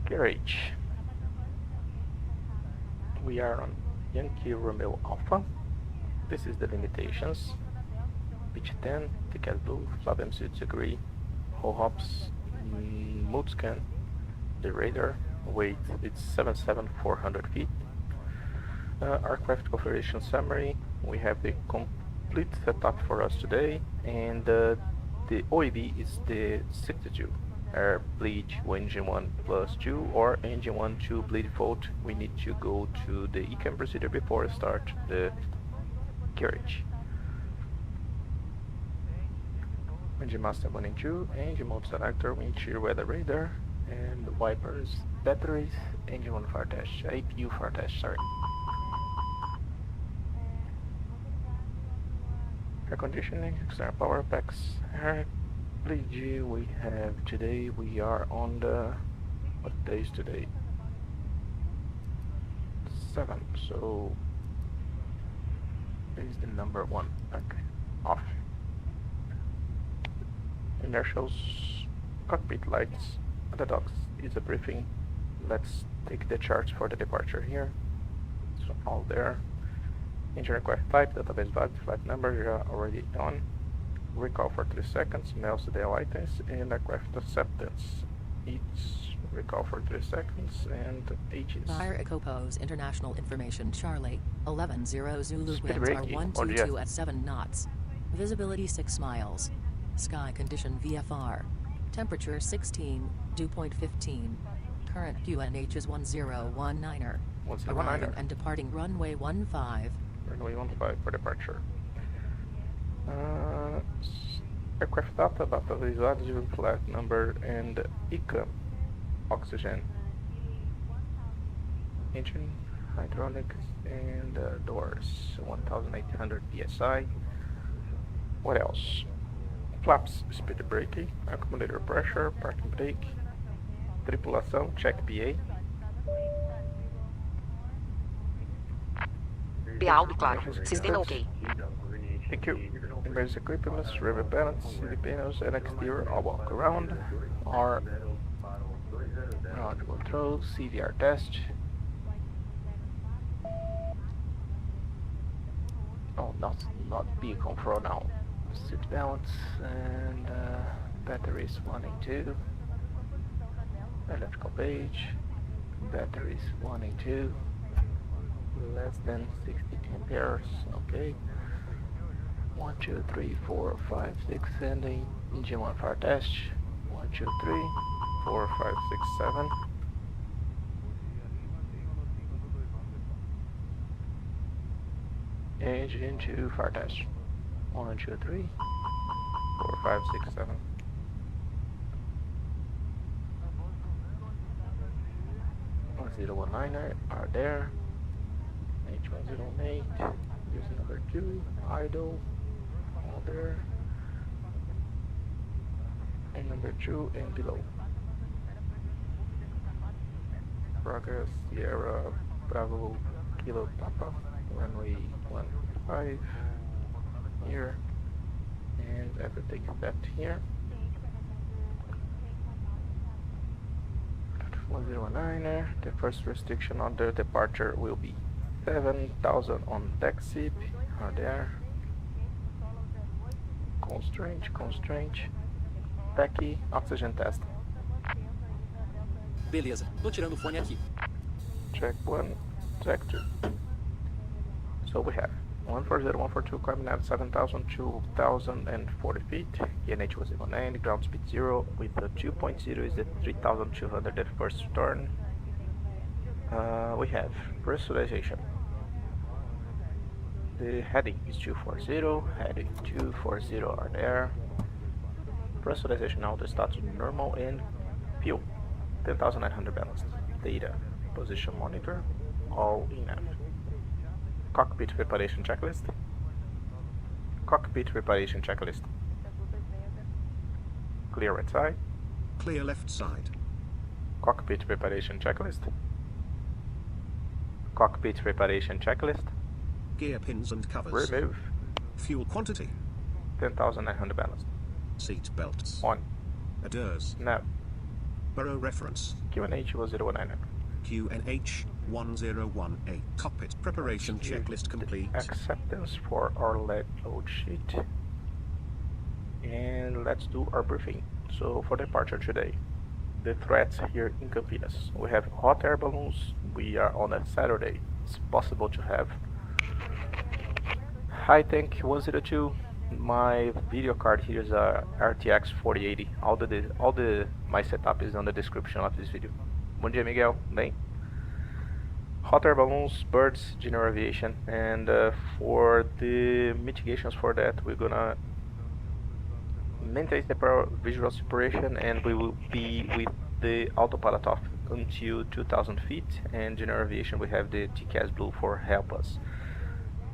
Garage. We are on Yankee Romeo Alpha. This is the limitations. Pitch 10, ticket blue, flap MC degree, whole hops, mode scan, the radar, weight it's 77400 feet. Aircraft configuration summary, we have the complete setup for us today, and the OEB is the 62. Air bleed engine 1 plus 2 or engine 1 2 bleed fault. We need to go to the ECAM procedure before start the carriage. Engine master 1 and 2, engine mode selector, wind shear weather radar, and wipers, batteries, engine 1 fire test, APU fire test, sorry. Air conditioning, external power packs, air bleed. We have today, we are on the, what day is today? 7, so is the number 1, okay, off. Inertials, cockpit lights, the docks is a briefing. Let's take the charts for the departure here. So all there. Engine aircraft type, database value, flight number, you're already on. Recall for 3 seconds, mails the items, and aircraft acceptance. Each recall for 3 seconds, and H's. Fire Ecopose International Information Charlie, 11-0 Zulu, winds are 122 at 7 knots. Visibility 6 miles. Sky condition VFR. Temperature 16, dew point 15. Current QNH is 1019er. Arriving and departing runway 15. Runway 15 for departure. Aircraft data visual flight number and ECAM. Oxygen. Engine, hydraulics, and doors. 1800 psi. What else? Flaps, speed braking, accumulator pressure, parking brake, tripulação, check PA. PA claro, sistema OK. Thank you. Emergency equipment, river balance, CD panels, and exterior all walk around. Our audio control, CVR test. Oh, not vehicle for now. Seat belts and batteries 1 and 2. Electrical page. Batteries 1 and 2. Less than 60 amperes. Okay. 1, 2, 3, 4, 5, 6, and engine 1 fire test. 1, 2, 3, 4, 5, 6, 7. Engine 2 fire test. 1, 2, 3, 4, 5, 6, 7. (1019er) are there. H108. Here's number 2. Idle. All there. And number 2 and below. Progress Sierra Bravo Kilo Papa. Runway 15. Here, and everything set here. 109er. The first restriction on the departure will be 7,000 on deck SIP. Are there? Constraint. Pci-e, oxygen test. Beleza, tô tirando o fone aqui. Check 1, check 2. So we have 140, 142, climbing at 7,000, 2,040 feet. ENH was 09, ground speed 0, with the 2.0 is the 3,200 at first turn. We have pressurization. The heading is 240, heading 240 are there. Pressurization now the status normal, and fuel 10,900 balanced. Data, position monitor, all enough. Cockpit preparation checklist. Cockpit preparation checklist. Clear right side. Clear left side. Cockpit preparation checklist. Cockpit preparation checklist. Gear pins and covers. Remove. Fuel quantity. 10,900 balanced. Seat belts. 1. ADIRS. No. Burrow reference. QNH 1019. QNH 1018. Cockpit preparation checklist complete. Acceptance for our lead load sheet. And let's do our briefing. So for departure today, the threats here in Campinas. We have hot air balloons. We are on a Saturday. It's possible to have high tank 102. My video card here is a RTX 4080. My setup is on the description of this video. Bom dia, Miguel. Bem? Hot air balloons, birds, general aviation, and for the mitigations for that, we're gonna maintain the visual separation, and we will be with the autopilot off until 2000 feet, and general aviation we have the TCAS Blue for help us.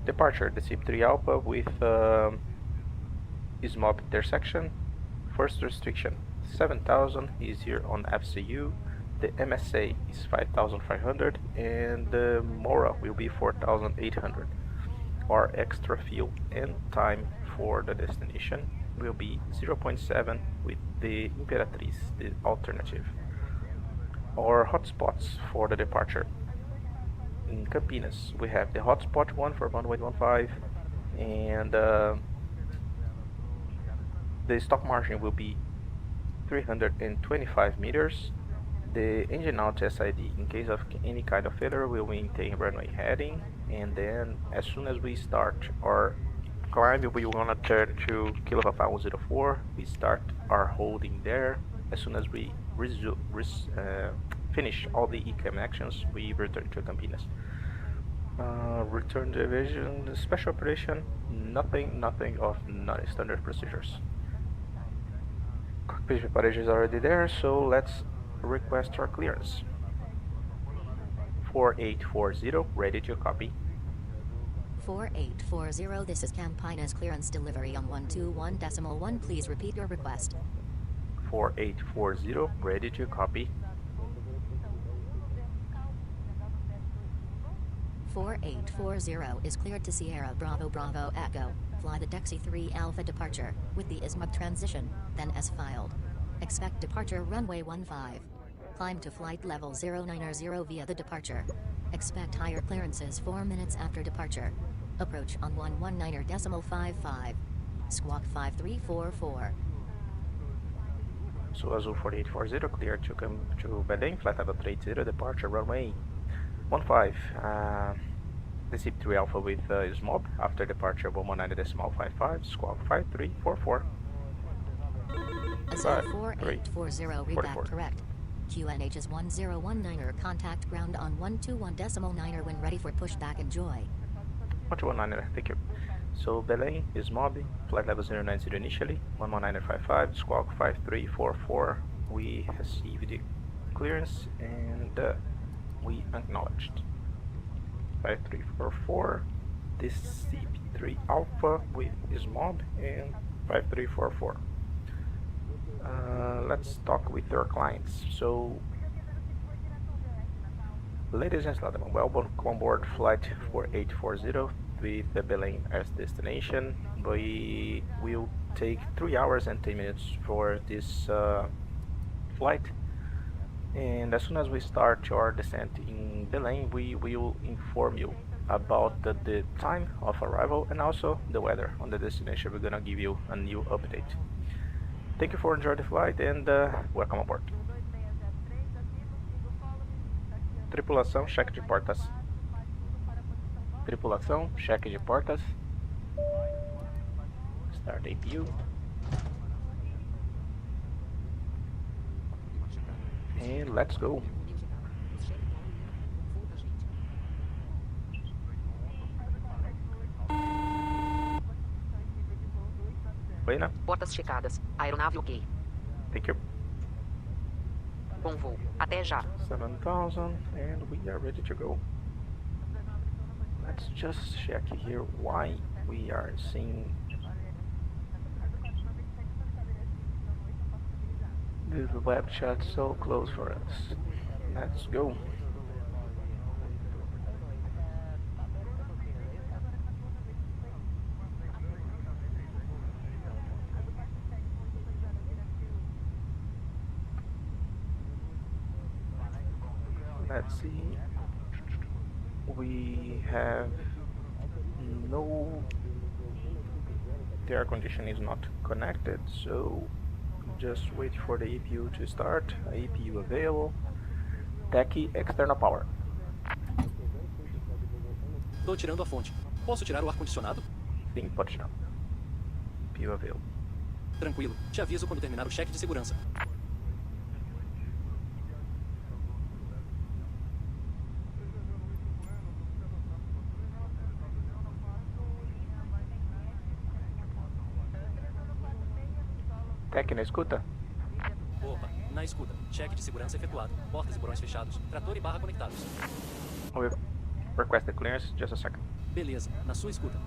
Departure, the Sbbe Alpha with Sbbe intersection. First restriction 7000 is here on FCU. The MSA is 5500 and the MORA will be 4800. Our extra fuel and time for the destination will be 0.7 with the Imperatriz, the alternative. Our hotspots for the departure. In Campinas, we have the hotspot 1 for runway 15 and the stock margin will be 325 meters. The engine out SID, in case of any kind of failure, will maintain runway heading, and then as soon as we start our climb, we wanna turn to kilowatt 104. We start our holding there. As soon as we finish all the ECAM actions, we return to Campinas. Return division, the special operation, nothing of non-standard procedures. Cockpit preparation is already there, so let's request our clearance. 4840, ready to copy. 4840, this is Campinas clearance delivery on 121.1. Please repeat your request. 4840, ready to copy. 4840 is cleared to Sierra Bravo Bravo Echo. Fly the Dexy 3 Alpha departure with the Sbbe transition, then as filed. Expect departure runway 15. Climb to flight level 090 via the departure. Expect higher clearances 4 minutes after departure. Approach on 119.55. Squawk 5344. So Azul 4840 cleared to come to Belém, flight level 30, departure runway 15. The Sbbe Alpha with Sbbe after departure 119.55, squawk 5344. Azul 4840, read back correct. QNH is 1019er, contact ground on 121.9er when ready for pushback, enjoy. 119er, thank you. So Belém is Sbbe, flight level 090 initially, 119.55, squawk 5344. We received the clearance and we acknowledged. 5344, this Sbbe Alpha with Sbbe and 5344. Let's talk with our clients. So, ladies and gentlemen, welcome on board flight 4840 with the Belém as destination. We will take 3 hours and 10 minutes for this flight, and as soon as we start our descent in Belém, we will inform you about the time of arrival and also the weather on the destination. We're gonna give you a new update. Thank you for enjoying the flight and welcome aboard. Tripulação, cheque de portas. Tripulação, cheque de portas. Start APU. And let's go. Buena. Portas checadas. Aeronave ok. Thank you. Bom voo. Até já. 7000 and we are ready to go. Let's just check here why we are seeing this web chat so close for us. Let's go. Let's see. We have no. The air conditioning is not connected, so just wait for the EPU to start. EPU available. TEC external power. Tô tirando a fonte. Posso tirar o ar-condicionado? Sim, pode tirar. EPU available. Tranquilo. Te aviso quando terminar o cheque de segurança. TEC na escuta? Opa, na escuta. Cheque de segurança efetuado. Portas e porões fechados. Trator e barra conectados. Request the clearance, just a second. Beleza, na sua escuta.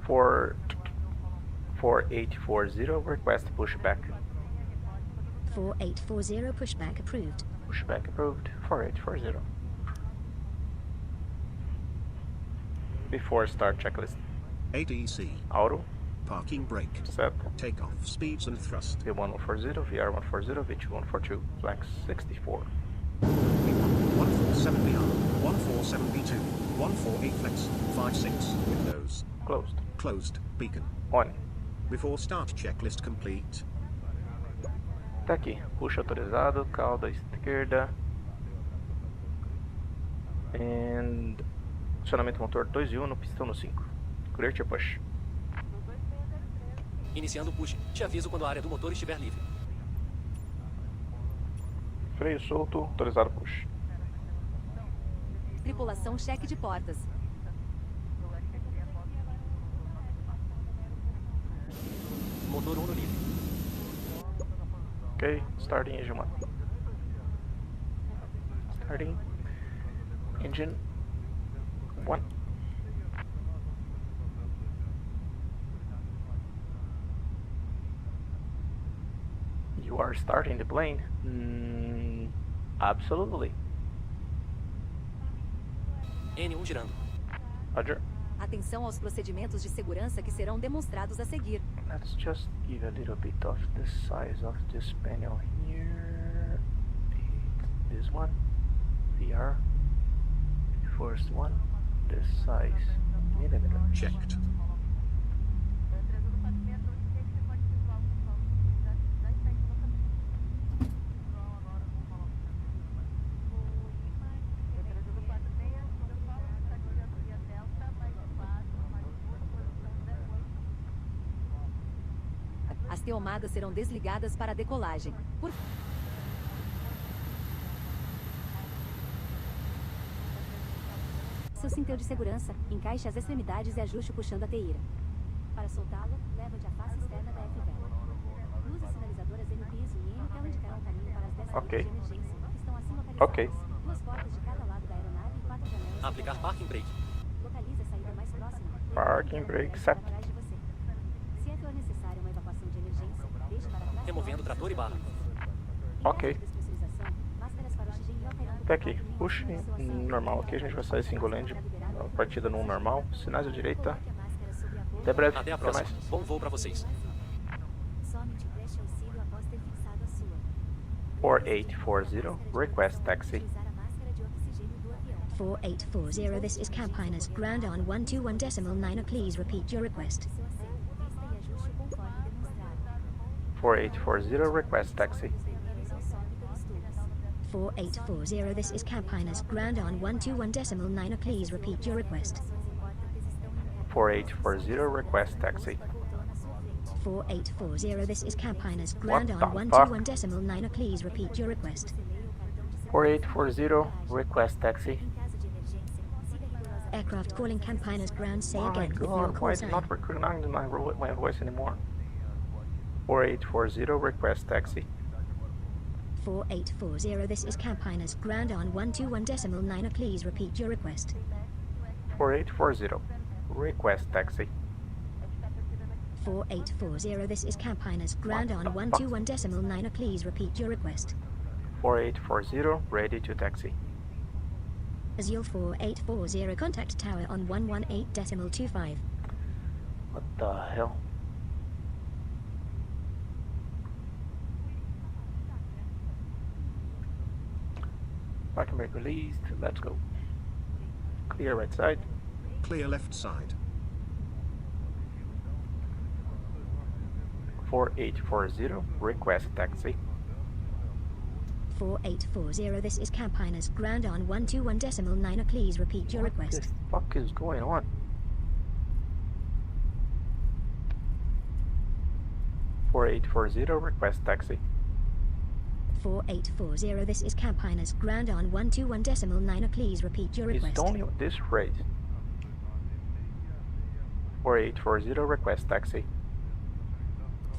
4840, request pushback. 4840 pushback approved. Pushback approved, 4840. Before start checklist. ATC. Auto, Parking brake. set. Takeoff speeds and thrust. V1140, VR140, V2142, flex 64. 147VR, 147B2, 148 flex, 56, windows. Closed. Closed, beacon. On. Before start checklist complete. Tá aqui, push autorizado, cauda esquerda. And acionamento motor 2 e 1 no pistão no 5. Clear to push. Iniciando o push. Te aviso quando a área do motor estiver livre. Freio solto, autorizado push. Tripulação cheque de portas. Motor 1 no livre. Ok, starting engine 1. Starting engine 1. You are starting the plane? Absolutely. N1 girando. Roger. Atenção aos procedimentos de segurança que serão demonstrados a seguir. Let's just give a little bit of the size of this panel here. This one. VR. First one. This size. Millimeter. Checked. As tomadas serão desligadas para a decolagem. Seu cintel de segurança, encaixe as extremidades e ajuste puxando a teíra. Para soltá-lo, leva-te à face externa da FVL. Luzes sinalizadoras N piso e N tela indicarão o caminho para as 10 saídas de emergência, que estão assim localizadas. Ok. 2 portas de cada lado da aeronave e 4 janelas. Aplicar parking brake. Localize a saída mais próxima. Parking brake set. Atrás de você. Se for necessária uma evacuação de emergência, deixe para trás. Removendo trator e barra. Ok. Tá aqui, push normal. Aqui a gente vai sair single land, partida no normal, sinais à direita. Até breve, Até a até próxima. mais. Bom voo pra vocês. Somente preste auxílio após ter fixado a sua. 4840, request taxi. Utilizar a máscara de oxigênio do avião. 4840, this is Camp Highness, ground on 121.9. Please repeat your request. Seu assento, vista e ajuste conforme demonstrado. 4840, request taxi. Vermelhos ao sobe pelos tubos. 4840, this is Camp Highness, ground on 121.9. Please repeat your request. 4840, request taxi. 4840, this is Camp Highness, ground What on the 121.9. Please repeat your request. 4840, request taxi. Em caso de emergência, siga rigorosamente. Aircraft calling Camp Highness ground, say Oh my again with your god, why call is it sign. not recognizing my voice anymore? 4840, request taxi. 4840, this is Camp Highness, ground on 121.9. Please repeat your request. 4840, request taxi. 4840, this is Camp Highness, ground on 121.9. Please repeat your request. 4840, ready to taxi. Azul 4840, contact tower on 118.25. What the hell? Parking brake released. Let's go. Clear right side. Clear left side. 4840, request taxi. 4840, this is Campinas, ground on 121.9. Please repeat your request. What the fuck is going on? 4840, request taxi. 4840, this is Campinas, ground on 121.9. Please repeat your request. It's only at this rate. 4840, request taxi.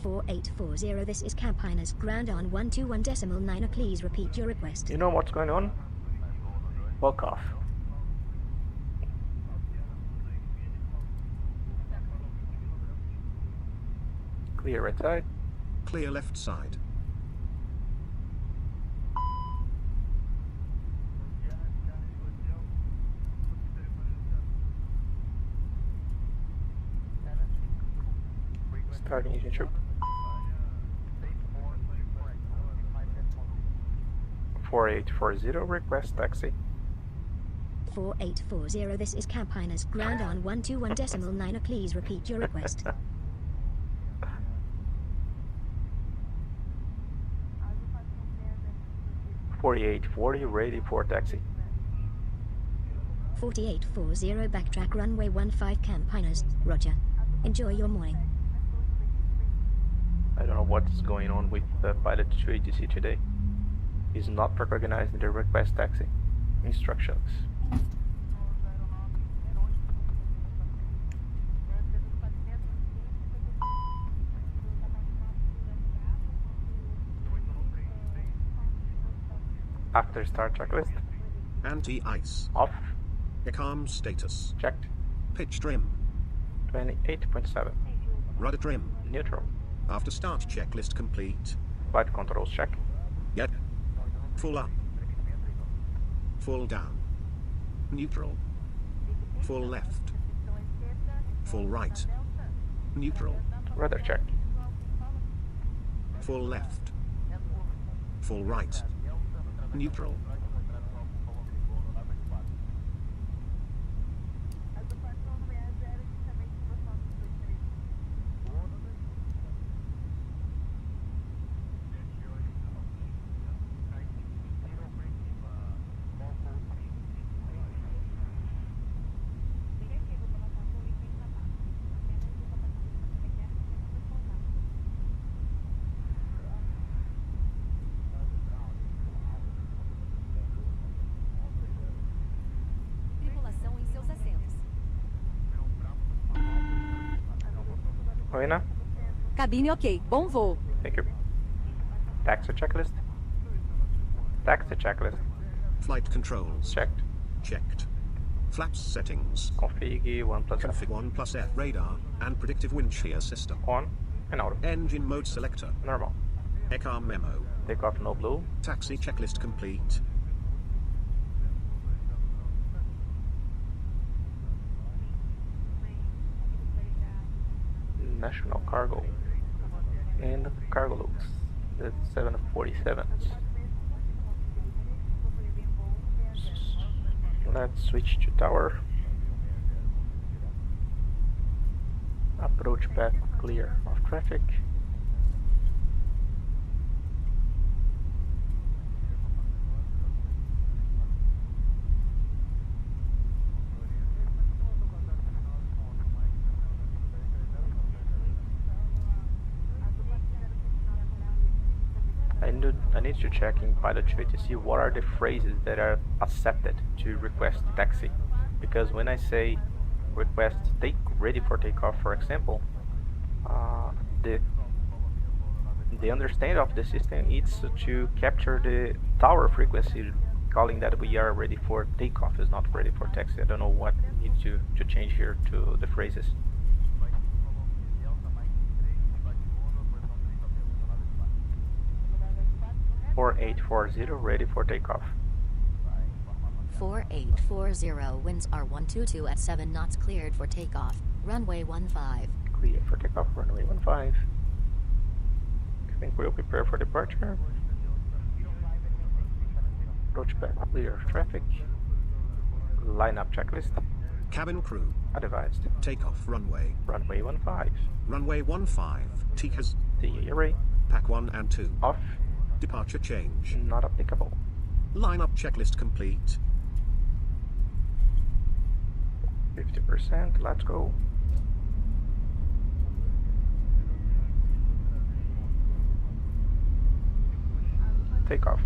4840, this is Campinas, ground on 121.9. Please repeat your request. You know what's going on? Walk off. Clear right side. Clear left side. Starting engine troop. 4840, request taxi. 4840, this is Campinas, ground on 121.9. Please repeat your request. 4840, ready for taxi. 4840, backtrack runway 15 Campinas, roger. Enjoy your morning. I don't know what's going on with the pilot to ATC today. He's not recognizing the request taxi instructions. After start checklist. Anti-ice. Off. ECARM status. Checked. Pitch trim. 28.7. Rudder trim. Neutral. After start checklist complete. Flight controls check. Yep. Full up. Full down. Neutral. Full left. Full right. Neutral. Rudder check. Full left. Full right. Neutral. Reina? Cabine ok, bom voo. Thank you. Taxi checklist. Taxi checklist. Flight controls. Checked. Checked. Flaps settings. Config 1 plus F. Config 1 plus F radar and predictive wind shear system. On and out. Engine mode selector. Normal. ECARM memo. Takeoff no blue. Taxi checklist complete. National cargo. And cargo looks. That's 747. Let's switch to tower. Approach path clear of traffic. I need to check in pilot to see what are the phrases that are accepted to request taxi, because when I say request take ready for takeoff, for example, the understanding of the system is to capture the tower frequency, calling that we are ready for takeoff is not ready for taxi. I don't know what we need to change here to the phrases. .4840 ready for takeoff. 4840, winds are 122 at 7 knots, cleared for takeoff. Runway 15. Clear for takeoff, runway 15. I think we'll prepare for departure. Approach path, clear traffic. Lineup checklist. Cabin crew. Advised. Takeoff runway. Runway 15. Runway 15. TCAS. The array. Pack 1 and 2. Off. Departure change. Not applicable. Lineup checklist complete. 50%. Let's go. Takeoff.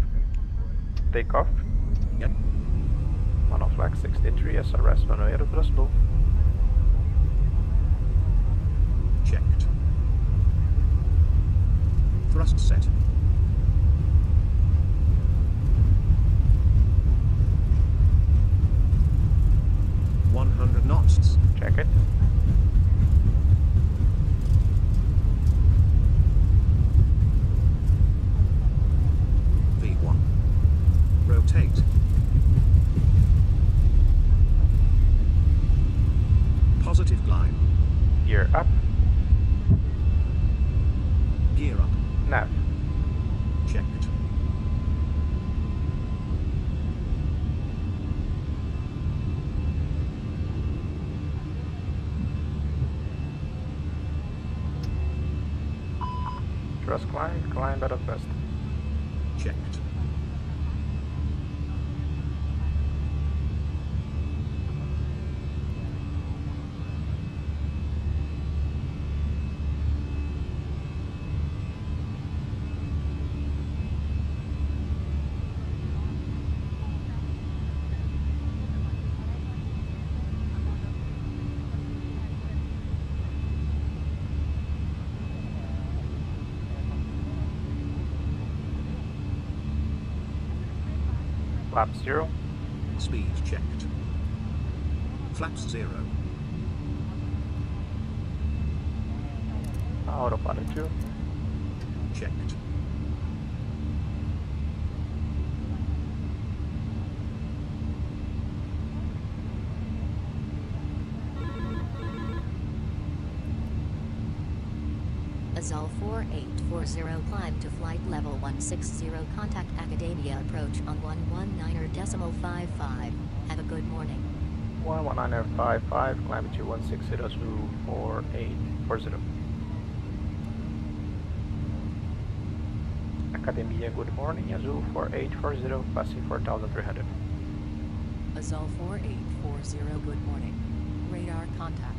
Takeoff. Yep. Monoflex 63, SRS runway cross blue. Checked. Thrust set. knots. Check it. V1. Rotate. Positive climb. Gear up. Gear up. Nav. Checked. Thrust climb, climb at a thrust. Checked. Flaps 0. Speed checked. Flaps 0. Autopilot 2. Checked. Azul 4840 climb to flight level 160, contact Academia approach on 119.55. Have a good morning. 119.55, climb to 160.4840. Academia, good morning. Azul 4840, passing 4,300. Azul 4840, good morning. Radar contact.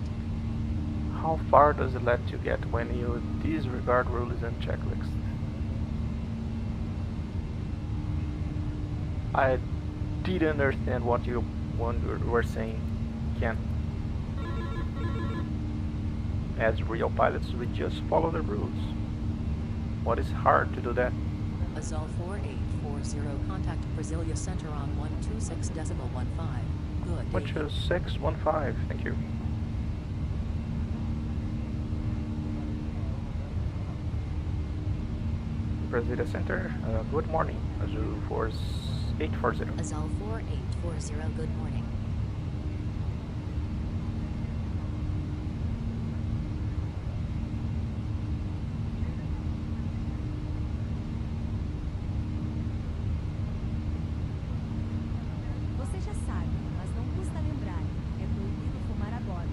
How far does it let you get when you disregard rules and checklists? I didn't understand what you were saying, Ken. As real pilots, we just follow the rules. What is hard to do that? Azul 4840, contact Brasilia Center on 126.15. Good. 126.15, thank you. Brasilia Center, good morning. Azul 4840. Azul 4840, good morning. Você já sabe, mas não custa lembrar. É proibido fumar a bordo.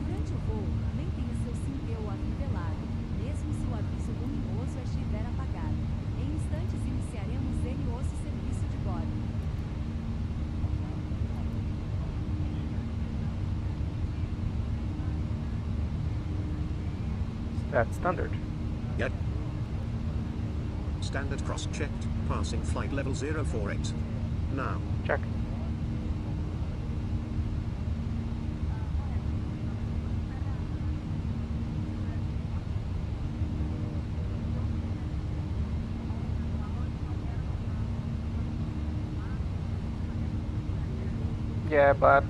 Durante o voo, mantenha seu cinto afivelado, mesmo se o aviso luminoso estiver apagado. Em instantes iniciaremos ele o serviço de bordo. That's standard. Yep. Standard cross-checked, passing flight level 048. Now. Check. Yeah, but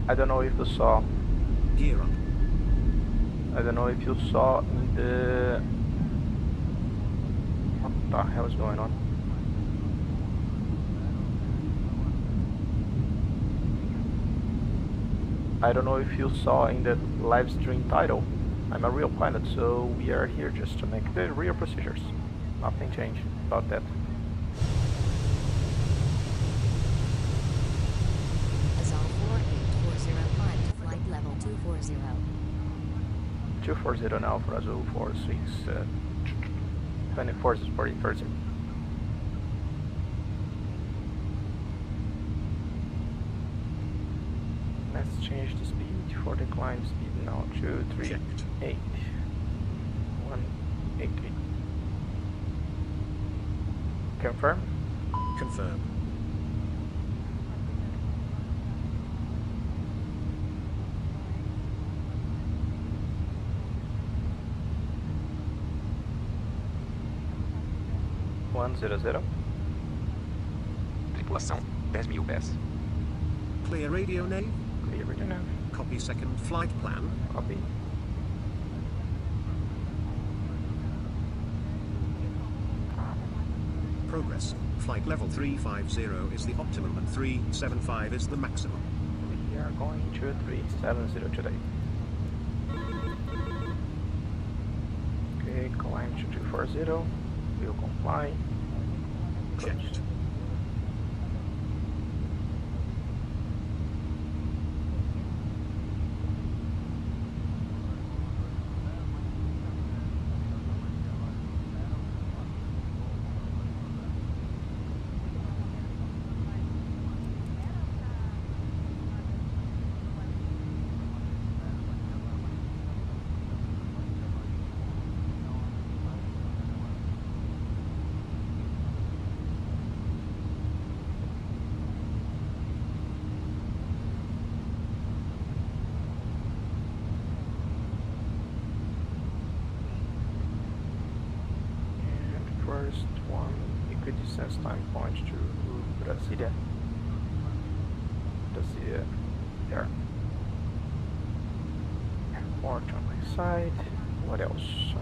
I don't know if you saw. Gear up. I don't know if you saw in the... What the hell is going on? I don't know if you saw in the live stream title. I'm a real pilot, so we are here just to make the real procedures. Nothing changed about that. 240. 240 now for Azul 46 24 40 30. Let's change the speed for the climb speed now to 388 188. Confirm. Confirm. Tripulação, 10.000 pés. Clear radio nav. Clear radio nav. Copy second flight plan. Copy. Progress. Flight level 350 is the optimum and 375 is the maximum. We are going to 370 today. Okay, climb to 240. We'll comply. Checked. First one, equidistance time point to Brasilia. There. Airport on my side. What else?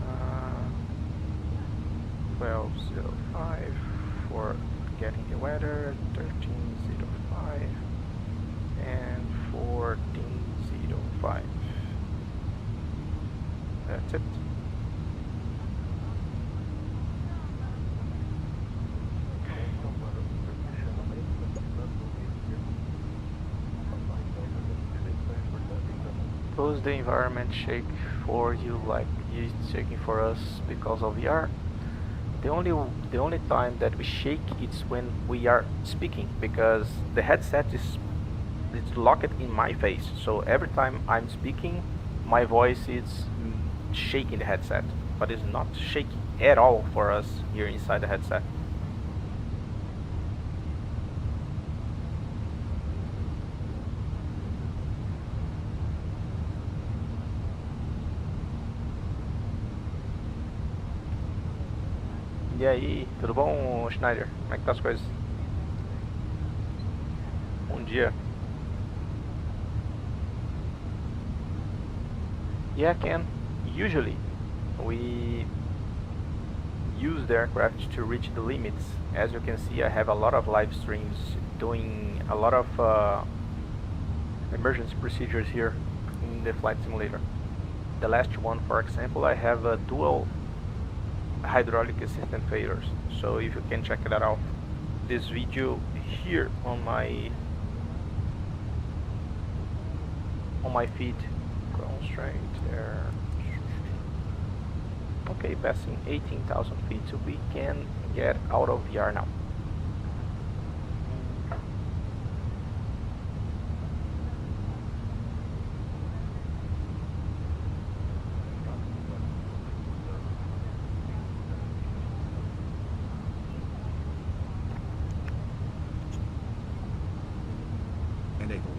12:05 for getting the weather. 13:05 and 14:05. That's it. Suppose the environment shake for you like it's shaking for us because of VR. The only time that we shake it's when we are speaking, because the headset is locked in my face. So every time I'm speaking, my voice is shaking the headset, but it's not shaking at all for us here inside the headset. E aí, tudo bom, Schneider? Como é que tá as coisas? Bom dia. Yeah, Ken. Usually, we use the aircraft to reach the limits. As you can see, I have a lot of live streams doing a lot of emergency procedures here in the flight simulator. The last one, for example, I have a dual hydraulic assistant failures, so if you can check that out, this video here on my feed. Ground straight there. Okay, passing 18,000 feet, so we can get out of VR now. Enable.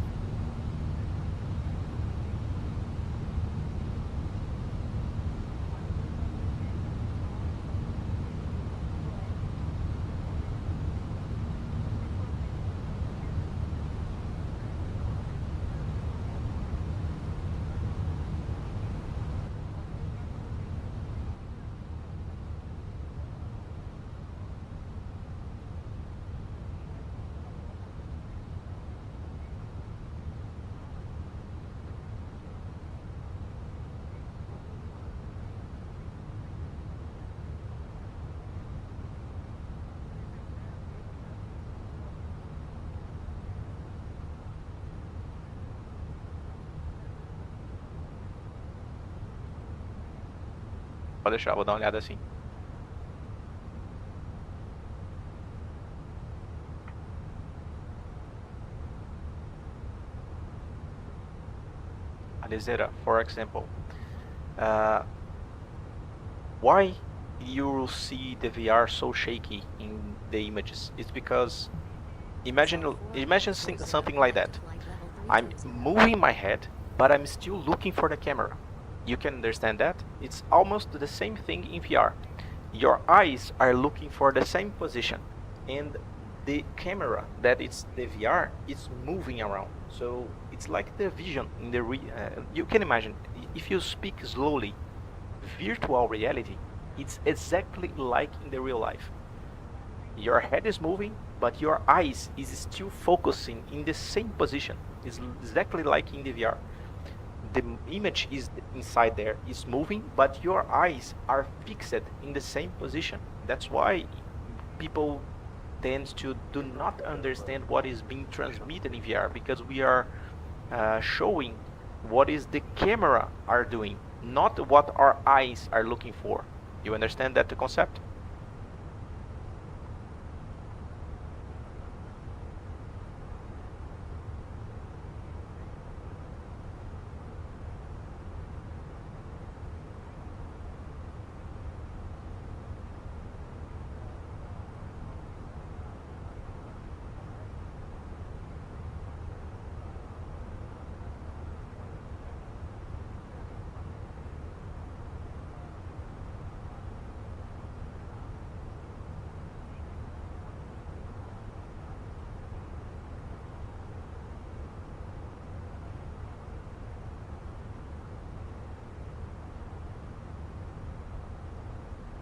Pode deixar, vou dar uma olhada assim. Alizera, for example, why you see the VR so shaky in the images? It's because imagine something like that. I'm moving my head, but I'm still looking for the camera. You can understand that? It's almost the same thing in VR. Your eyes are looking for the same position, and the camera that it's the VR is moving around. So it's like the vision in the you can imagine if you speak slowly, virtual reality, it's exactly like in the real life. Your head is moving, but your eyes is still focusing in the same position. It's exactly like in the VR. The image is inside there, is moving, but your eyes are fixed in the same position. That's why people tend to do not understand what is being transmitted in VR, because we are showing what is the camera are doing, not what our eyes are looking for. You understand that concept?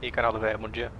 E aí, canal do velho, bom dia.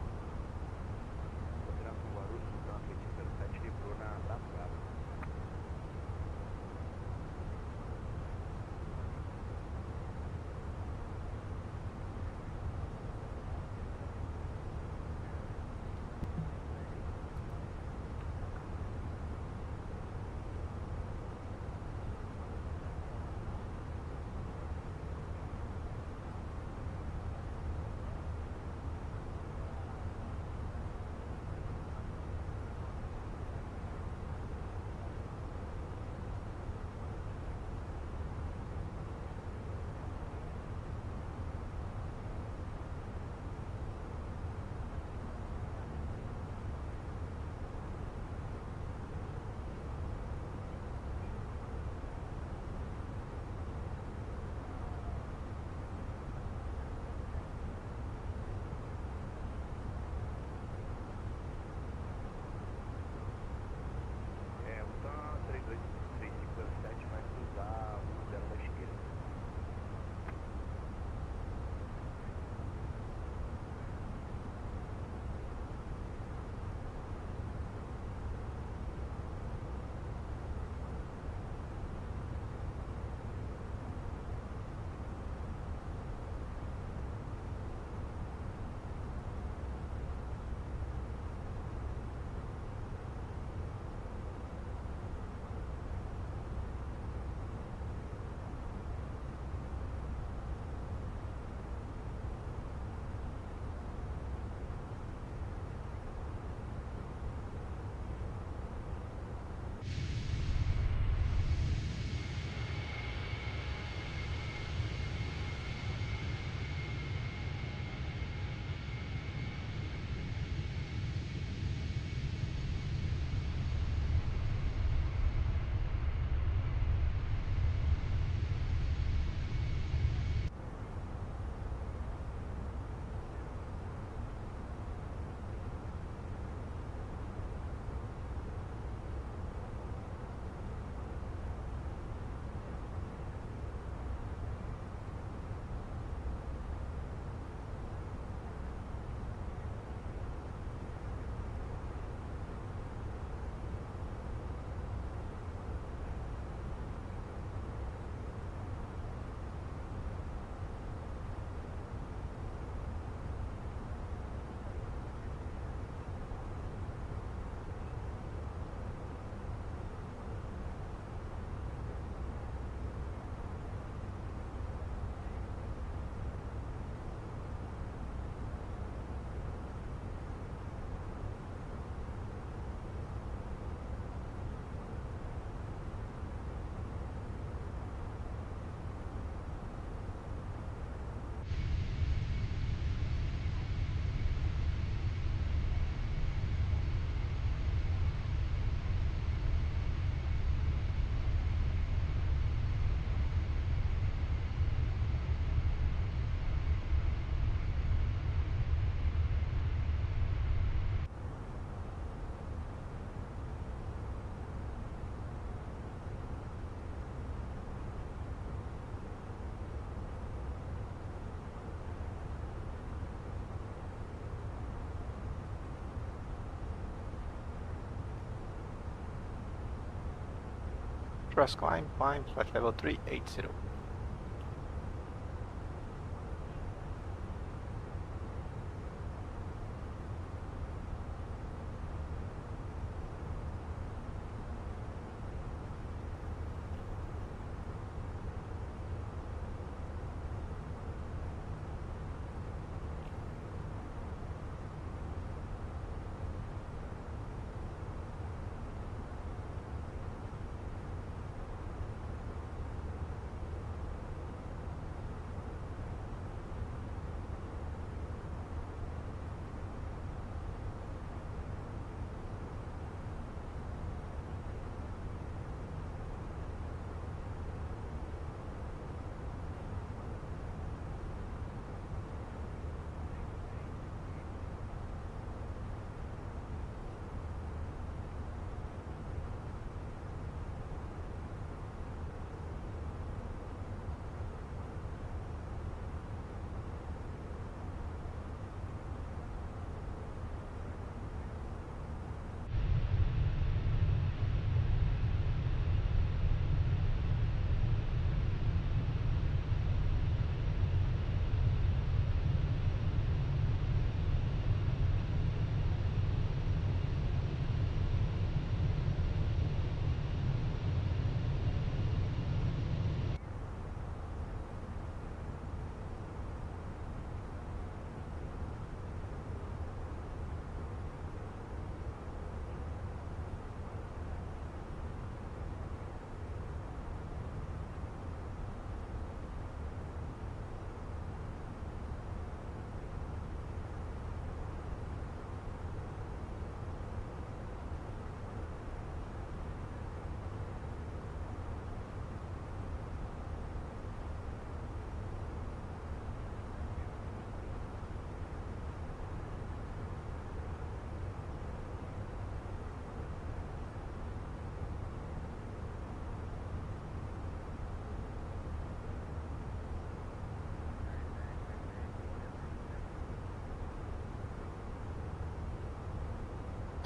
press climb, flight level 380.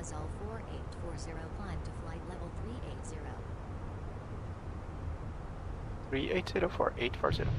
Azul 4840, climb to flight level 380. 380 for 840.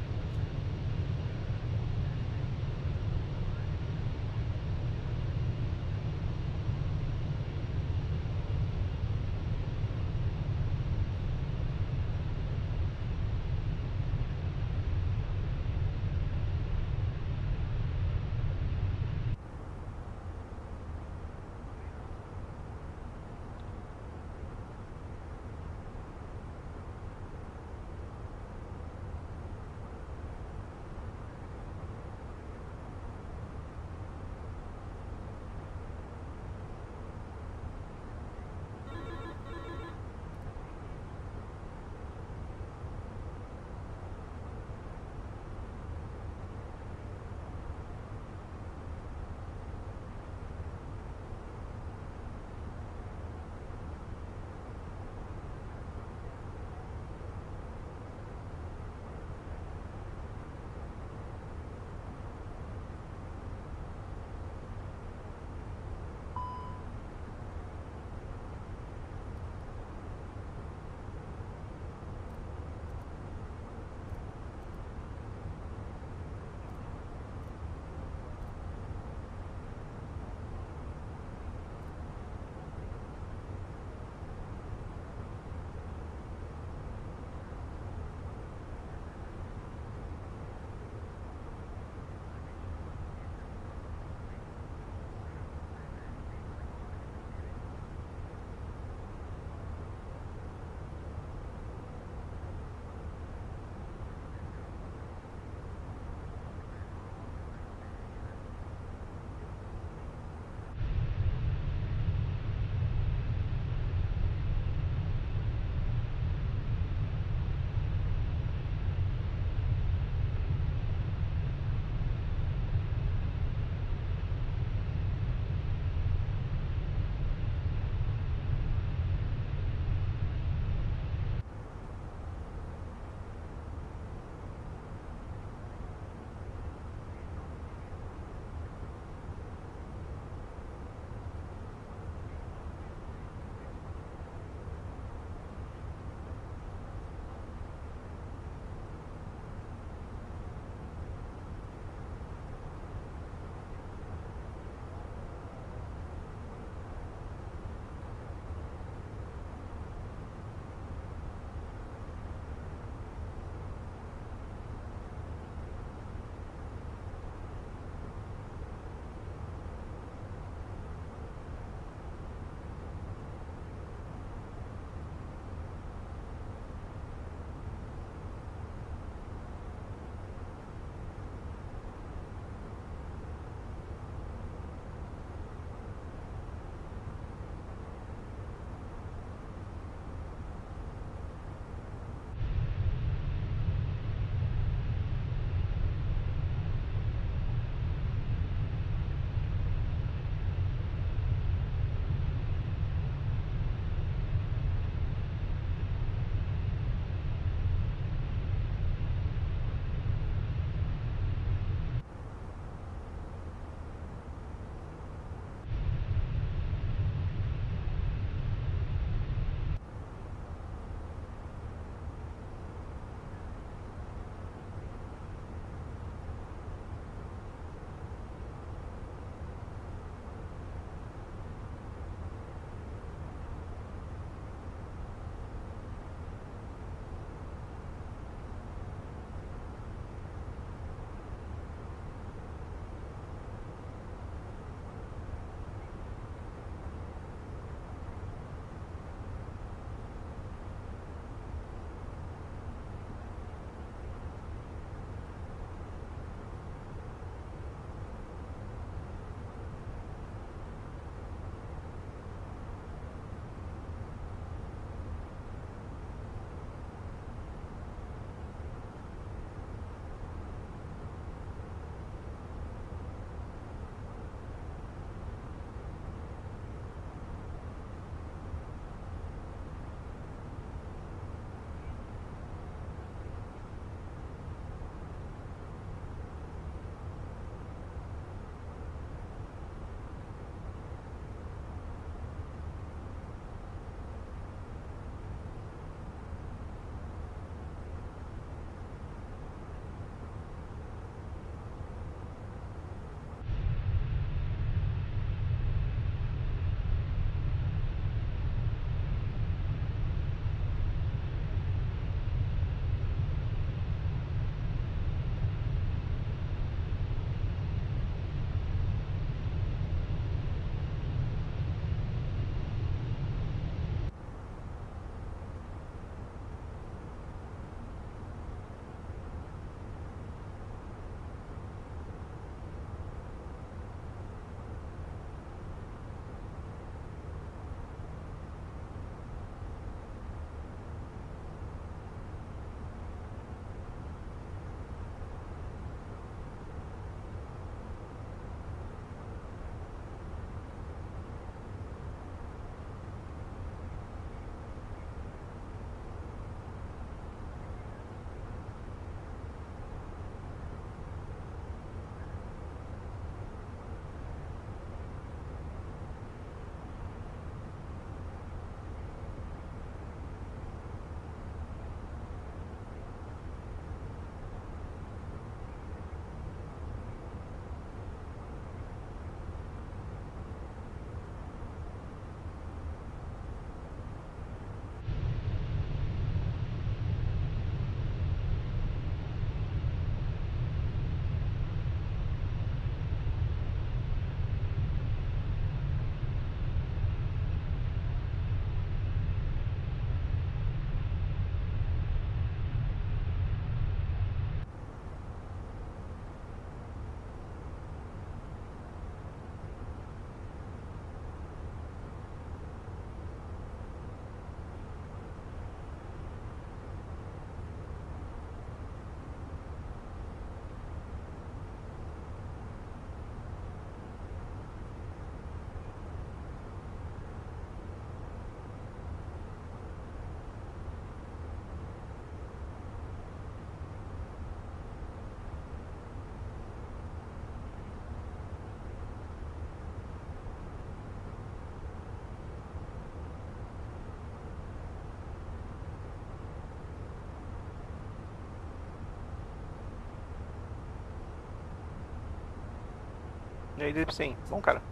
E aí, sim, bom, cara.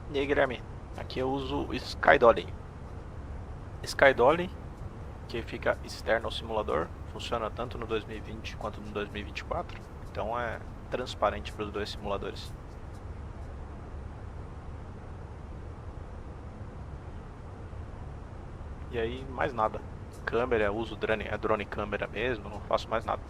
E aí, Guilherme, aqui eu uso o Skydolly. Skydolly, que fica externo ao simulador, funciona tanto no 2020 quanto no 2024, então é transparente para os dois simuladores. E aí, mais nada. Câmera, uso drone câmera mesmo, não faço mais nada.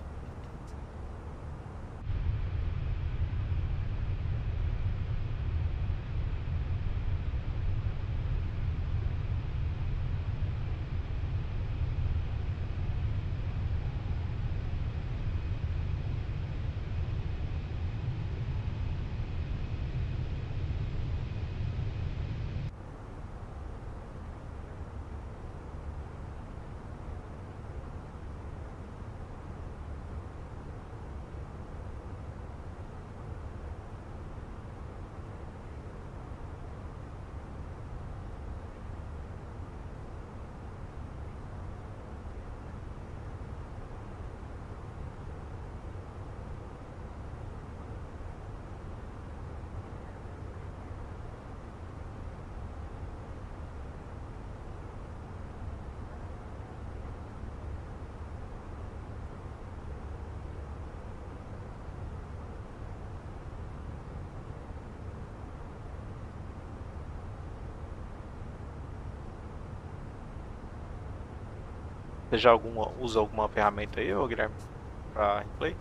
Você já usa alguma ferramenta aí, ô Guilherme, para replay?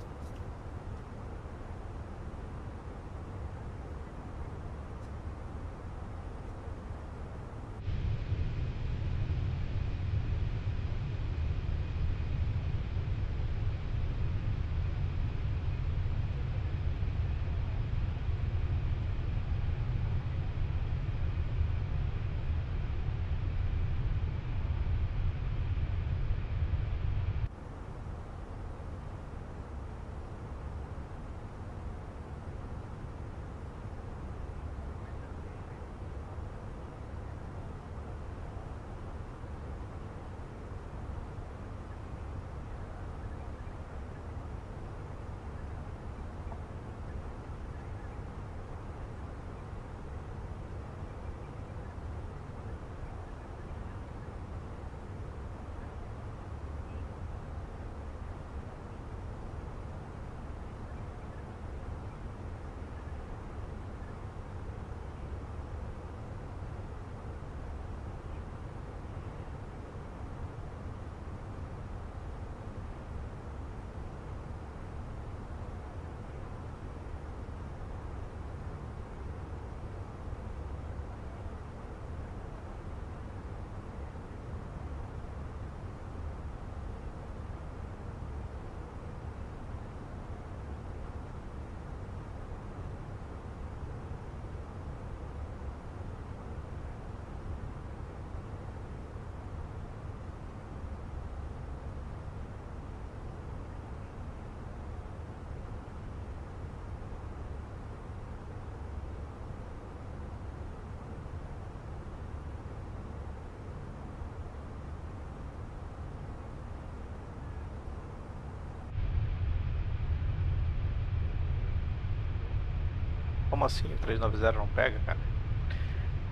Como assim o 390 não pega, cara?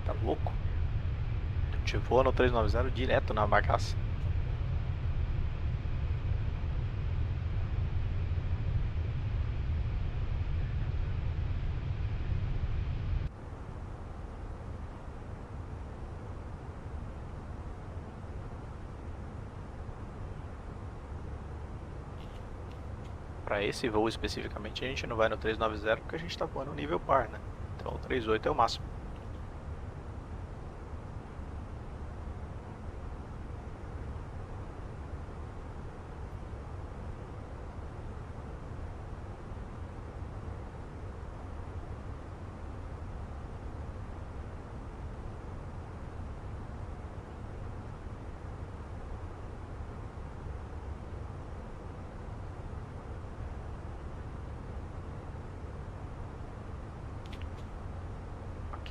Tá louco? A gente voa no 390 direto na bagaça. Para esse voo especificamente a gente não vai no 390 porque a gente está voando no nível par, né? Então o 38 é o máximo.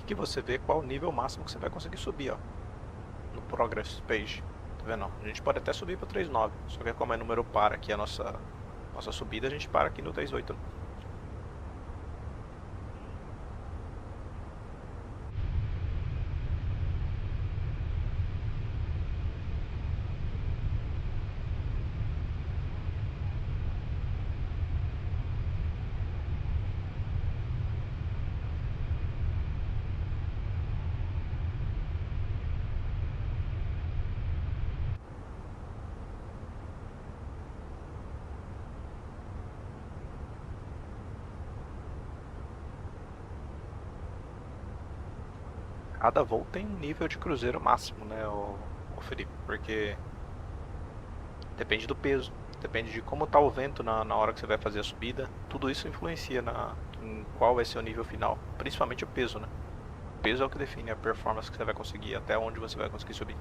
Que você vê qual o nível máximo que você vai conseguir subir, ó, no Progress Page, tá vendo? A gente pode até subir para 3.9, só que como é número par aqui a nossa subida, a gente para aqui no 3.8. Cada voo tem um nível de cruzeiro máximo, né, o Felipe, porque depende do peso, depende de como tá o vento na hora que você vai fazer a subida, tudo isso influencia em qual vai ser o nível final, principalmente o peso, né? O peso é o que define a performance que você vai conseguir, até onde você vai conseguir subir.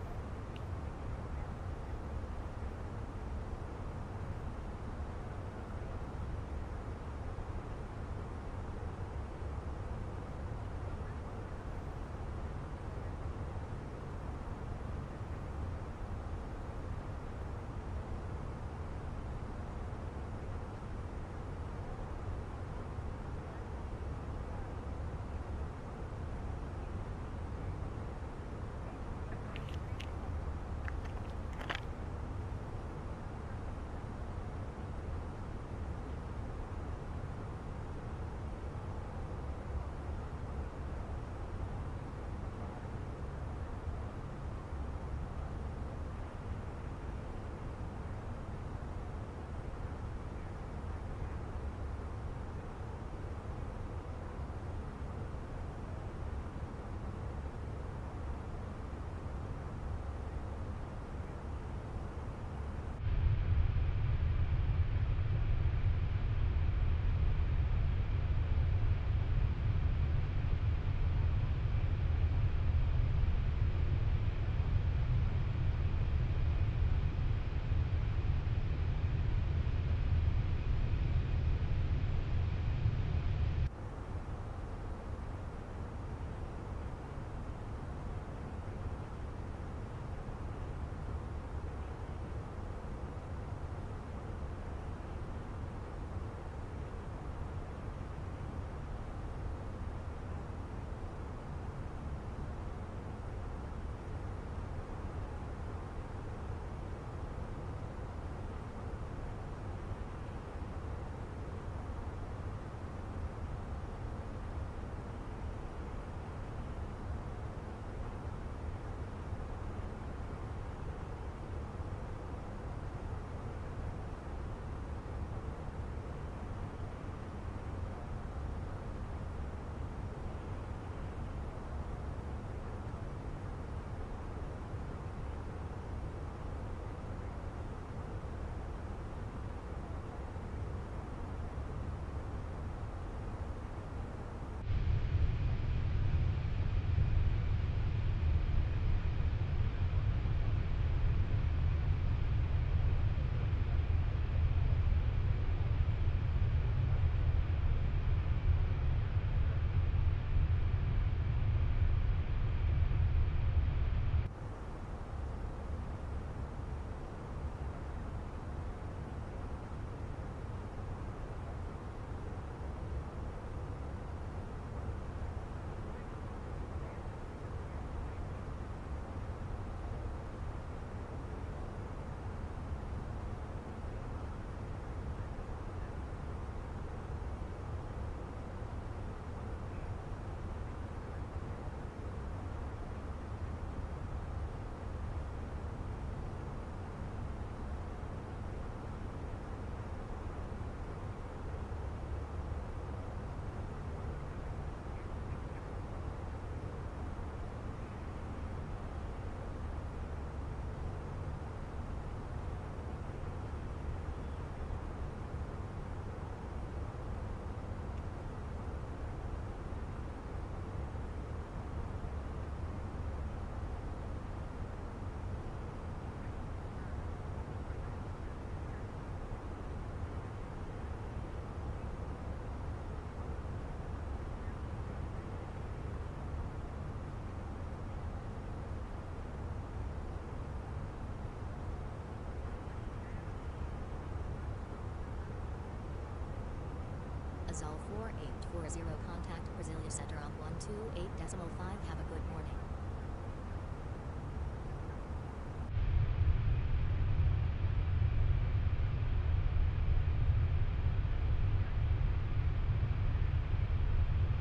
4840 contact Brasilia Center on 128.5. Have a good morning.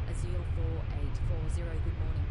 Azul 4840, good morning.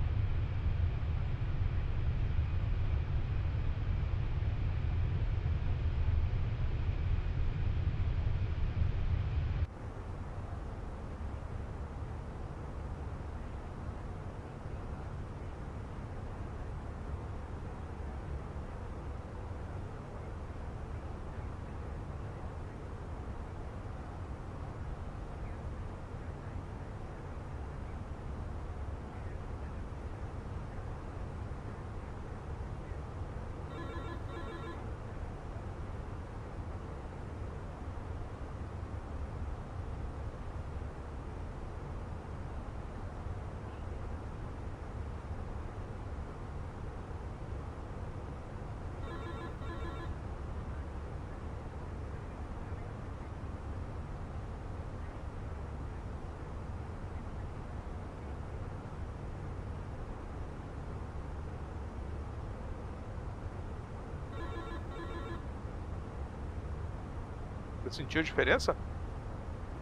Você sentiu a diferença?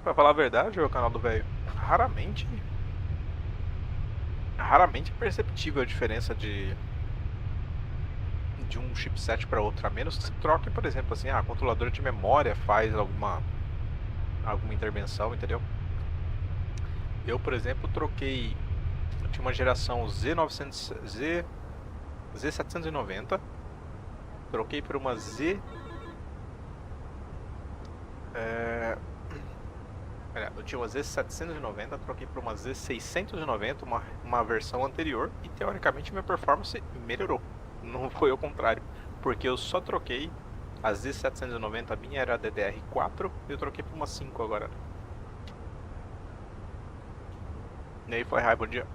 Pra falar a verdade, o canal do velho, raramente é perceptível a diferença de um chipset para outro, a menos que se troque, por exemplo, assim, a controladora de memória faz alguma intervenção, entendeu? Eu, por exemplo, troquei, eu tinha uma geração Z790, troquei por uma eu tinha uma Z790, troquei por uma Z690, uma versão anterior, e teoricamente minha performance melhorou. Não foi ao contrário, porque eu só troquei a Z790, a minha era a DDR4, e eu troquei por uma 5 agora. E aí, foi bom dia.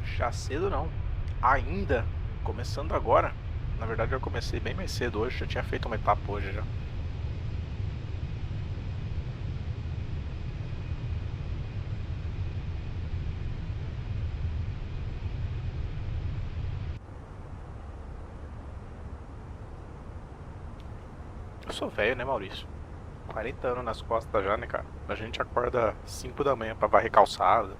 Já cedo não, ainda, começando agora. Na verdade eu comecei bem mais cedo hoje, já tinha feito uma etapa hoje já. eu sou velho, né, Maurício? 40 anos nas costas já, né, cara? A gente acorda 5 da manhã pra varrer calçada.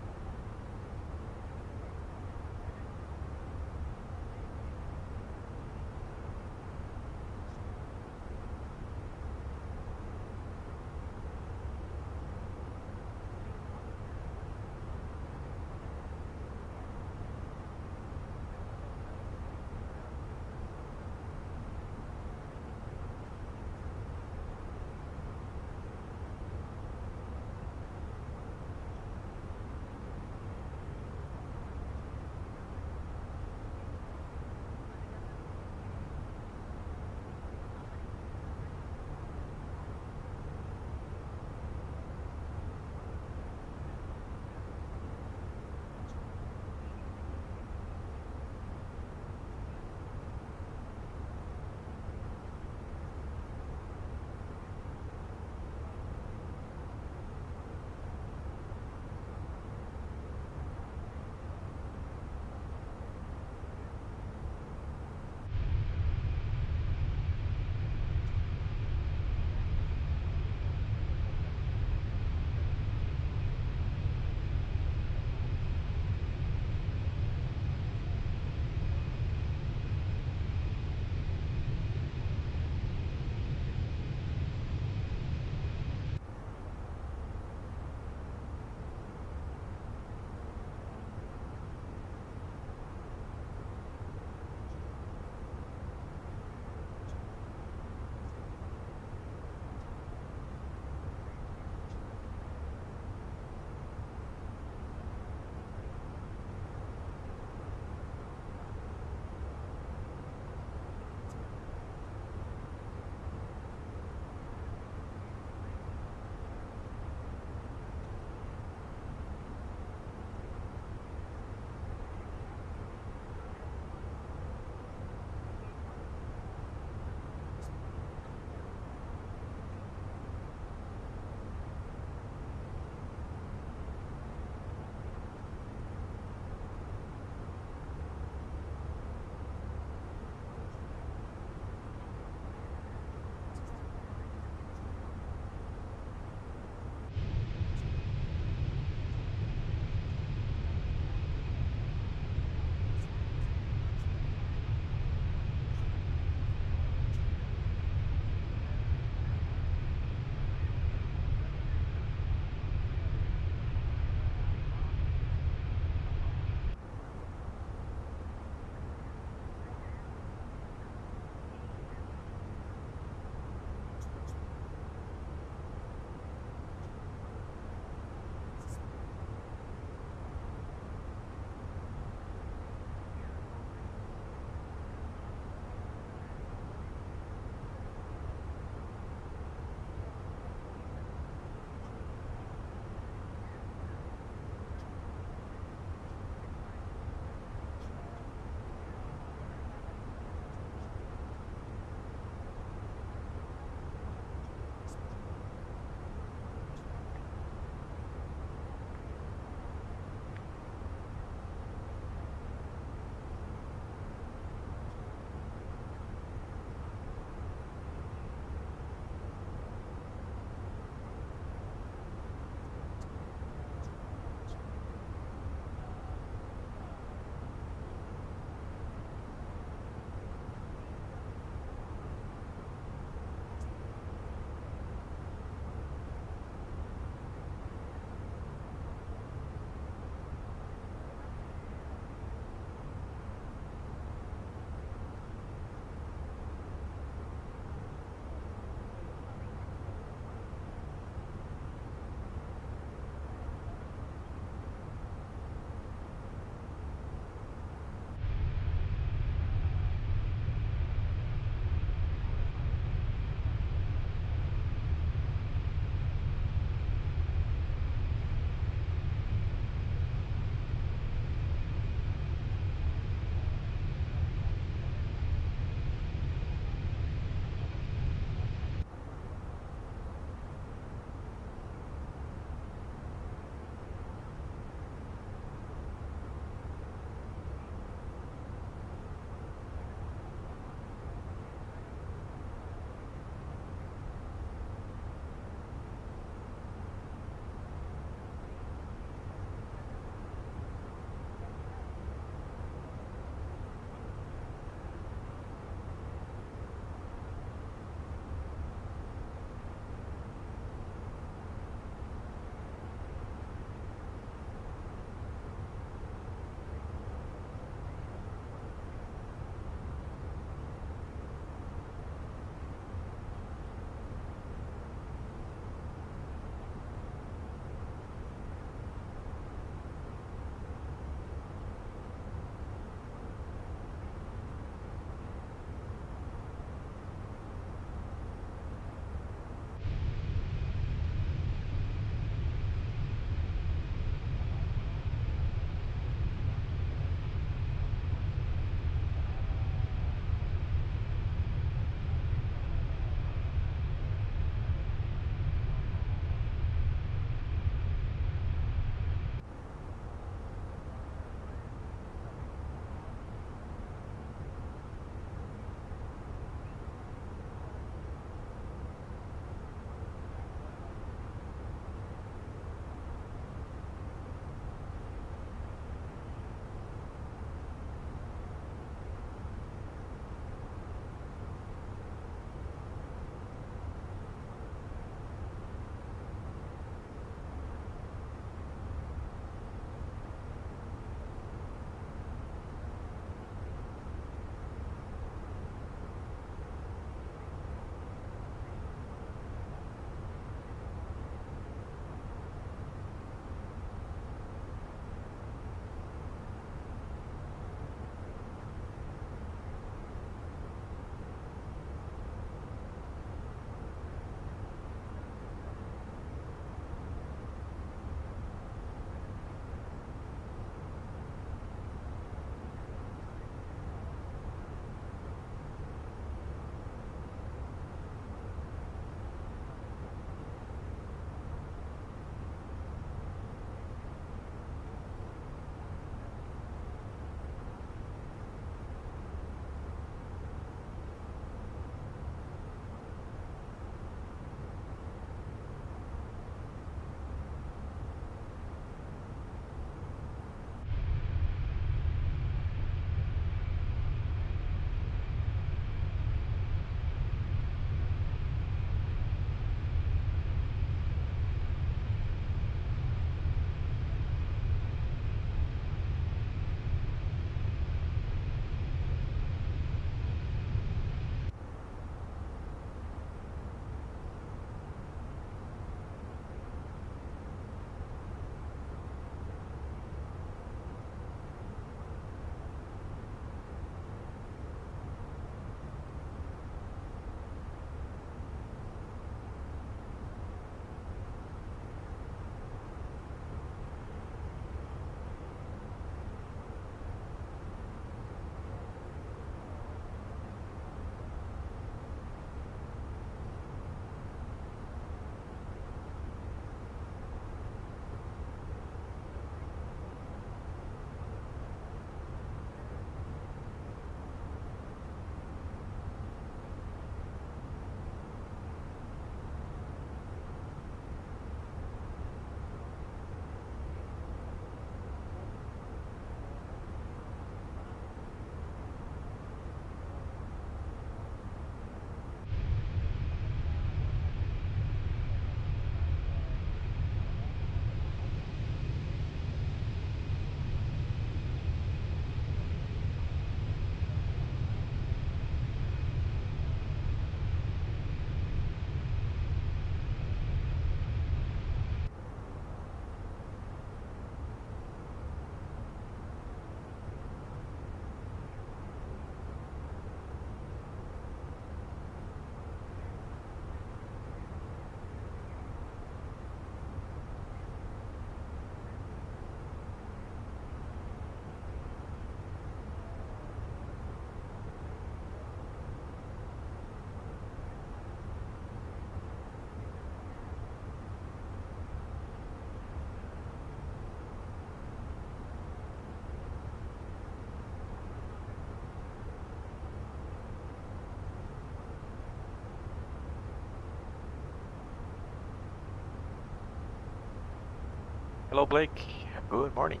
Hello, Blake. Good morning.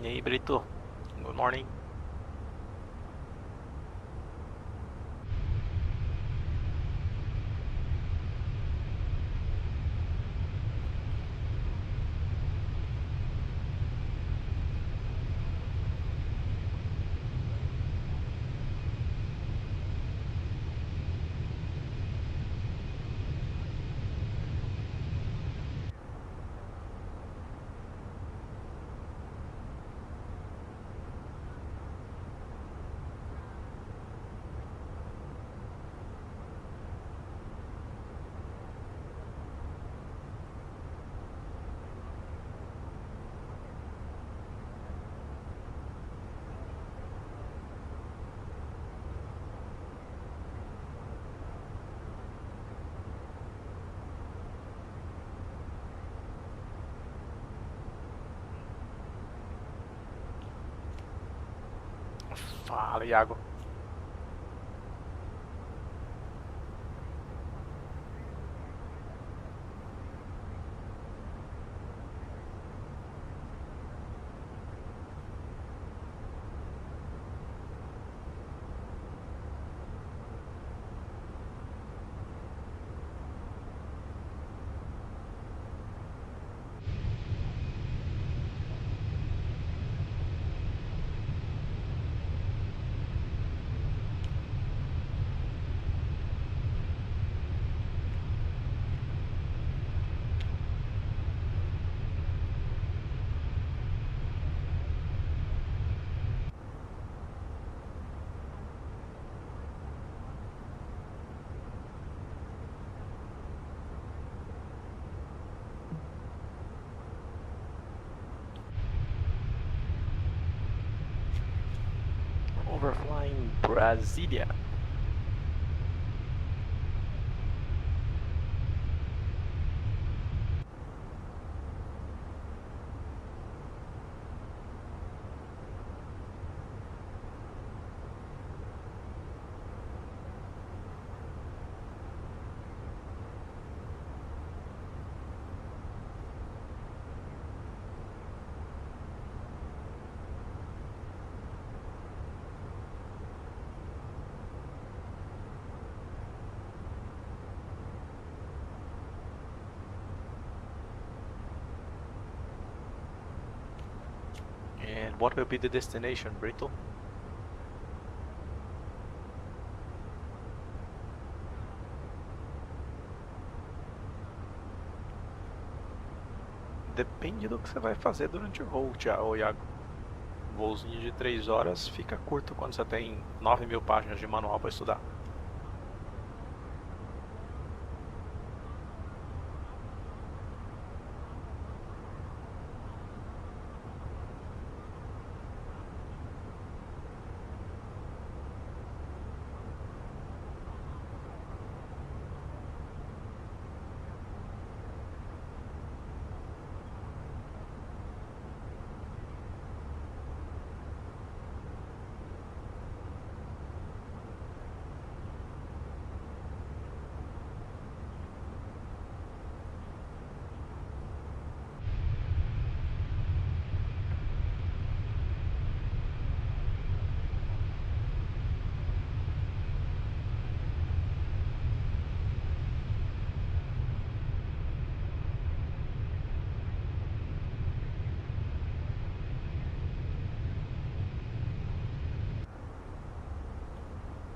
E aí, Brito? Good morning. Fala, Iago. Overflying Brasilia. And what will be the destination, Brito? Depende do que você vai fazer durante o voo, Iago. Voozinho de 3 horas fica curto quando você tem 9.000 páginas de manual para estudar.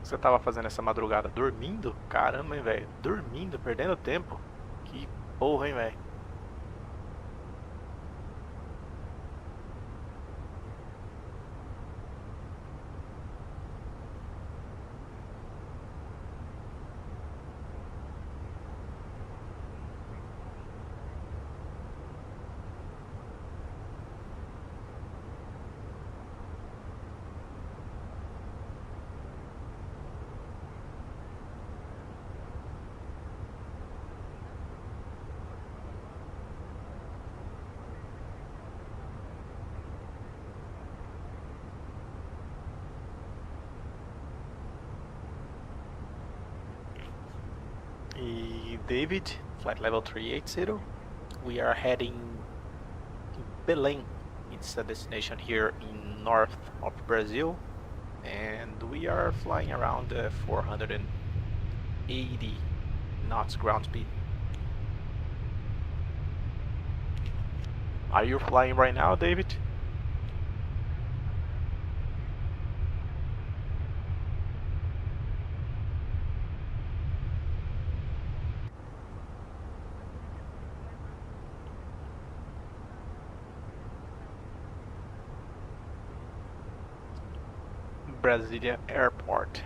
Você tava fazendo essa madrugada dormindo? Caramba, hein, velho? Dormindo, perdendo tempo? Que porra, hein, velho? David, flight level 380. We are heading to Belém. It's a destination here in north of Brazil, and we are flying around 480 knots ground speed. Are you flying right now, David? Brasilia Airport.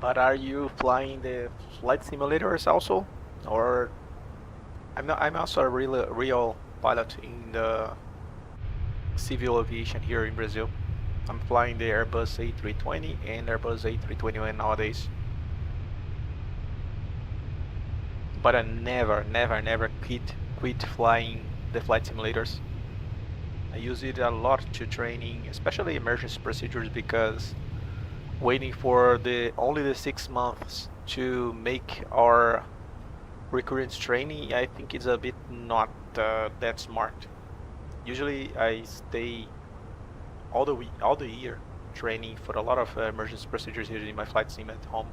But are you flying the flight simulators also, or I'm also a real pilot in the civil aviation here in Brazil. I'm flying the Airbus A320 and Airbus A321 nowadays. But I never quit flying the flight simulators. I use it a lot to training, especially emergency procedures, because waiting for only the 6 months to make our recurrence training, I think it's a bit not that smart. Usually I stay all the year training for a lot of emergency procedures here in my flight sim at home.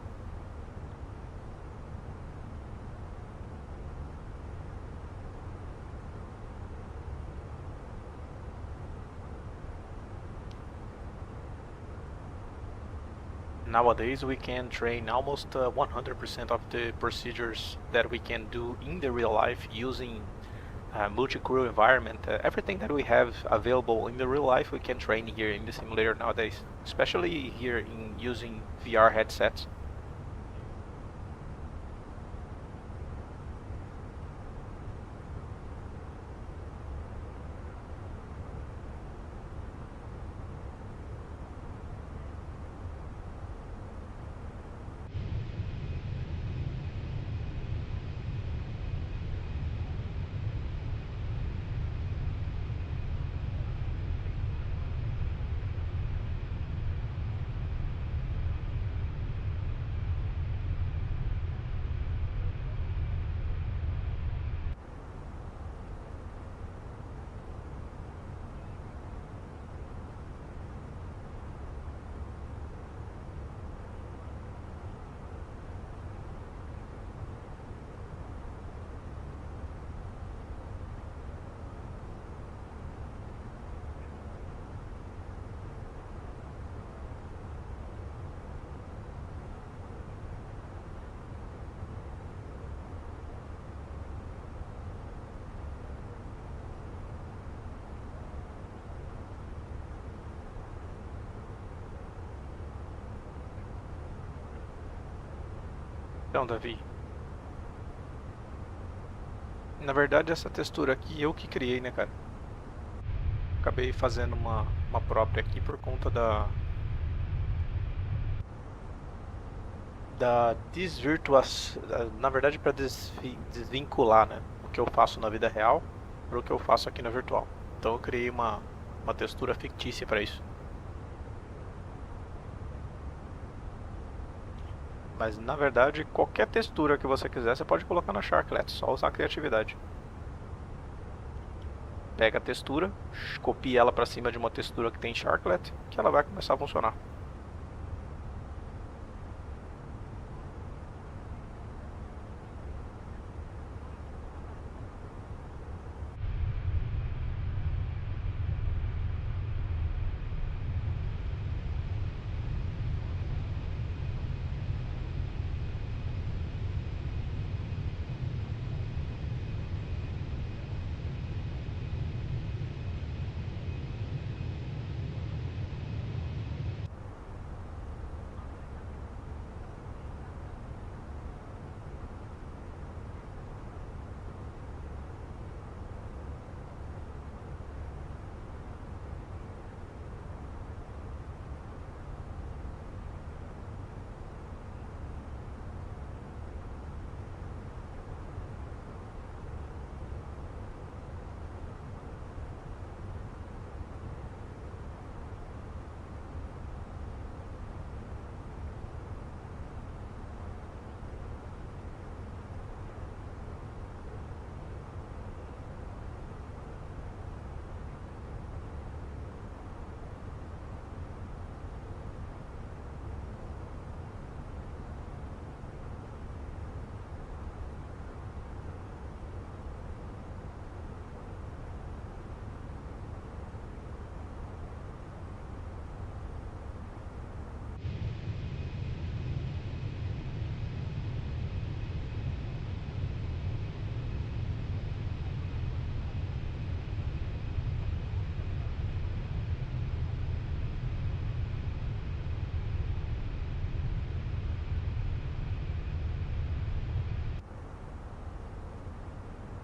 Nowadays we can train almost 100% of the procedures that we can do in the real life using multi-crew environment. Everything that we have available in the real life we can train here in the simulator nowadays, especially here in using VR headsets. Então, Davi, na verdade essa textura aqui eu que criei, né, cara? Acabei fazendo uma própria aqui por conta da desvirtuação, na verdade para desvincular, né, o que eu faço na vida real para o que eu faço aqui na virtual. Então eu criei uma textura fictícia para isso. Mas na verdade, qualquer textura que você quiser, você pode colocar na Sharklet, só usar a criatividade. pega a textura, copia ela para cima de uma textura que tem Sharklet, que ela vai começar a funcionar.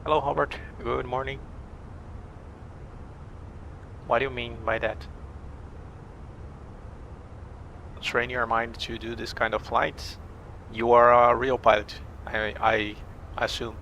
Hello Robert, good morning. What do you mean by that? Train your mind to do this kind of flights? You are a real pilot, I assume.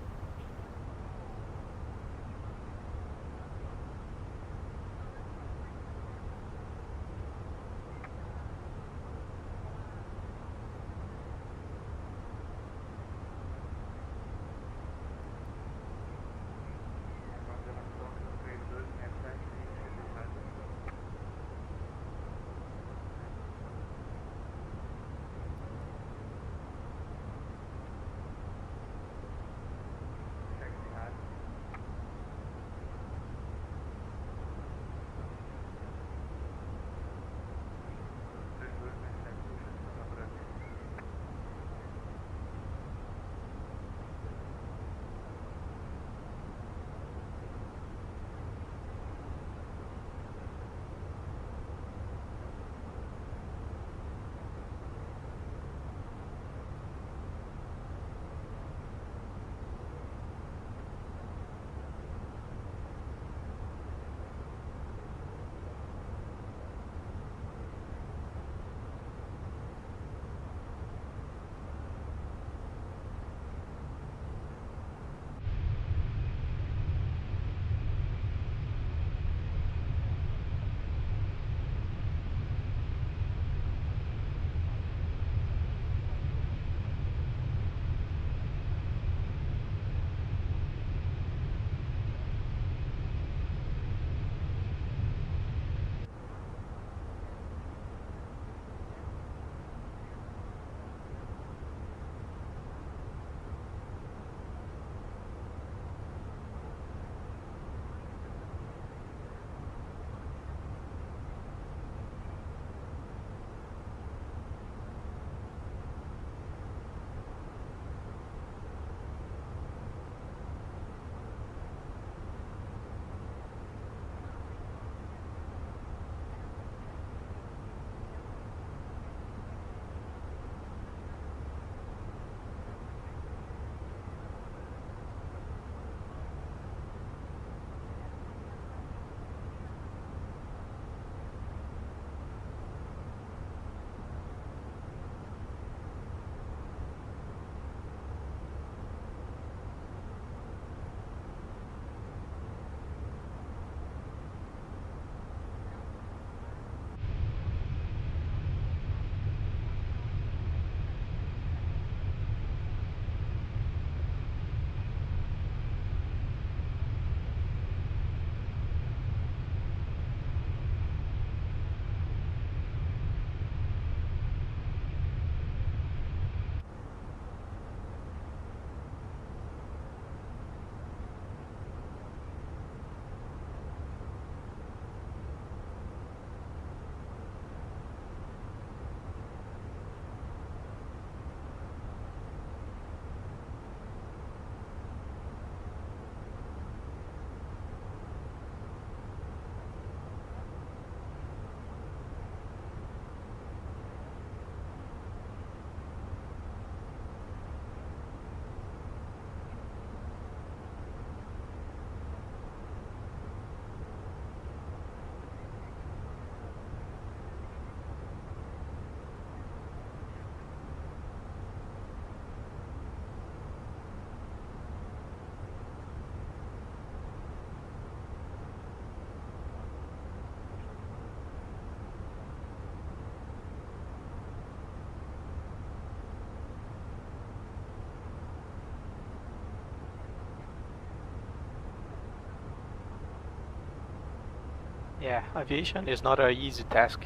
Yeah, aviation is not an easy task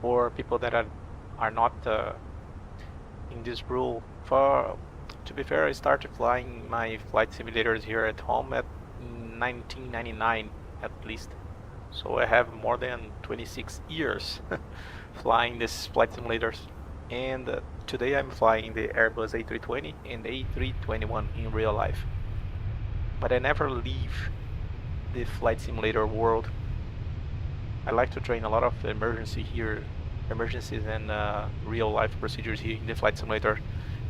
for people that are not in this rule. To be fair, I started flying my flight simulators here at home at 1999 at least. So I have more than 26 years flying these flight simulators. And today I'm flying the Airbus A320 and A321 in real life. But I never leave the flight simulator world. I like to train a lot of emergencies and real life procedures here in the flight simulator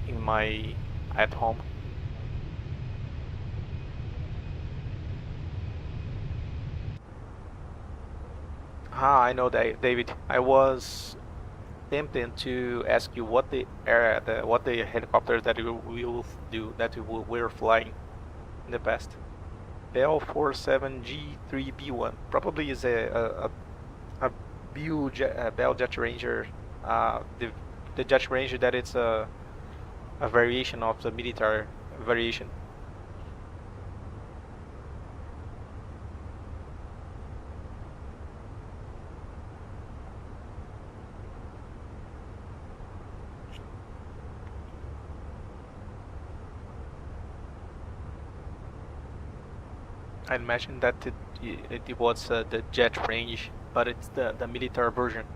in my at home. I know that, David. I was tempted to ask you what the helicopters that we were flying in the past. Bell 47G3B1 probably is a Bell Jet Ranger. The Jet Ranger that it's a variation of the military variation. I imagine that it was the Jet Range, but it's the military version.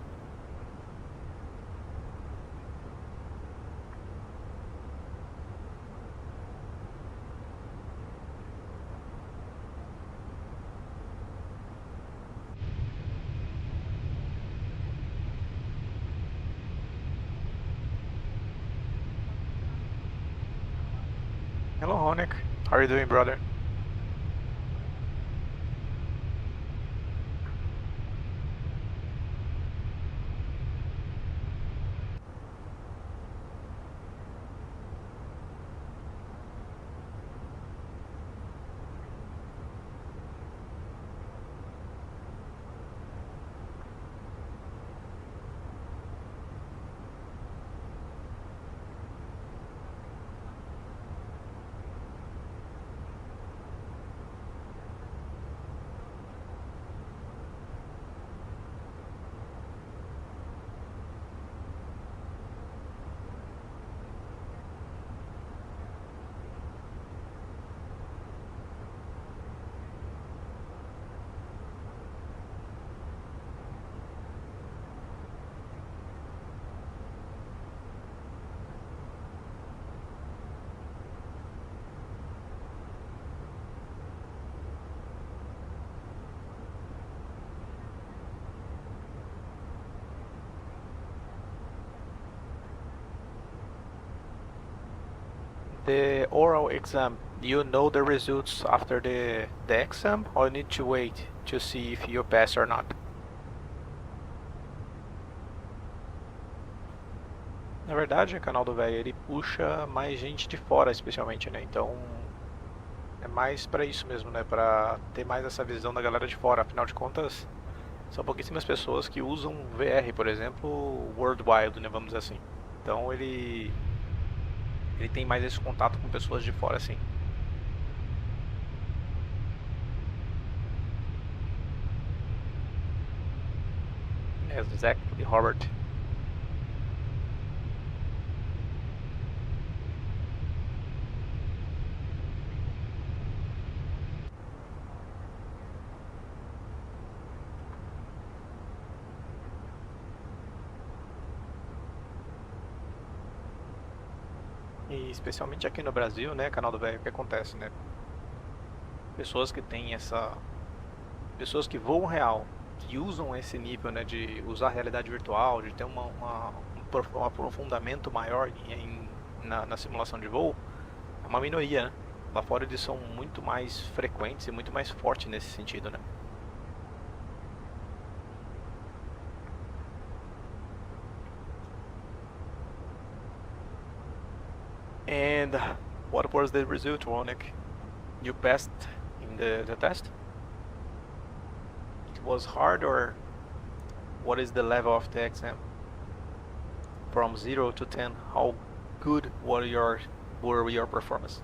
Hello, Honek. How are you doing, brother? The oral exam, do you know the results after the exam, or you need to wait to see if you pass or not? Na verdade, o canal do velho ele puxa mais gente de fora, especialmente, né? Então é mais pra isso mesmo, né? Pra ter mais essa visão da galera de fora. Afinal de contas, são pouquíssimas pessoas que usam VR, por exemplo, worldwide, né? Vamos dizer assim. Então ele tem mais esse contato com pessoas de fora, assim. Exactly, Robert. E especialmente aqui no Brasil, né, canal do velho, o que acontece, né? Pessoas que têm pessoas que voam real, que usam esse nível, né, de usar a realidade virtual, de ter um aprofundamento maior na simulação de voo, é uma minoria, né? Lá fora eles são muito mais frequentes e muito mais fortes nesse sentido, né? And what was the result, Ronek? You passed in the test? It was hard, or what is the level of the exam? From 0 to 10, how good were your performance?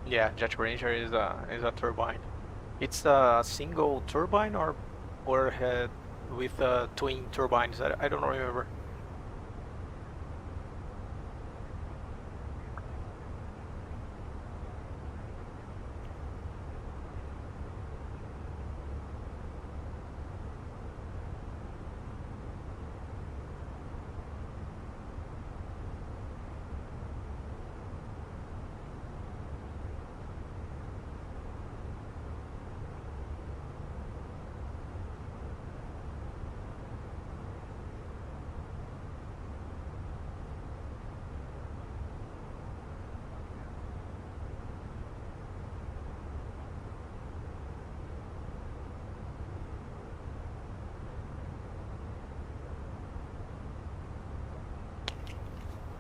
Yeah, jet brazier is a turbine. It's a single turbine or with twin turbines. I don't remember.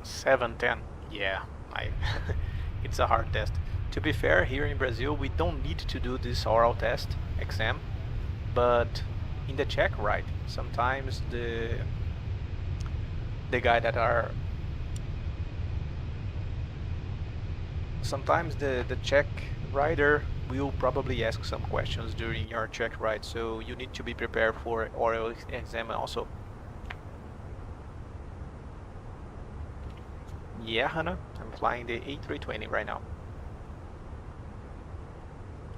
Seven, 10. Yeah, it's a hard test. To be fair, here in Brazil, we don't need to do this oral test exam, but in the Czech, right? Sometimes the guy that are sometimes the Czech rider will probably ask some questions during your Czech ride, so you need to be prepared for oral exam also. Yeah, Hannah, I'm flying the A320 right now.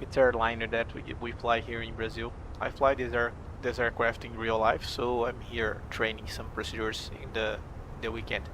It's an airliner that we fly here in Brazil. I fly this aircraft in real life, so I'm here training some procedures in the weekend.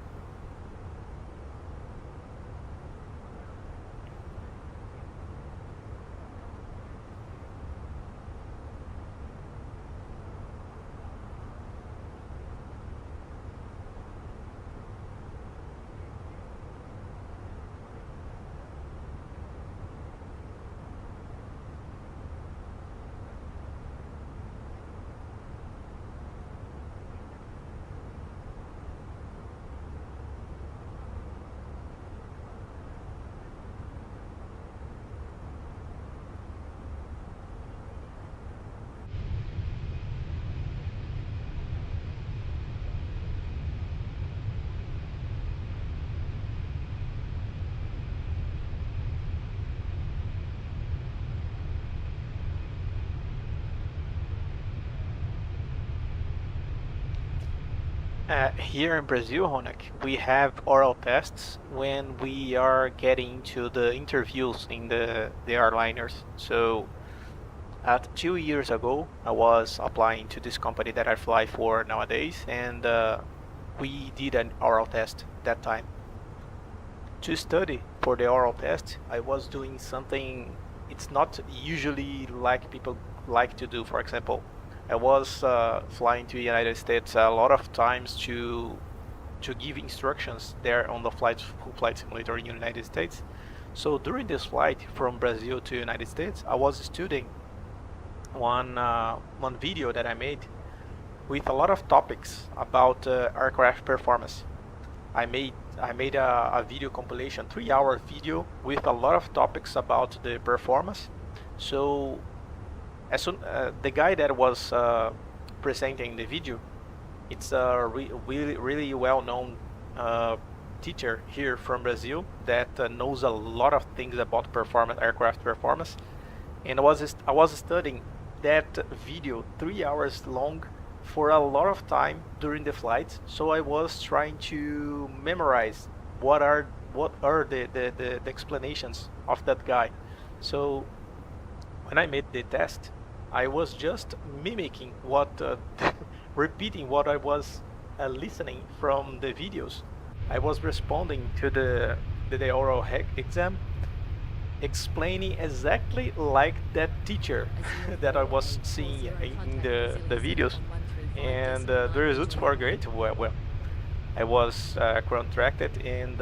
Here in Brazil, Honak, we have oral tests when we are getting to the interviews in the airliners. So, 2 years ago, I was applying to this company that I fly for nowadays, and we did an oral test that time. To study for the oral test, I was doing something it's not usually like people like to do. For example, I was flying to the United States a lot of times to give instructions there on the flight simulator in the United States. So during this flight from Brazil to United States, I was studying one video that I made with a lot of topics about aircraft performance. I made a video compilation, 3-hour video with a lot of topics about the performance. So as soon the guy that was presenting the video, it's a really well-known teacher here from Brazil that knows a lot of things about aircraft performance, and I was studying that video 3 hours long for a lot of time during the flight. So I was trying to memorize what are the explanations of that guy. So when I made the test, I was just mimicking repeating what I was listening from the videos. I was responding to the oral exam, explaining exactly like that teacher that I was seeing in the videos, and the results were great. Well, I was contracted, and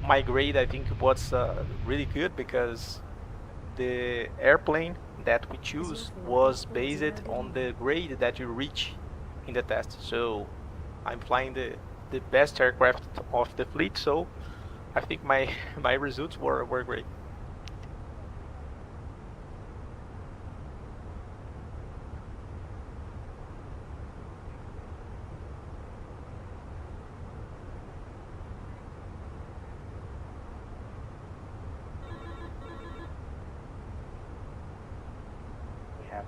my grade, I think, was really good because the airplane that we choose was based on the grade that you reach in the test. So I'm flying the best aircraft of the fleet, so I think my results were great.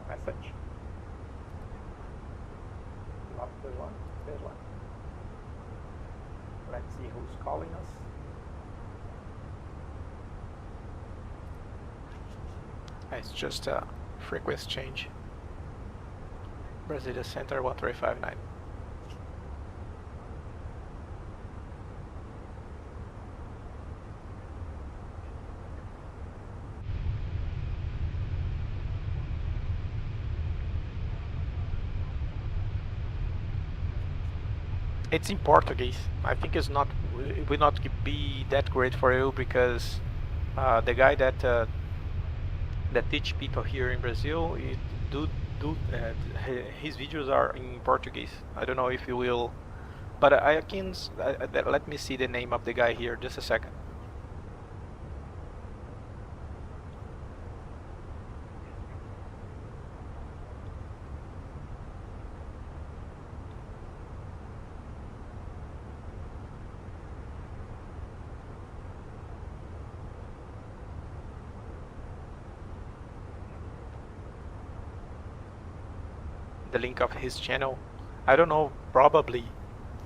chat message. Not this one, this one. Let's see who's calling us. It's just a frequency change. Brasilia Center 1359. It's in Portuguese. I think it will not be that great for you because the guy that teach people here in Brazil, his videos are in Portuguese. I don't know if you will, but I can. Let me see the name of the guy here. Just a second. The link of his channel. I don't know, probably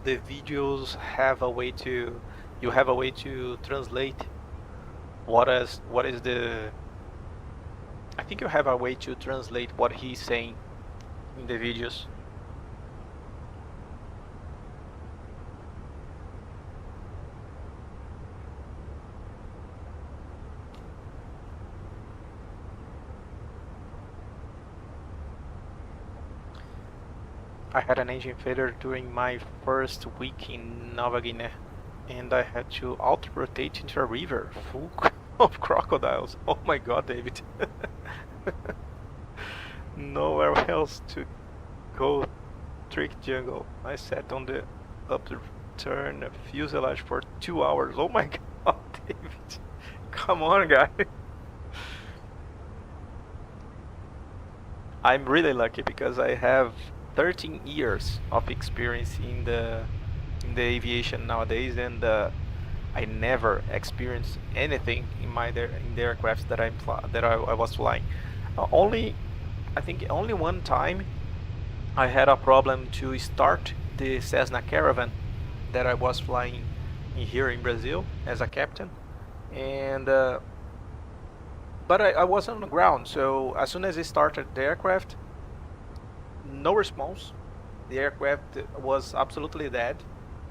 the videos have a way to, you have a way to translate what is the, I think you have a way to translate what he's saying in the videos. I had an engine failure during my first week in Nova Guinea, and I had to auto-rotate into a river full of crocodiles. Oh my god, David. Nowhere else to go. Trick jungle. I sat on the upturned fuselage for 2 hours. Oh my god, David. Come on, guy. I'm really lucky because I have 13 years of experience in the aviation nowadays, and I never experienced anything in the aircraft that I was flying. I think only one time I had a problem to start the Cessna Caravan that I was flying here in Brazil as a captain, and but I was on the ground, so as soon as I started the aircraft, no response. The aircraft was absolutely dead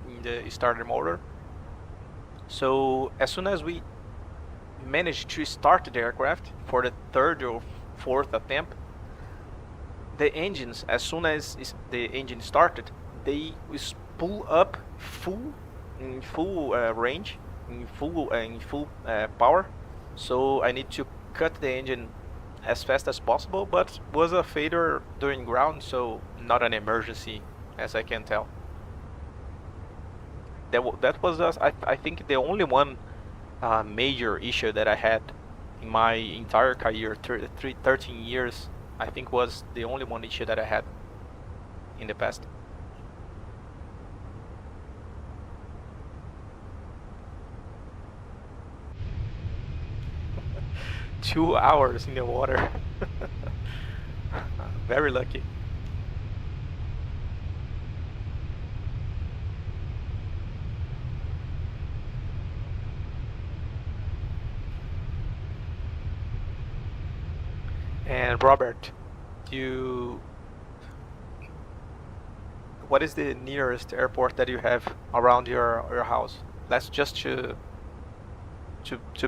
in the starter motor. So as soon as we managed to start the aircraft for the third or fourth attempt, the engines, as soon as the engine started, they pull up in full range, in full power. So I need to cut the engine as fast as possible, but was a failure during ground, so not an emergency, as I can tell. That was I think the only one major issue that I had in my entire career, 13 years. I think was the only one issue that I had in the past. Two hours in the water. Very lucky. And Robert, what is the nearest airport that you have around your house? Let's just to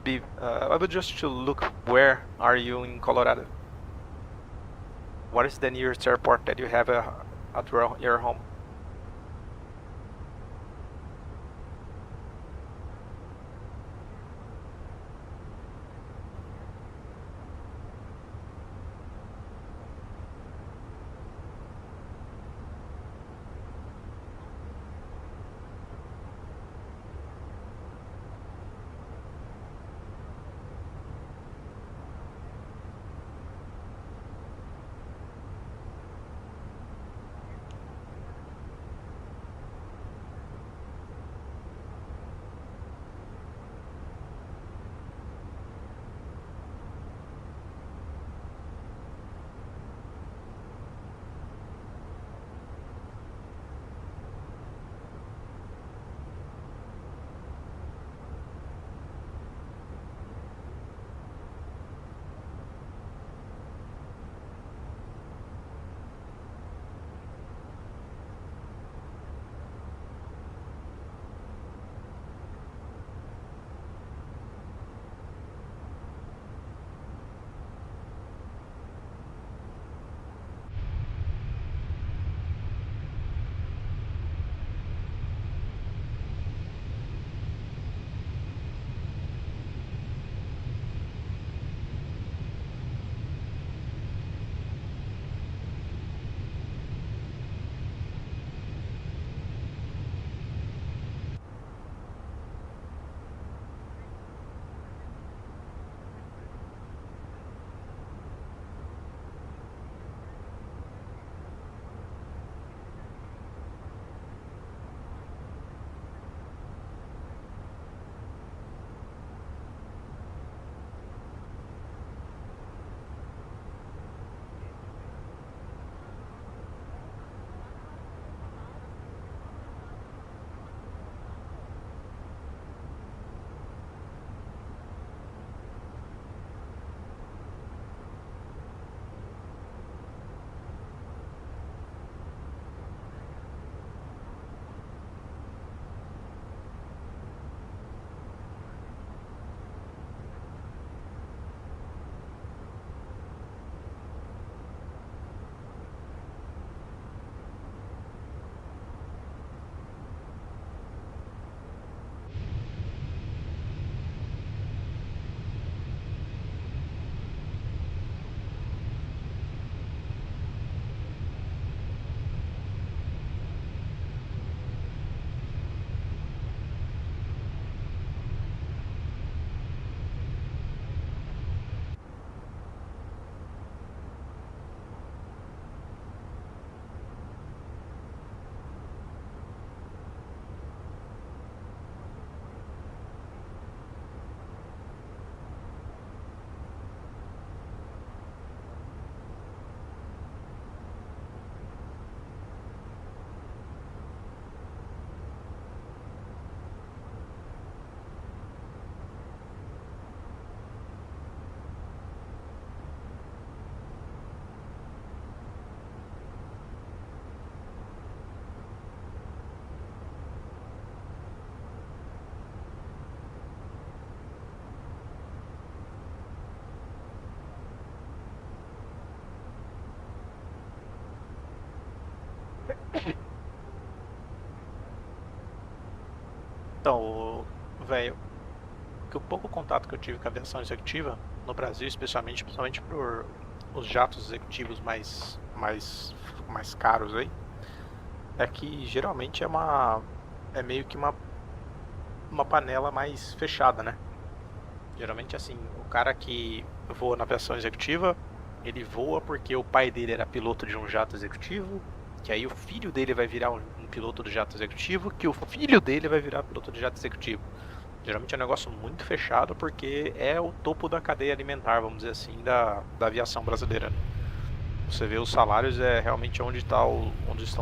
be, I would just to look, where are you in Colorado? What is the nearest airport that you have at your home? Então, velho, que o pouco contato que eu tive com a aviação executiva no Brasil, principalmente por os jatos executivos mais caros aí, é que geralmente é meio que uma panela mais fechada, né? Geralmente assim, o cara que voa na aviação executiva, ele voa porque o pai dele era piloto de um jato executivo, que aí o filho dele vai virar um piloto do jato executivo, que o filho dele vai virar piloto de jato executivo. Geralmente é um negócio muito fechado porque é o topo da cadeia alimentar, vamos dizer assim, da aviação brasileira, né? Você vê os salários, é realmente onde estão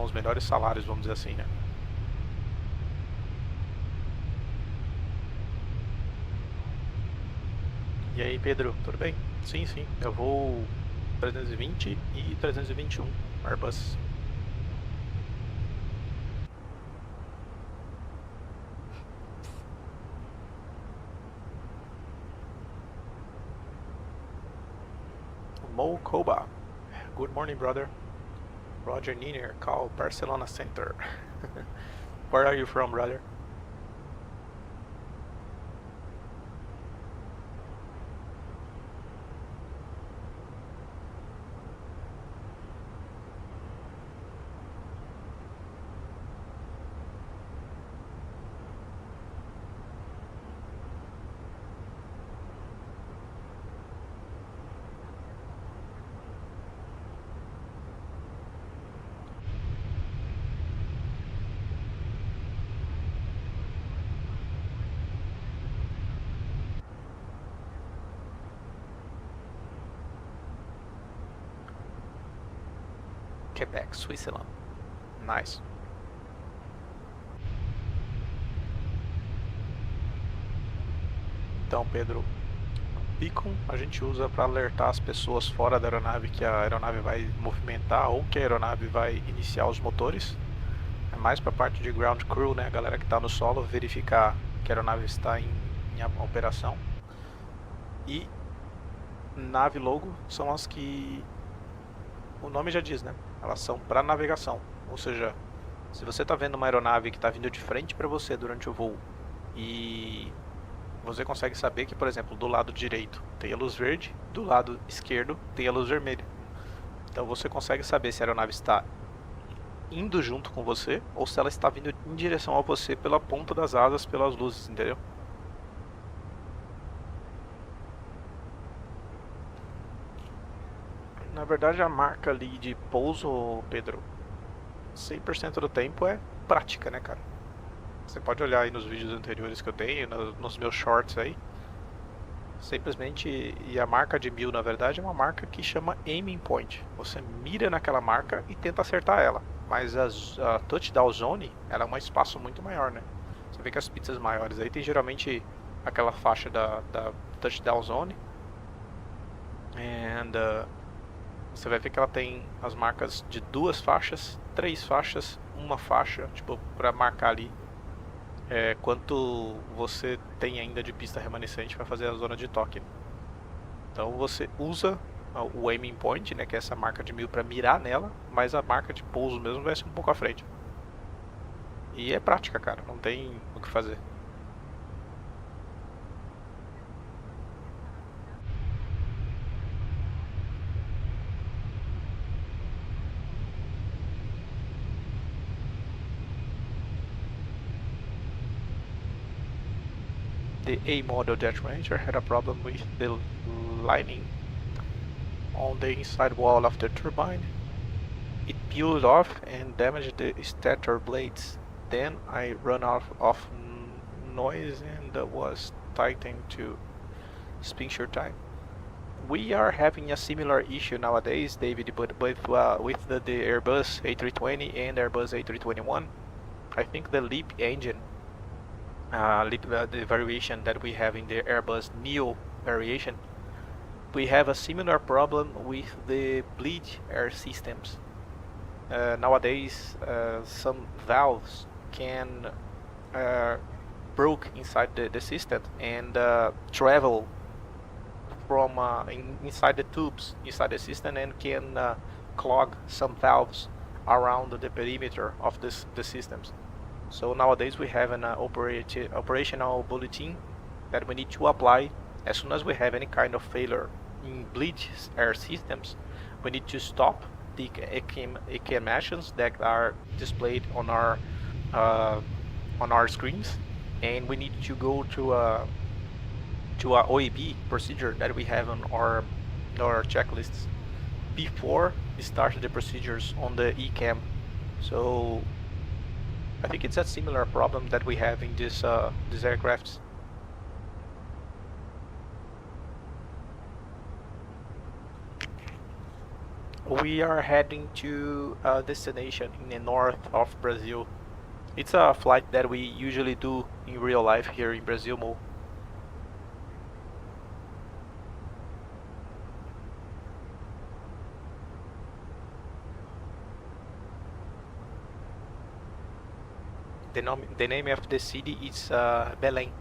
os melhores salários, vamos dizer assim, né? E aí, Pedro, tudo bem? Sim, eu vou 320 e 321 Airbus. Mo Koba, good morning, brother. Roger Niner, call Barcelona Center. Where are you from, brother? Quebec, Switzerland. Nice. Então, Pedro, beacon a gente usa para alertar as pessoas fora da aeronave que a aeronave vai movimentar ou que a aeronave vai iniciar os motores. É mais para a parte de ground crew, né, a galera que está no solo, verificar que a aeronave está em operação. E nave logo são as que o nome já diz, né? Elas são para navegação, ou seja, se você está vendo uma aeronave que está vindo de frente para você durante o voo e você consegue saber que, por exemplo, do lado direito tem a luz verde, do lado esquerdo tem a luz vermelha. Então você consegue saber se a aeronave está indo junto com você ou se ela está vindo em direção a você pela ponta das asas, pelas luzes, entendeu? Na verdade, a marca ali de pouso, Pedro, 100% do tempo é prática, né, cara? Você pode olhar aí nos vídeos anteriores que eu tenho, nos meus shorts aí. Simplesmente, e a marca de 1000, na verdade, é uma marca que chama aiming point. Você mira naquela marca e tenta acertar ela. Mas a touchdown zone, ela é um espaço muito maior, né? Você vê que as pizzas maiores aí tem geralmente aquela faixa da touchdown zone. Você vai ver que ela tem as marcas de 2 faixas, 3 faixas, 1 faixa, tipo, para marcar ali quanto você tem ainda de pista remanescente para fazer a zona de toque. Então você usa o aiming point, né, que é essa marca de 1000, para mirar nela, mas a marca de pouso mesmo vai ser um pouco à frente. E é prática, cara, não tem o que fazer. The A model jet ranger had a problem with the lining on the inside wall of the turbine. It peeled off and damaged the stator blades. Then I ran out of noise and was tightened to spincher time. We are having a similar issue nowadays, David, but with the Airbus A320 and Airbus A321. I think the LEAP engine, the variation that we have in the Airbus Neo variation, we have a similar problem with the bleed air systems. Nowadays, some valves can broke inside the system and travel from inside the tubes inside the system and can clog some valves around the perimeter of the systems. So nowadays we have an operational bulletin that we need to apply as soon as we have any kind of failure in bleed air systems. We need to stop the ECM actions that are displayed on our screens, and we need to go to a OEB procedure that we have on our checklists before we start the procedures on the ECM. So I think it's a similar problem that we have in these aircrafts. We are heading to a destination in the north of Brazil. It's a flight that we usually do in real life here in Brazil. The name of the city is Belém.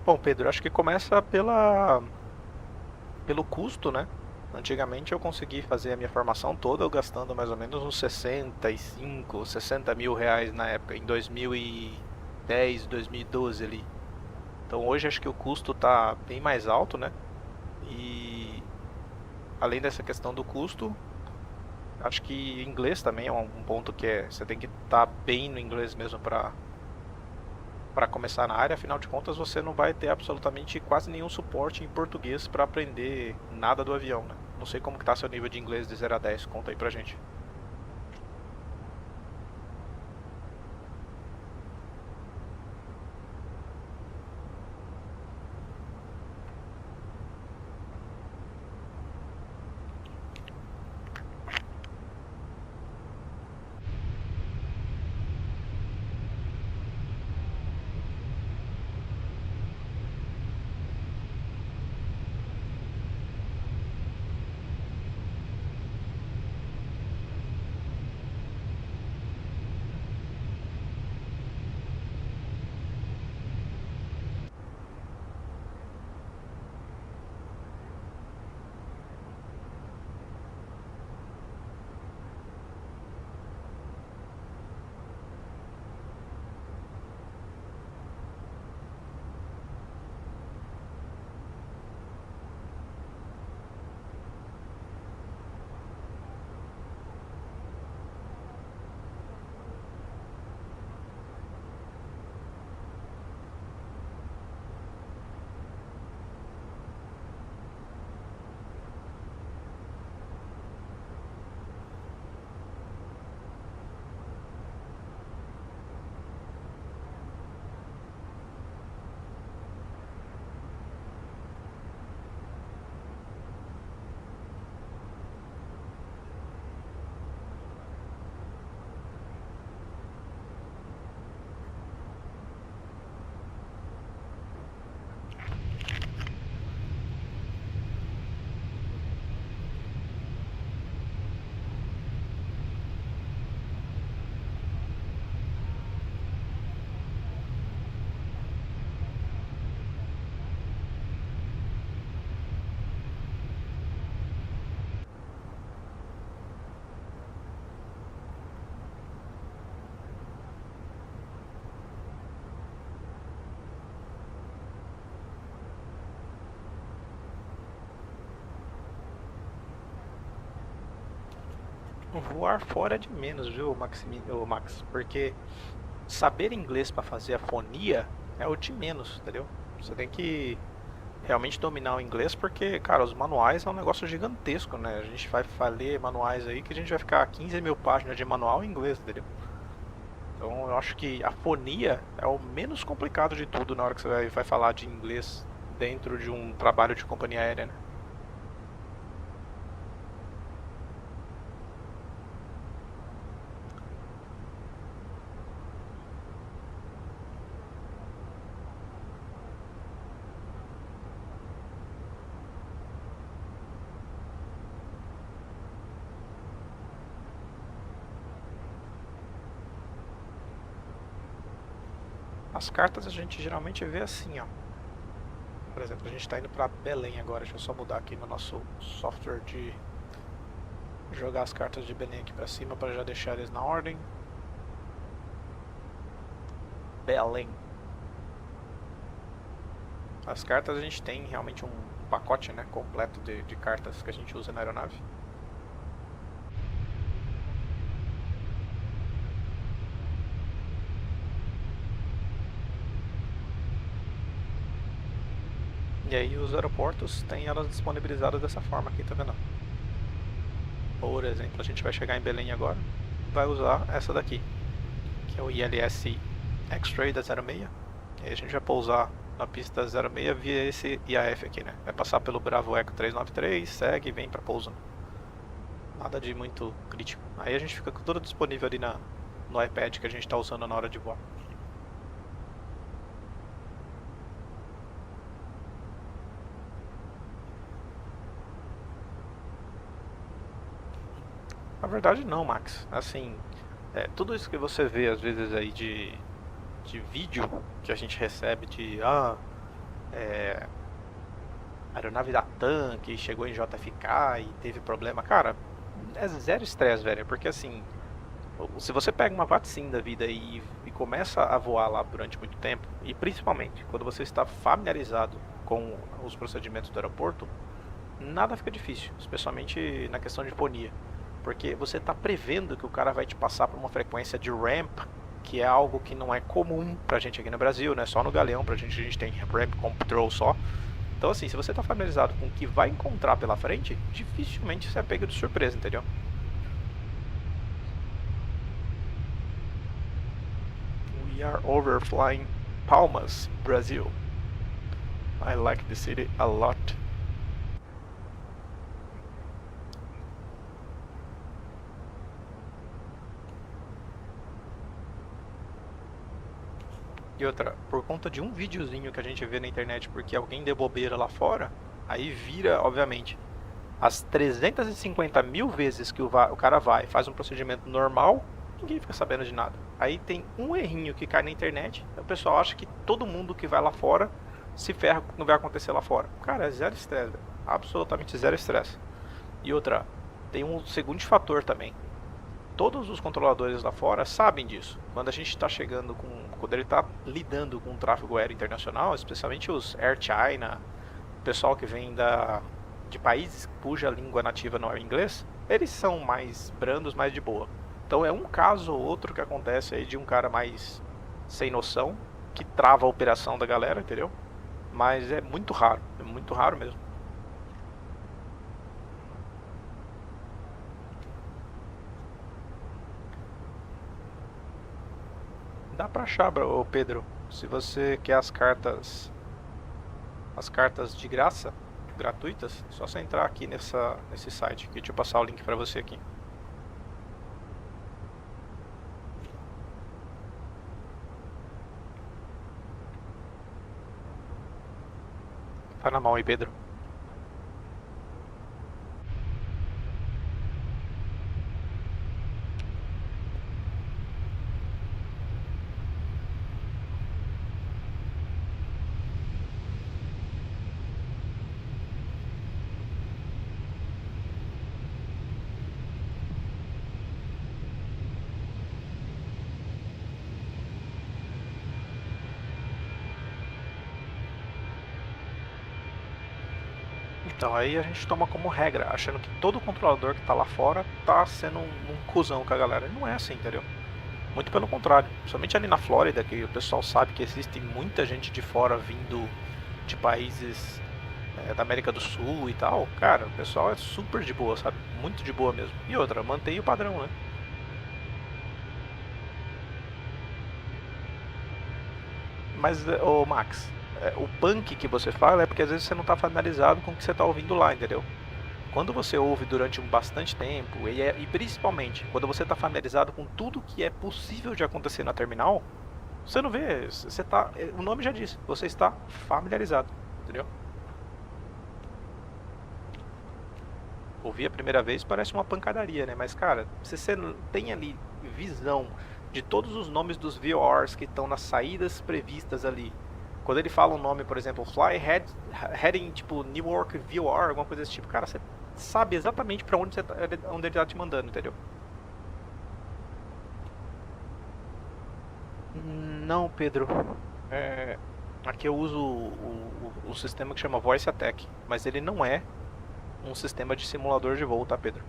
Bom, Pedro, acho que começa pelo custo, né? Antigamente eu consegui fazer a minha formação toda gastando mais ou menos uns 65, 60 mil reais na época, em 2010, 2012 ali. Então hoje acho que o custo tá bem mais alto, né? E além dessa questão do custo, acho que inglês também é um ponto que você tem que estar bem no inglês mesmo para começar na área. Afinal de contas, você não vai ter absolutamente quase nenhum suporte em português para aprender nada do avião, né? Não sei como que tá seu nível de inglês de 0 a 10, conta aí pra gente. Voar fora é de menos, viu, Max? Porque saber inglês para fazer a fonia é o de menos, entendeu? Você tem que realmente dominar o inglês, porque, cara, os manuais é um negócio gigantesco, né? A gente vai ler manuais aí que a gente vai ficar 15 mil páginas de manual em inglês, entendeu? Então eu acho que a fonia é o menos complicado de tudo na hora que você vai falar de inglês dentro de um trabalho de companhia aérea, né? As cartas a gente geralmente vê assim, ó. Por exemplo, a gente está indo para Belém agora. Deixa eu só mudar aqui no nosso software de jogar as cartas de Belém aqui para cima para já deixar eles na ordem. Belém. As cartas a gente tem realmente um pacote, né, completo de cartas que a gente usa na aeronave. E aí os aeroportos têm elas disponibilizadas dessa forma aqui, tá vendo? Por exemplo, a gente vai chegar em Belém agora, vai usar essa daqui, que é o ILS X-Ray da 06. E aí a gente vai pousar na pista 06 via esse IAF aqui, né? Vai passar pelo Bravo Eco 393, segue e vem para pouso. Nada de muito crítico. Aí a gente fica com tudo disponível ali no iPad que a gente está usando na hora de voar. Na verdade não, Max. Assim, tudo isso que você vê às vezes aí de vídeo que a gente recebe de aeronave da TAM que chegou em JFK e teve problema, cara, é zero estresse, velho, porque assim, se você pega uma VATSIM da vida e começa a voar lá durante muito tempo, e principalmente quando você está familiarizado com os procedimentos do aeroporto, nada fica difícil, especialmente na questão de fonia, porque você está prevendo que o cara vai te passar por uma frequência de ramp, que é algo que não é comum pra gente aqui no Brasil, né? Só no Galeão a gente tem ramp control só. Então assim, se você está familiarizado com o que vai encontrar pela frente, dificilmente você é pego de surpresa, entendeu? We are overflying Palmas, Brazil. I like the city a lot. E outra, por conta de um videozinho que a gente vê na internet porque alguém deu bobeira lá fora, aí vira, obviamente, as 350 mil vezes que o cara vai, faz um procedimento normal, ninguém fica sabendo de nada. Aí tem um errinho que cai na internet, o pessoal acha que todo mundo que vai lá fora se ferra com o que não vai acontecer lá fora. Cara, é zero estresse, absolutamente zero estresse. E outra, tem um segundo fator também. Todos os controladores lá fora sabem disso. Quando a gente está chegando quando ele está lidando com o tráfego aéreo internacional, especialmente os Air China, o pessoal que vem de países cuja língua nativa não é inglês, eles são mais brandos, mais de boa. Então é um caso ou outro que acontece aí de um cara mais sem noção, que trava a operação da galera, entendeu? Mas é muito raro mesmo. Dá pra achar, Pedro, se você quer as cartas de graça, gratuitas, só você entrar aqui nesse site, que deixa eu passar o link pra você aqui. Tá na mão aí, Pedro. Então aí a gente toma como regra, achando que todo controlador que tá lá fora tá sendo um cuzão com a galera. Não é assim, entendeu? Muito pelo contrário. Somente ali na Flórida, que o pessoal sabe que existe muita gente de fora vindo de países da América do Sul e tal. Cara, o pessoal é super de boa, sabe? Muito de boa mesmo. E outra, mantém o padrão, né? Mas, ô Max, o punk que você fala é porque às vezes você não está familiarizado com o que você está ouvindo lá, entendeu? Quando você ouve durante bastante tempo, e principalmente quando você está familiarizado com tudo que é possível de acontecer na terminal, você não vê, o nome já diz, você está familiarizado, entendeu? Ouvir a primeira vez parece uma pancadaria, né? Mas cara, se você tem ali visão de todos os nomes dos VORs que estão nas saídas previstas ali, Quando ele fala um nome, por exemplo, heading tipo Newark VR, alguma coisa desse tipo, cara, você sabe exatamente pra onde, onde ele tá te mandando, entendeu? Não, Pedro. Aqui eu uso o sistema que chama VoiceAttack, mas ele não é um sistema de simulador de voo, tá, Pedro?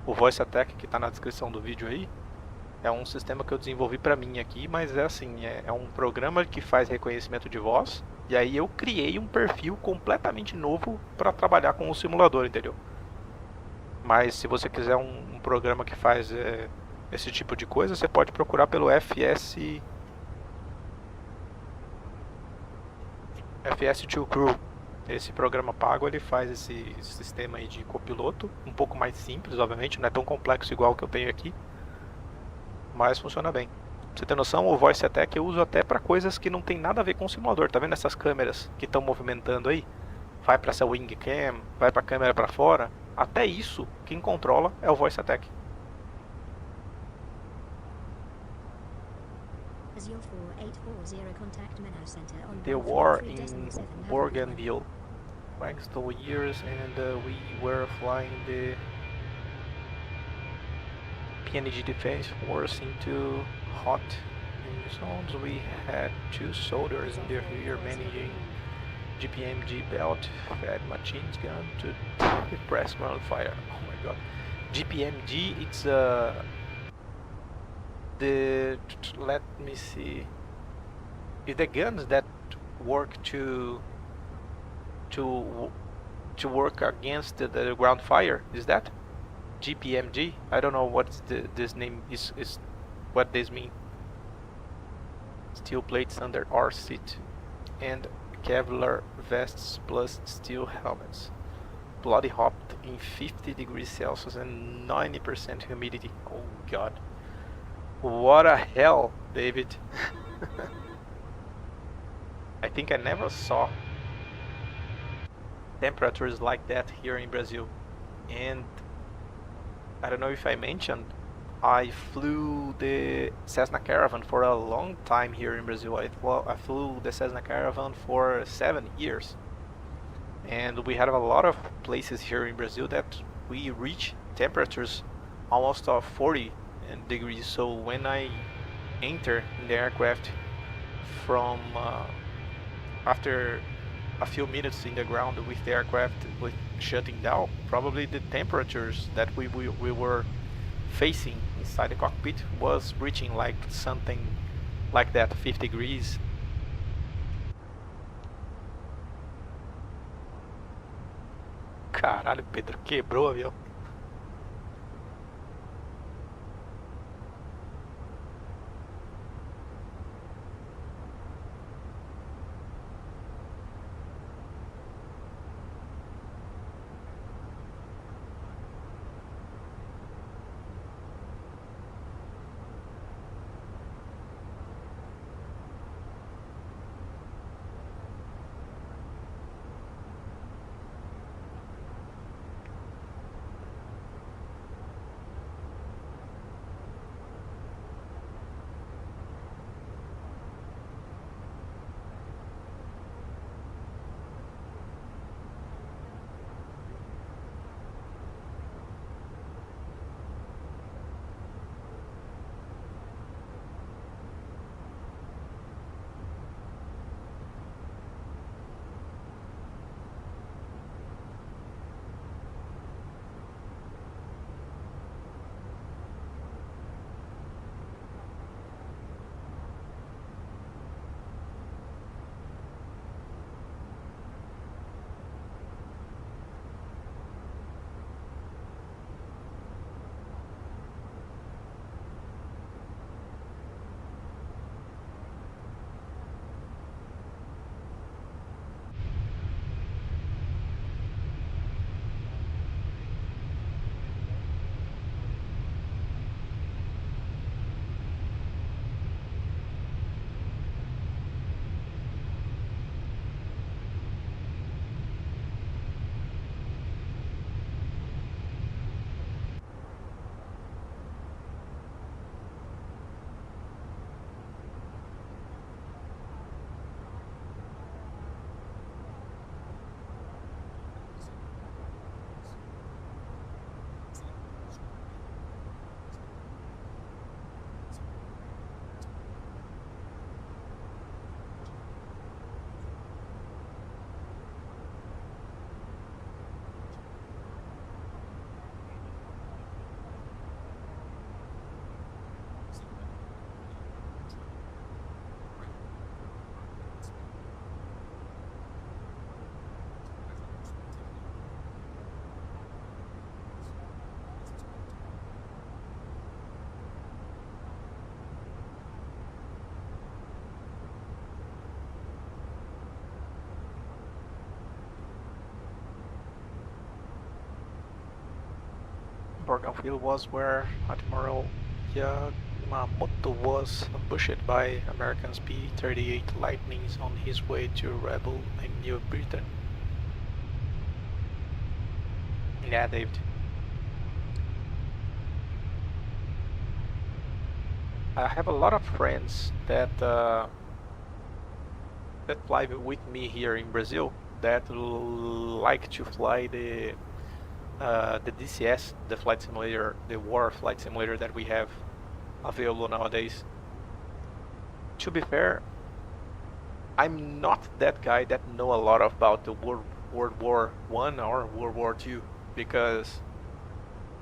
O VoiceAttack que tá na descrição do vídeo aí é um sistema que eu desenvolvi pra mim aqui, mas é assim, é um programa que faz reconhecimento de voz, e aí eu criei um perfil completamente novo para trabalhar com o simulador, entendeu? Mas se você quiser um programa que faz esse tipo de coisa, você pode procurar pelo FS2 Crew. Esse programa pago, ele faz esse sistema aí de copiloto, um pouco mais simples, obviamente, não é tão complexo igual o que eu tenho aqui, mas funciona bem. Pra você ter noção, o VoiceAttack eu uso até para coisas que não tem nada a ver com o simulador. Tá vendo essas câmeras que estão movimentando aí? Vai para essa wing cam, vai para a câmera para fora. Até isso, quem controla é o VoiceAttack. The war in Bougainville. Thanks to years, and we were flying the PNG defense force into hot zones. We had 2 soldiers in the rear managing GPMG belt fed machine gun to press fire. Oh my god. GPMG, it's let me see. It's the guns that work to work against the ground fire. Is that GPMG? I don't know what this name is what this mean. Steel plates under our seat and Kevlar vests plus steel helmets. Bloody hot in 50 degrees Celsius and 90% humidity. Oh god. What a hell, David. I think I never saw temperatures like that here in Brazil. And I don't know if I mentioned, I flew the Cessna Caravan for a long time here in Brazil. I flew the Cessna Caravan for 7 years. And we had a lot of places here in Brazil that we reach temperatures almost 40 degrees. So when I enter in the aircraft from after a few minutes in the ground with the aircraft shutting down, probably the temperatures that we were facing inside the cockpit was reaching like something like that, 50 degrees. Caralho, Pedro, quebrou o avião. Organ field was where Admiral Yamamoto was ambushed by American P-38 Lightnings on his way to Rebel in New Britain. Yeah, David. I have a lot of friends that fly with me here in Brazil that like to fly the DCS, the flight simulator, the war flight simulator that we have available nowadays. To be fair, I'm not that guy that know a lot about the World War I or World War II, because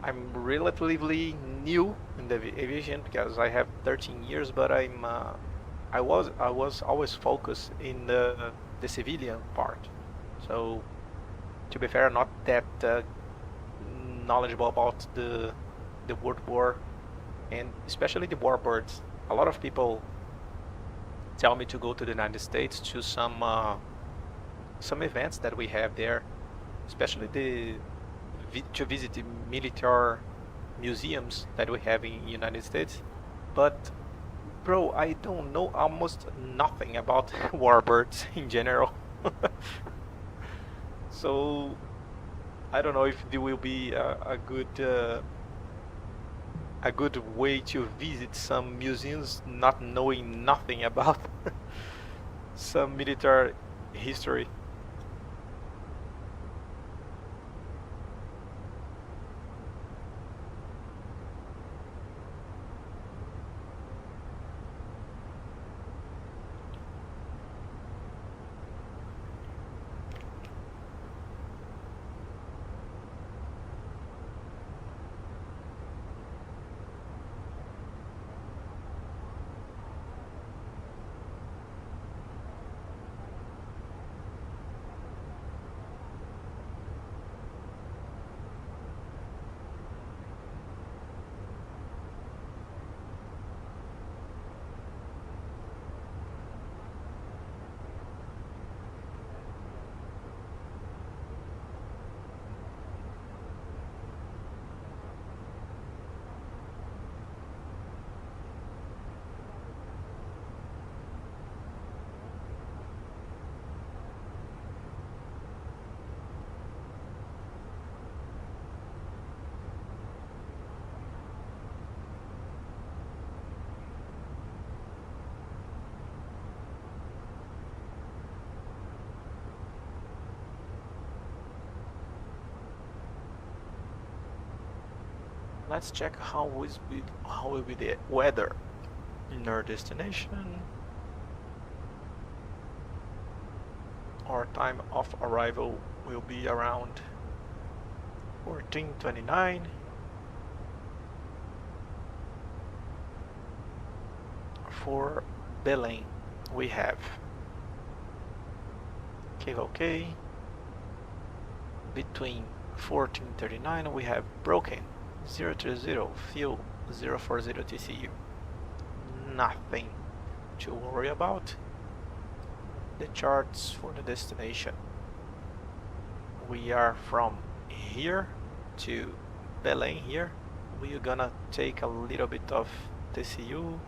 I'm relatively new in the aviation because I have 13 years, but I was always focused in the civilian part. So to be fair, I'm not that knowledgeable about the World War, and especially the warbirds. A lot of people tell me to go to the United States to some events that we have there, especially to visit the military museums that we have in the United States. But bro, I don't know almost nothing about warbirds in general. So I don't know if there will be a good way to visit some museums not knowing nothing about some military history. Let's check how will be the weather in our destination. Our time of arrival will be around 14:29. For Belém, we have KVK. Between 14:39, we have broken 030, fuel 040 TCU. Nothing to worry about. The charts for the destination. We are from here to Belém here. We're gonna take a little bit of TCU.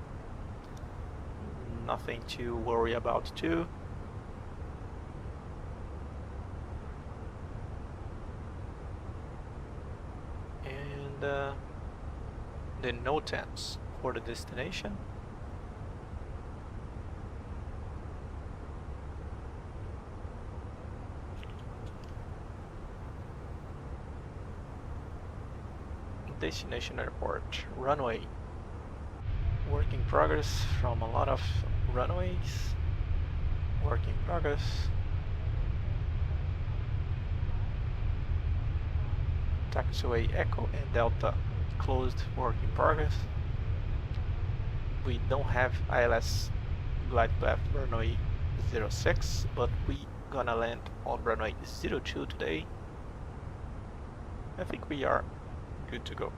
Nothing to worry about too. The NOTAMs for the destination. Destination airport, runway. Work in progress from a lot of runways. Work in progress. Taxiway Echo and Delta closed, work in progress. We don't have ILS glide path runway 06, but we gonna land on runway 02 today. I think we are good to go.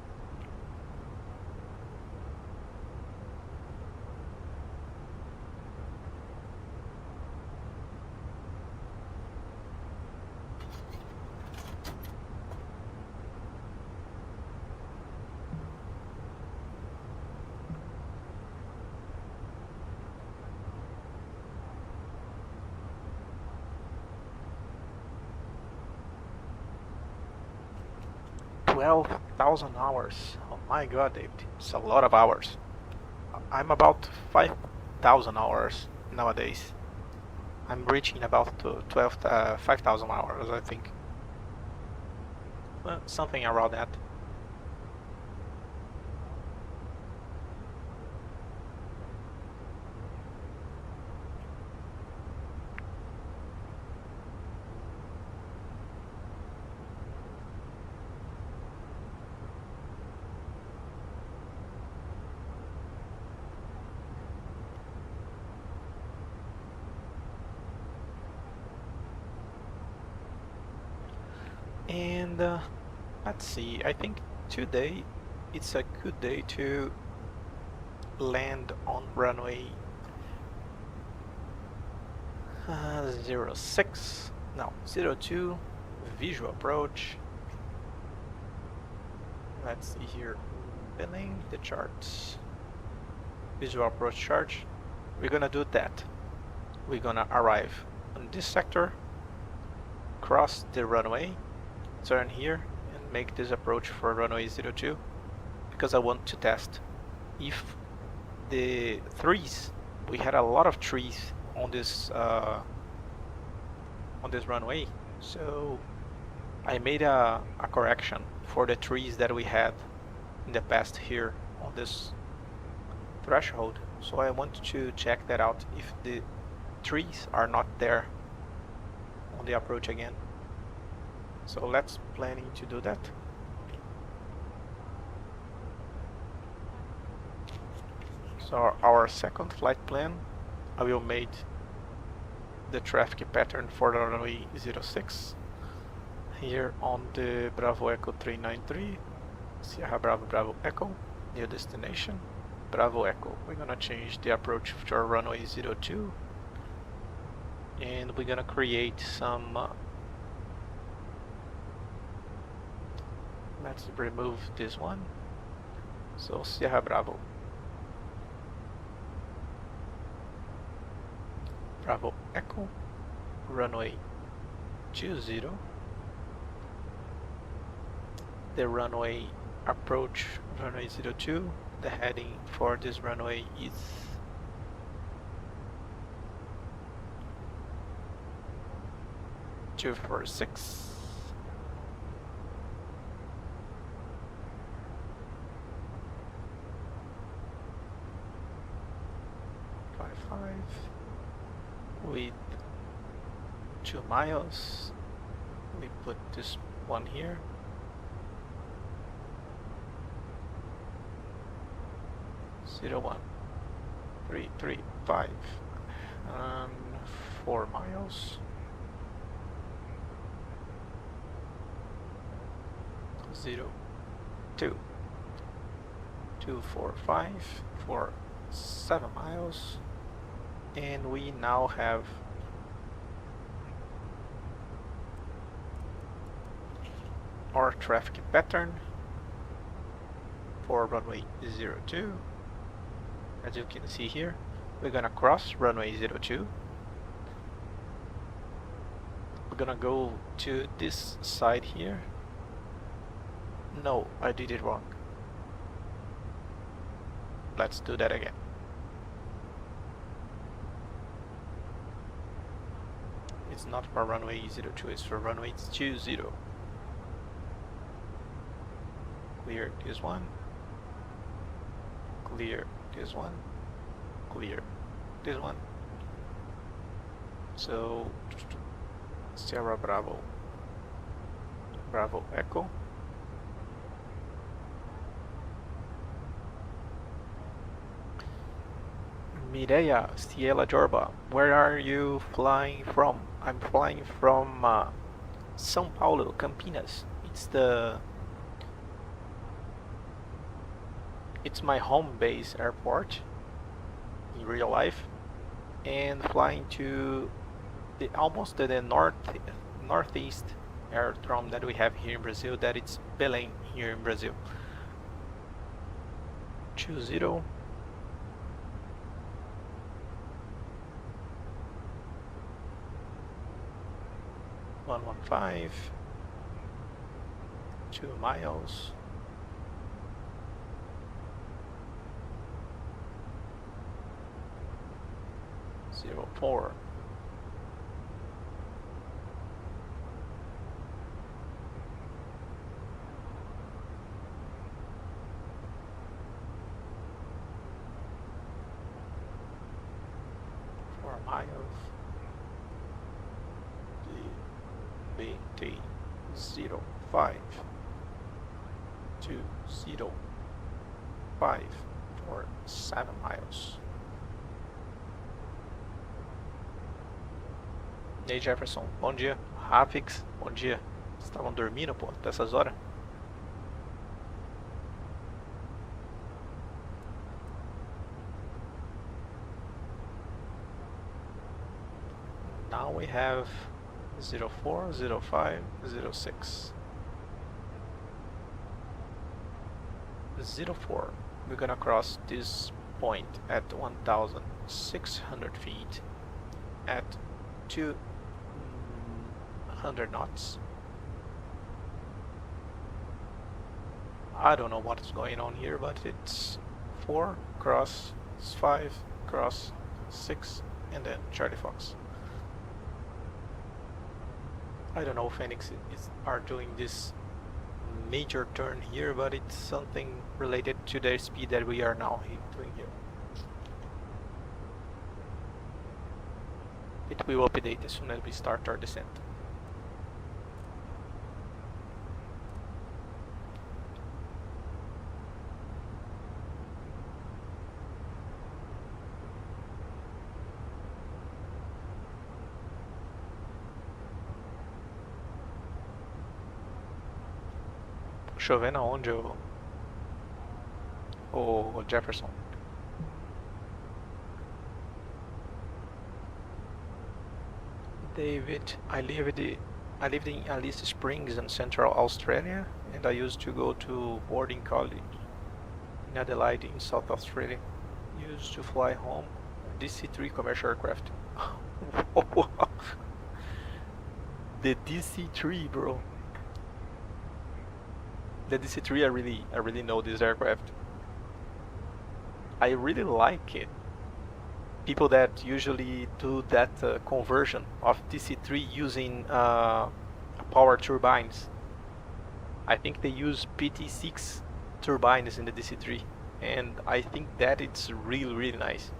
12,000 hours. Oh my god, David, it's a lot of hours. I'm about 5,000 hours nowadays. I'm reaching about 5,000 hours, I think. Well, something around that. And let's see, I think today it's a good day to land on runway 02, visual approach. Let's see here, filling the charts, visual approach chart. We're gonna do that. We're gonna arrive on this sector, cross the runway, turn here and make this approach for runway 02, because I want to test if the trees, we had a lot of trees on this runway, so I made a correction for the trees that we had in the past here on this threshold. So I want to check that out if the trees are not there on the approach again. So let's planning to do that. So our second flight plan, I will make the traffic pattern for the runway 06 here on the Bravo Echo 393, Sierra Bravo Bravo Echo, new destination, Bravo Echo. We're gonna change the approach to our runway 02, and we're gonna create some let's remove this one. So Sierra Bravo, Bravo Echo, runway 20. The runway approach runway 02. The heading for this runway is (246). 55 with 2 miles. We put this one here. 01335 and 4 miles. 245 for 7 miles, and we now have our traffic pattern for runway 02. As you can see here, we're gonna cross runway 02. We're gonna go to this side here. No, I did it wrong. Let's do that again. It's not for runway 02, it's for runway 20. Clear this one. Clear this one. Clear this one. So Sierra Bravo, Bravo Echo. Mireia Ciela Jorba, where are you flying from? I'm flying from São Paulo, Campinas. It's my home base airport in real life, and flying to almost to the northeast aerodrome that we have here in Brazil, that it's Belém here in Brazil. 20 115 2 miles. Zero 4. Miles. BT 05 205 for 7 miles. E aí, Jefferson, bom dia. Rafix, bom dia. Vocês estavam dormindo, pô, até essas horas? Now we have 04, 05, 06. 04. We're gonna cross this point at 1,600 feet at 200 knots. I don't know what's going on here, but it's 4 cross 5 cross 6 and then Charlie Fox. I don't know if Phoenix are doing this major turn here, but it's something related to the speed that we are now doing here. It will update as soon as we start our descent. Chovendo aonde, o Jefferson? David, I lived in Alice Springs in Central Australia, and I used to go to boarding college in Adelaide in South Australia. Used to fly home DC-3 commercial aircraft. The DC-3, bro. The DC-3, I really know this aircraft. I really like it. People that usually do that conversion of DC-3 using power turbines. I think they use PT6 turbines in the DC-3, and I think that it's really nice.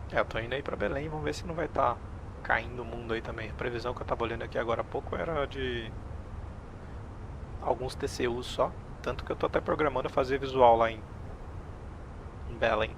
Eu tô indo aí pra Belém, vamos ver se não vai estar caindo o mundo aí também. A previsão que eu tava olhando aqui agora há pouco era de alguns TCUs só, tanto que eu tô até programando fazer visual lá em Belém.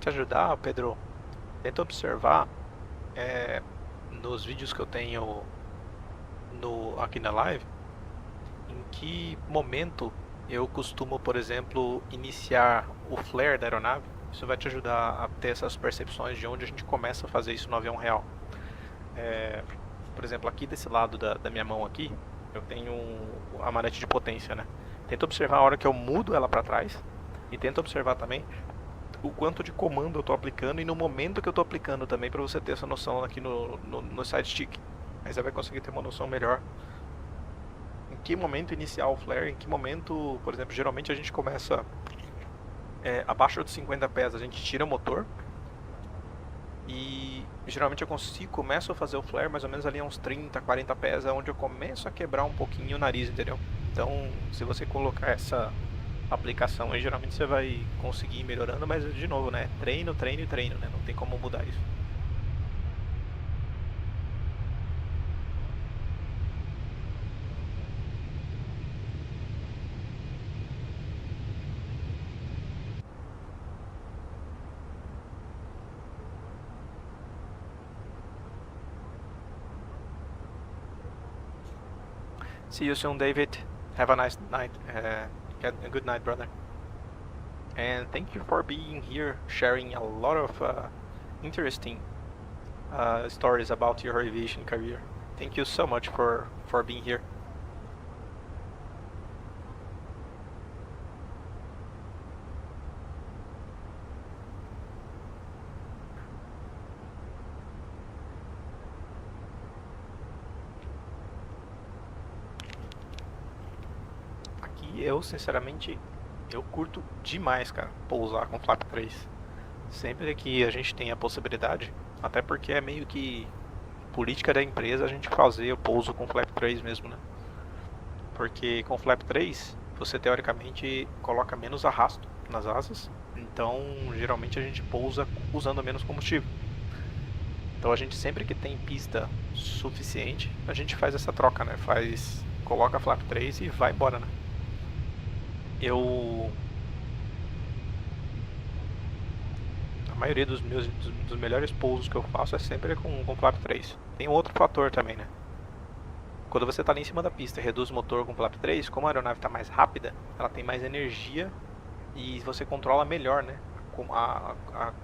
Te ajudar, Pedro, tenta observar nos vídeos que eu tenho aqui na live, em que momento eu costumo, por exemplo, iniciar o flare da aeronave. Isso vai te ajudar a ter essas percepções de onde a gente começa a fazer isso no avião real. Por exemplo, aqui desse lado da minha mão aqui, eu tenho a manete de potência, né? Tenta observar a hora que eu mudo ela para trás e tenta observar também o quanto de comando eu estou aplicando e no momento que eu estou aplicando também, para você ter essa noção aqui no side stick. Aí você vai conseguir ter uma noção melhor em que momento iniciar o flare, em que momento, por exemplo, geralmente a gente começa abaixo de 50 pés, a gente tira o motor e geralmente eu começo a fazer o flare mais ou menos ali a uns 30, 40 pés, é onde eu começo a quebrar um pouquinho o nariz, entendeu? Então, se você colocar essa aplicação aí, geralmente você vai conseguir ir melhorando, mas de novo, né? Treino, treino e treino, né? Não tem como mudar isso. See you soon, David. Have a nice night. Get a good night, brother. And thank you for being here, sharing a lot of interesting stories about your aviation career. Thank you so much for being here. Eu, sinceramente, eu curto demais, cara, pousar com flap 3. Sempre que a gente tem a possibilidade, até porque é meio que política da empresa a gente fazer o pouso com flap 3 mesmo, né? Porque com flap 3, você teoricamente coloca menos arrasto nas asas, então geralmente a gente pousa usando menos combustível. Então a gente sempre que tem pista suficiente, a gente faz essa troca, né? Coloca flap 3 e vai embora, né? A maioria dos melhores pousos que eu faço é sempre com flap 3. Tem outro fator também, né? Quando você está ali em cima da pista e reduz o motor com flap 3, como a aeronave está mais rápida, ela tem mais energia e você controla melhor, né?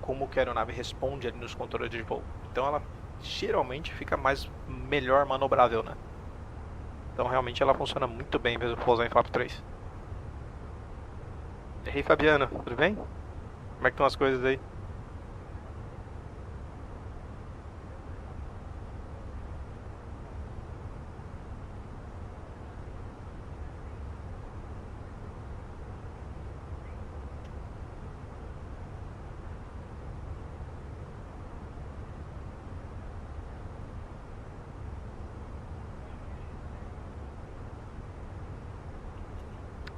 Como que a aeronave responde ali nos controles de voo. Então ela geralmente fica melhor manobrável, né? Então realmente ela funciona muito bem mesmo pousar em flap 3. E aí, Fabiano, tudo bem? Como é que estão as coisas aí?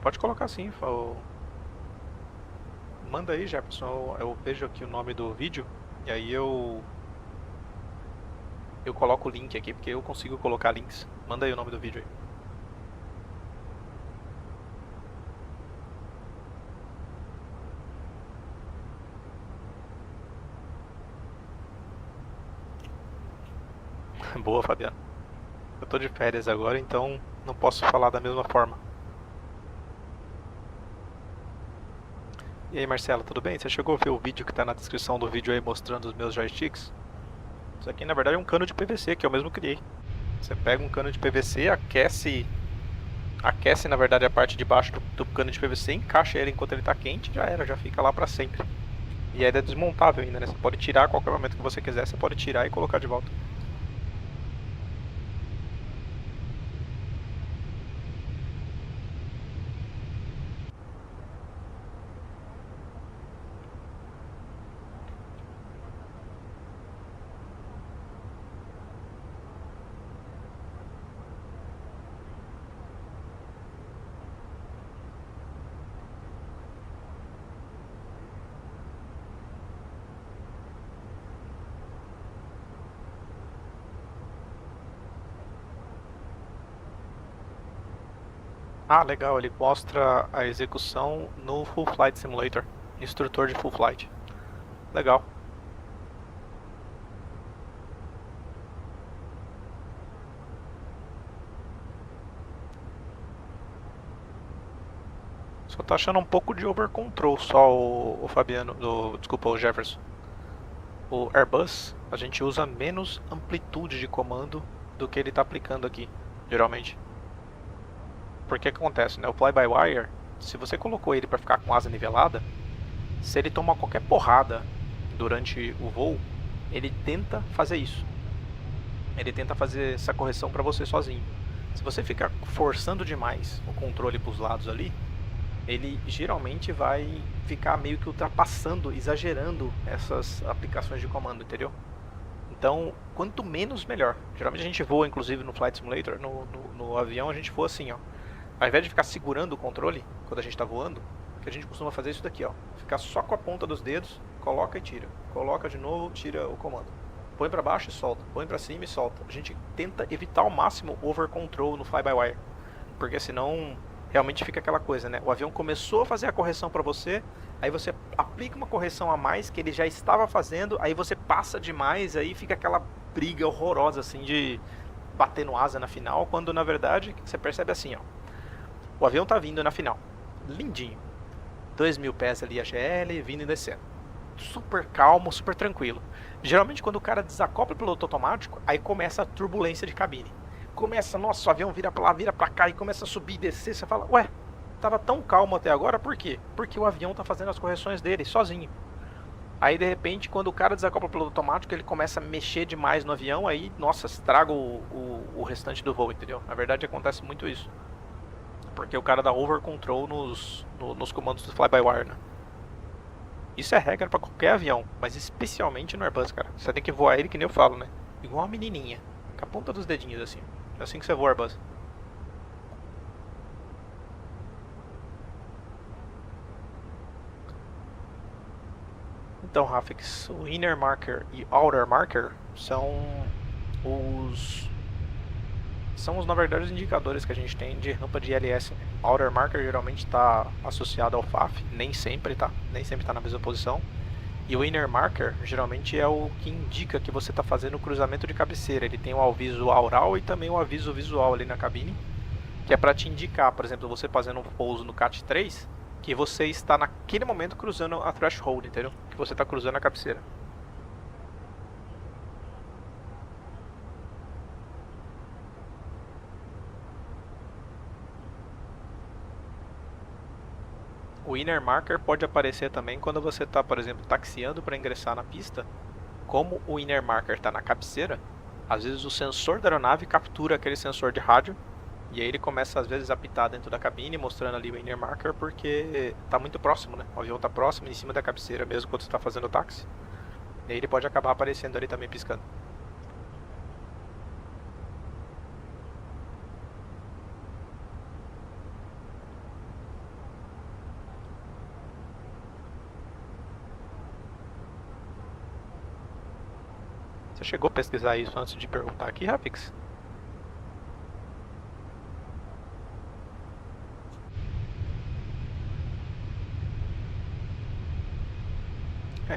Pode colocar sim, manda aí, Jefferson, eu vejo aqui o nome do vídeo e aí eu coloco o link aqui, porque eu consigo colocar links. Manda aí o nome do vídeo aí. Boa, Fabiano. Eu tô de férias agora, então não posso falar da mesma forma. E aí, Marcelo, tudo bem? Você chegou a ver o vídeo que está na descrição do vídeo aí mostrando os meus joysticks? Isso aqui na verdade é um cano de PVC que eu mesmo criei. Você pega um cano de PVC, aquece na verdade a parte de baixo do cano de PVC, encaixa ele enquanto ele está quente, já fica lá para sempre. E ainda é desmontável ainda, né? Você pode tirar a qualquer momento que você quiser, você pode tirar e colocar de volta. Ah, legal, ele mostra a execução no Full Flight Simulator, instrutor de Full Flight. Legal. Só tá achando um pouco de over control só o Fabiano, desculpa, o Jefferson. O Airbus, a gente usa menos amplitude de comando do que ele tá aplicando aqui, geralmente. Porque que acontece, né? O fly-by-wire, se você colocou ele para ficar com asa nivelada, se ele tomar qualquer porrada durante o voo, ele tenta fazer isso. Ele tenta fazer essa correção para você sozinho. Se você ficar forçando demais o controle para os lados ali, ele geralmente vai ficar meio que ultrapassando, exagerando essas aplicações de comando, entendeu? Então, quanto menos, melhor. Geralmente a gente voa, inclusive no Flight Simulator, no avião, a gente voa assim, ó. Ao invés de ficar segurando o controle, quando a gente está voando, o que a gente costuma fazer é isso daqui, ó. Ficar só com a ponta dos dedos, coloca e tira. Coloca de novo, tira o comando. Põe para baixo e solta. Põe para cima e solta. A gente tenta evitar ao máximo over control no fly-by-wire. Porque senão, realmente fica aquela coisa, né? O avião começou a fazer a correção para você, aí você aplica uma correção a mais que ele já estava fazendo, aí você passa demais, aí fica aquela briga horrorosa, assim, de bater no asa na final, quando na verdade, você percebe assim, ó. O avião tá vindo na final, lindinho, 2.000 pés ali a GL, vindo e descendo, super calmo, super tranquilo. Geralmente quando o cara desacopla o piloto automático, aí começa a turbulência de cabine. Começa, nossa, o avião vira pra lá, vira pra cá, e começa a subir e descer, você fala, ué, tava tão calmo até agora, por quê? Porque o avião tá fazendo as correções dele, sozinho. Aí de repente, quando o cara desacopla o piloto automático, ele começa a mexer demais no avião, aí, nossa, estraga o restante do voo, entendeu? Na verdade acontece muito isso. Porque o cara dá over control nos comandos do fly-by-wire, né? Isso é regra para qualquer avião, mas especialmente no Airbus, cara. Você tem que voar ele que nem eu falo, né? Igual uma menininha, com a ponta dos dedinhos assim. É assim que você voa Airbus. Então, Rafix, o Inner Marker e Outer Marker são na verdade os indicadores que a gente tem de rampa de ILS. Outer Marker geralmente está associado ao FAF, nem sempre tá na mesma posição. E o Inner Marker geralmente é o que indica que você está fazendo o cruzamento de cabeceira. Ele tem o aviso aural e também o aviso visual ali na cabine, que é para te indicar, por exemplo, você fazendo um pouso no CAT 3, que você está naquele momento cruzando a threshold, entendeu? Que você está cruzando a cabeceira. O Inner Marker pode aparecer também quando você está, por exemplo, taxiando para ingressar na pista. Como o Inner Marker está na cabeceira, às vezes o sensor da aeronave captura aquele sensor de rádio e aí ele começa às vezes a apitar dentro da cabine, mostrando ali o Inner Marker, porque está muito próximo, né? O avião está próximo, em cima da cabeceira mesmo quando você está fazendo o táxi. E aí ele pode acabar aparecendo ali também piscando. Você chegou a pesquisar isso antes de perguntar aqui, Rafix?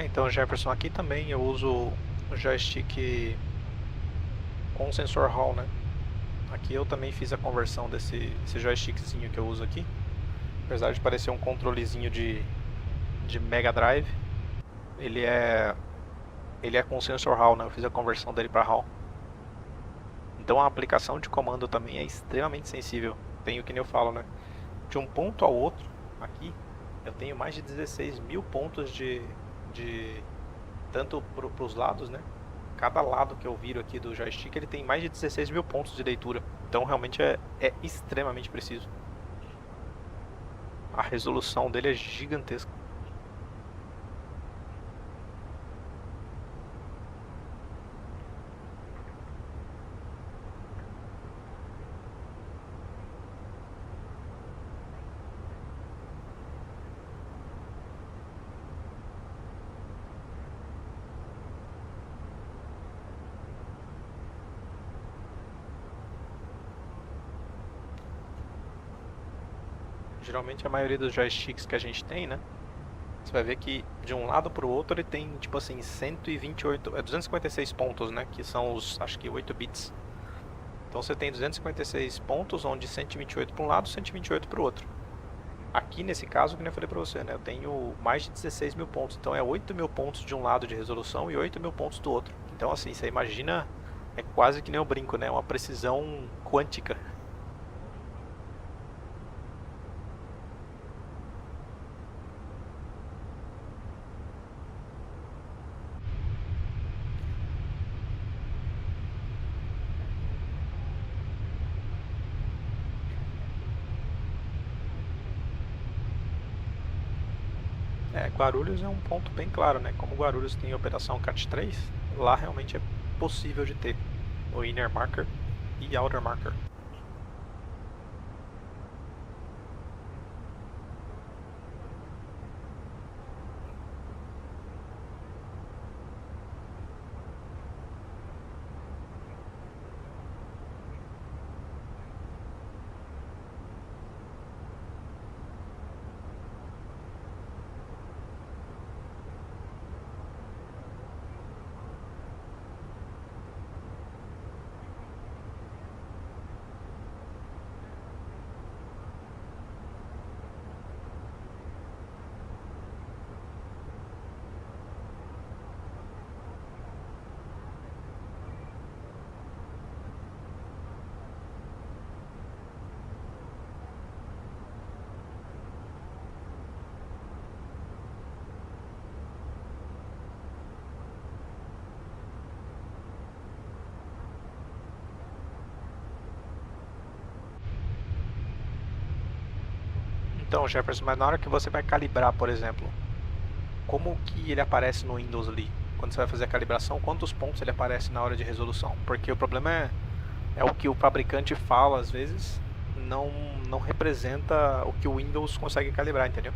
Então, Jefferson, aqui também eu uso o joystick com sensor Hall, né? Aqui eu também fiz a conversão desse joystickzinho que eu uso aqui. Apesar de parecer um controlezinho de Mega Drive, ele é com sensor Hall, né? Eu fiz a conversão dele para Hall. Então a aplicação de comando também é extremamente sensível. Tenho, que nem eu falo, né? De um ponto ao outro, aqui, eu tenho mais de 16.000 pontos de tanto para os lados, né? Cada lado que eu viro aqui do joystick, ele tem mais de 16.000 pontos de leitura. Então realmente é extremamente preciso. A resolução dele é gigantesca. Geralmente a maioria dos joysticks que a gente tem, né? Você vai ver que de um lado para o outro ele tem tipo assim 256 pontos, né? Que são os, acho que 8 bits. Então você tem 256 pontos, onde 128 para um lado e 128 para o outro. Aqui nesse caso, como eu falei pra você, né, eu tenho mais de 16 mil pontos, então é 8 mil pontos de um lado de resolução e 8 mil pontos do outro. Então assim, você imagina, é quase que nem eu brinco, né, uma precisão quântica. Guarulhos é um ponto bem claro, né? Como Guarulhos tem operação CAT 3, lá realmente é possível de ter o Inner Marker e Outer Marker. Então, Jefferson, mas na hora que você vai calibrar, por exemplo, como que ele aparece no Windows ali? Quando você vai fazer a calibração, quantos pontos ele aparece na hora de resolução? Porque o problema é o que o fabricante fala, às vezes, não representa o que o Windows consegue calibrar, entendeu?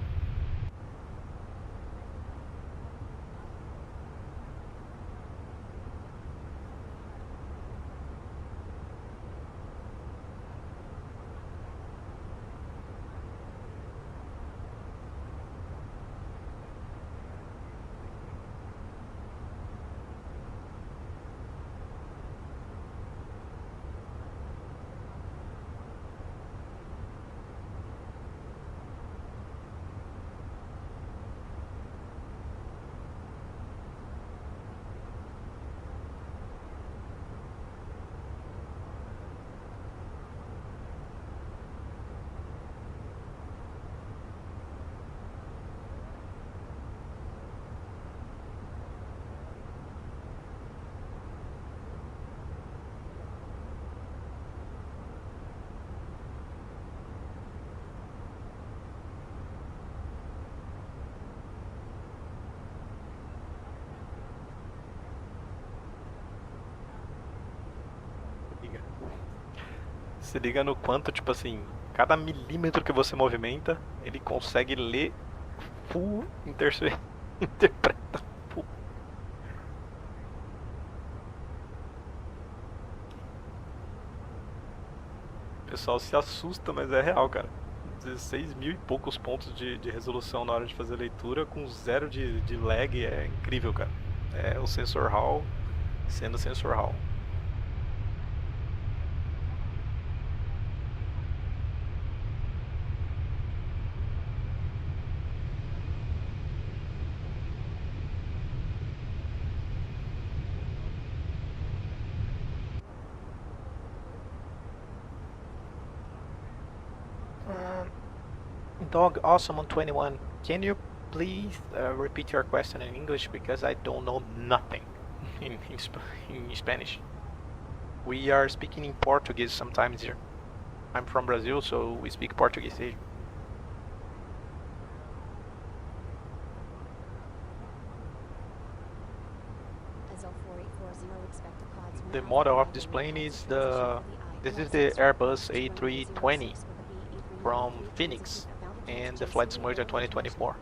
Se liga no quanto, tipo assim, cada milímetro que você movimenta, ele consegue ler full, interpreta full. O pessoal se assusta, mas é real, cara. 16 mil e poucos pontos de resolução na hora de fazer leitura, com zero de lag, é incrível, cara. É o sensor Hall sendo sensor Hall. Dog Awesome on 21, can you please repeat your question in English, because I don't know nothing in Spanish. We are speaking in Portuguese sometimes here. I'm from Brazil, so we speak Portuguese here. The model of this plane is this is the Airbus A320 from Phoenix and the Flight Simulator 2024.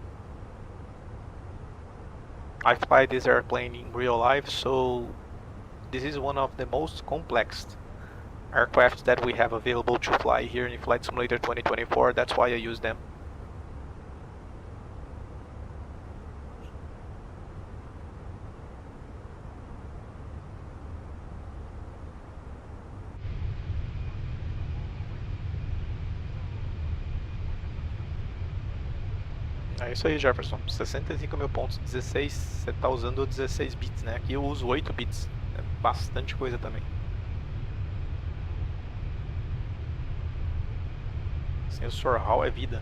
I fly this airplane in real life, so this is one of the most complex aircraft that we have available to fly here in Flight Simulator 2024. That's why I use them. É isso aí, Jefferson. 65 mil pontos, 16, você tá usando 16 bits, né? Aqui eu uso 8 bits. É bastante coisa também. Sensor Hall é vida.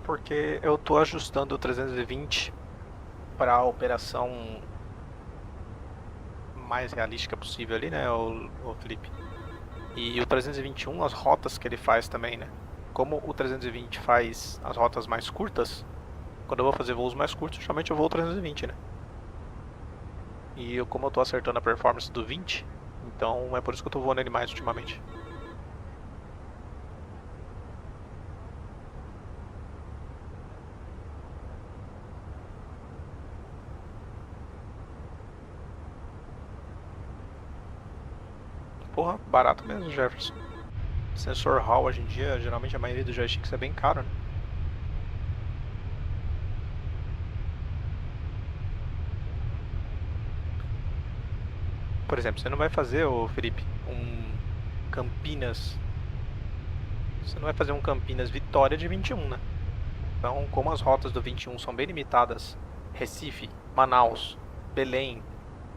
Porque eu tô ajustando o 320 para a operação mais realística possível ali, né, o Felipe? E o 321, as rotas que ele faz também, né? Como o 320 faz as rotas mais curtas, quando eu vou fazer voos mais curtos, geralmente eu vou o 320, né? E como eu tô acertando a performance do 20, então é por isso que eu tô voando ele mais ultimamente. Porra, barato mesmo, Jefferson. Sensor Hall hoje em dia, geralmente a maioria dos joysticks é bem caro, né? Por exemplo, você não vai fazer, ô Felipe, um Campinas. Você não vai fazer um Campinas Vitória de 21, né? Então, como as rotas do 21 são bem limitadas, Recife, Manaus, Belém,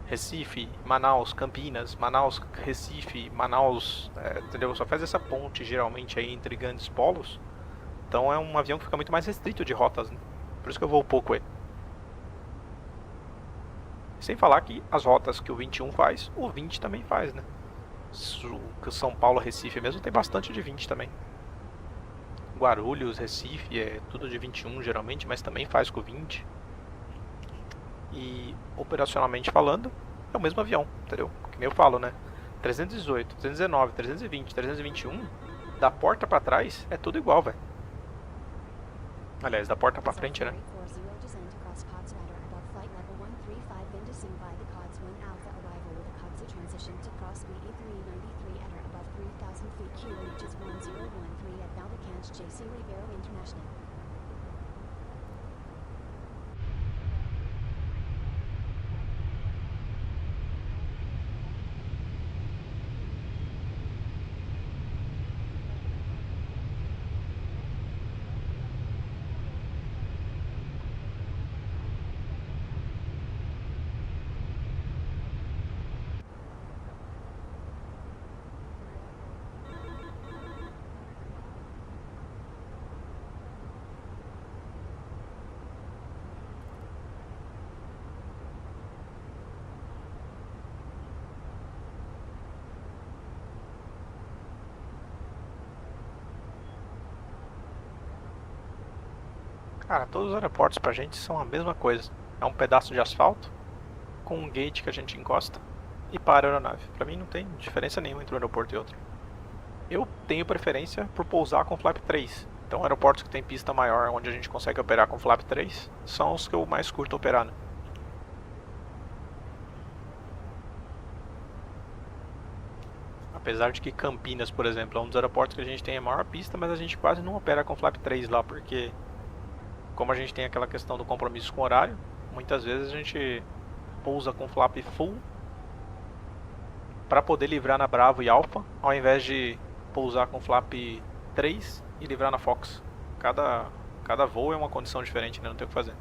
Recife, Manaus, Campinas, Manaus, Recife, Manaus, entendeu? Só faz essa ponte geralmente aí entre grandes polos. Então é um avião que fica muito mais restrito de rotas, né? Por isso que eu vou pouco ele. Sem falar que as rotas que o 21 faz, o 20 também faz, né? O São Paulo, Recife mesmo tem bastante de 20 também. Guarulhos, Recife, é tudo de 21 geralmente, mas também faz com 20. E operacionalmente falando, é o mesmo avião, entendeu? Que nem eu falo, né? 318, 319, 320, 321, da porta pra trás é tudo igual, velho. Aliás, da porta pra frente, né? Cara, todos os aeroportos pra gente são a mesma coisa. É um pedaço de asfalto com um gate que a gente encosta e para a aeronave. Pra mim não tem diferença nenhuma entre um aeroporto e outro. Eu tenho preferência por pousar com flap 3. Então aeroportos que tem pista maior, onde a gente consegue operar com flap 3, são os que eu mais curto operar, né? Apesar de que Campinas, por exemplo, é um dos aeroportos que a gente tem a maior pista, mas a gente quase não opera com flap 3 lá, porque como a gente tem aquela questão do compromisso com o horário, muitas vezes a gente pousa com flap full para poder livrar na Bravo e Alpha, ao invés de pousar com flap 3 e livrar na Fox. Cada voo é uma condição diferente, né? Não tem o que fazer.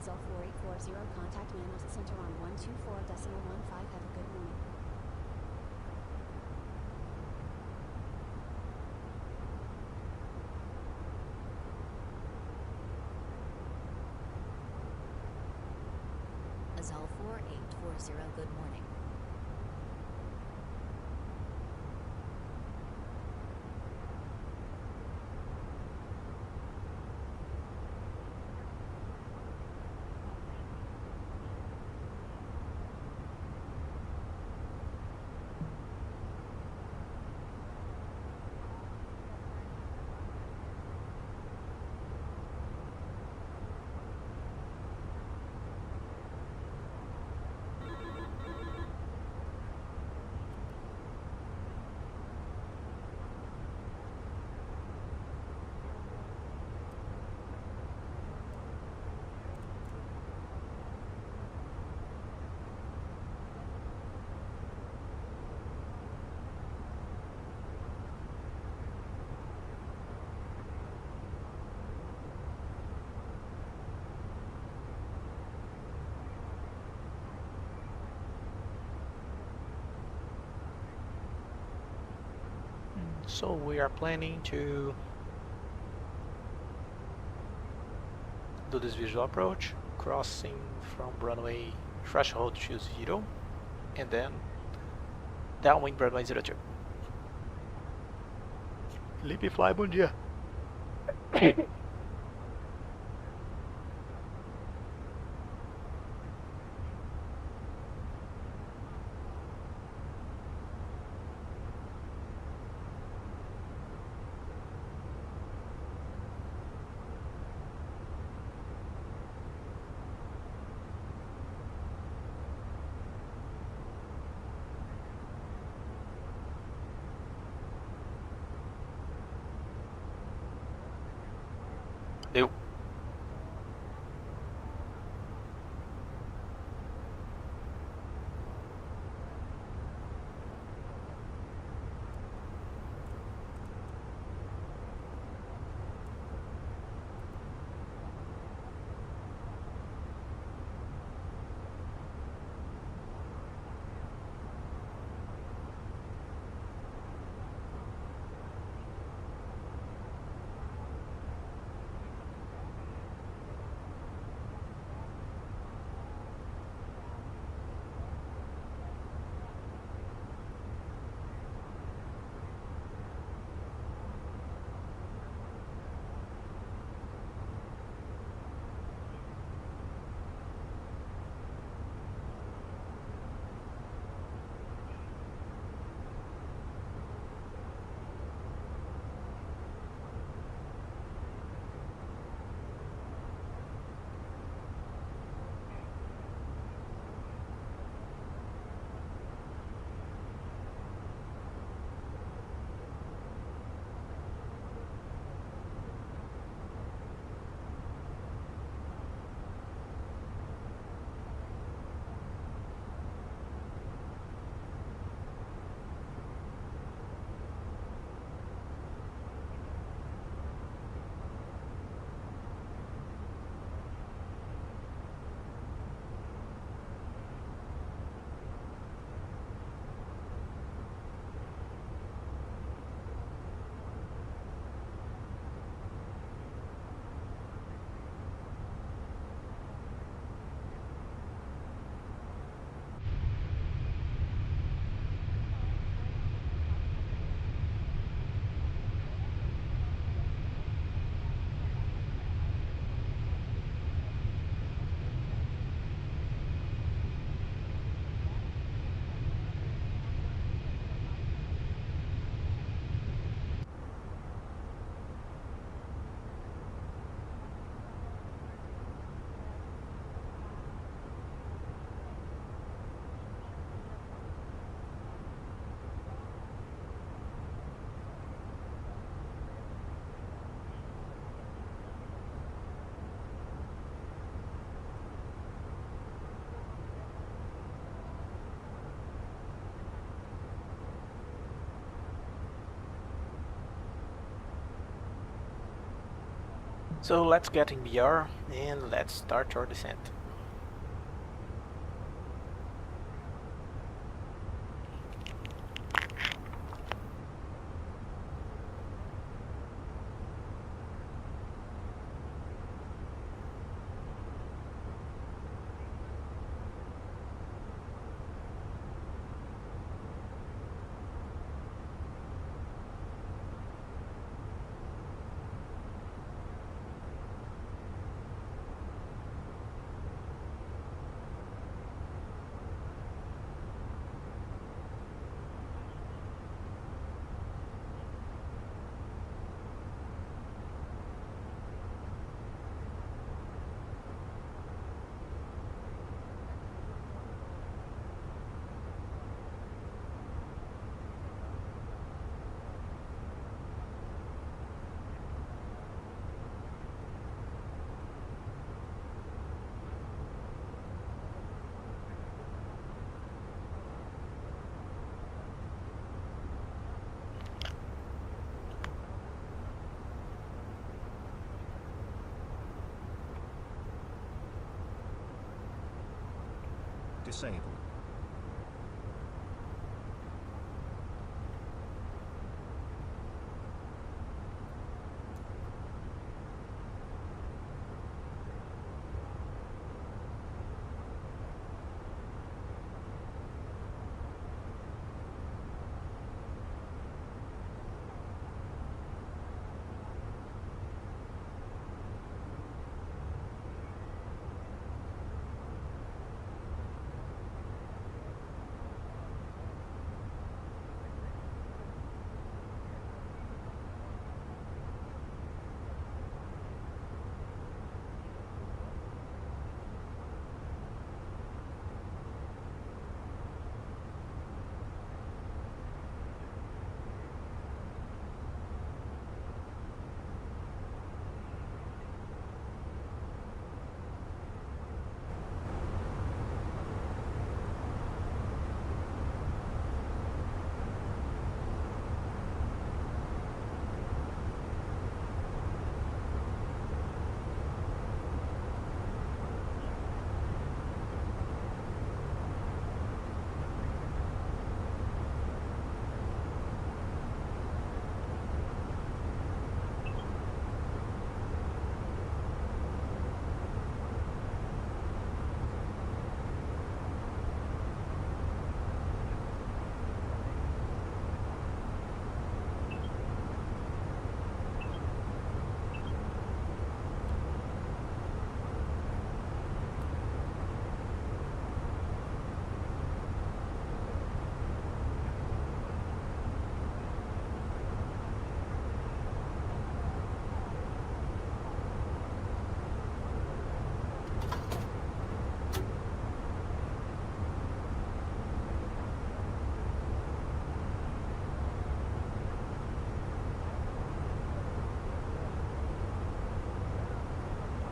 Azul 4840, contact Manos Center on 124.15. Have a good morning. Azul 4840, good morning. So we are planning to do this visual approach, crossing from runway threshold to 0, and then downwind runway 02. Felipe Fly, bom dia. So let's get in BR and let's start our descent. Disable.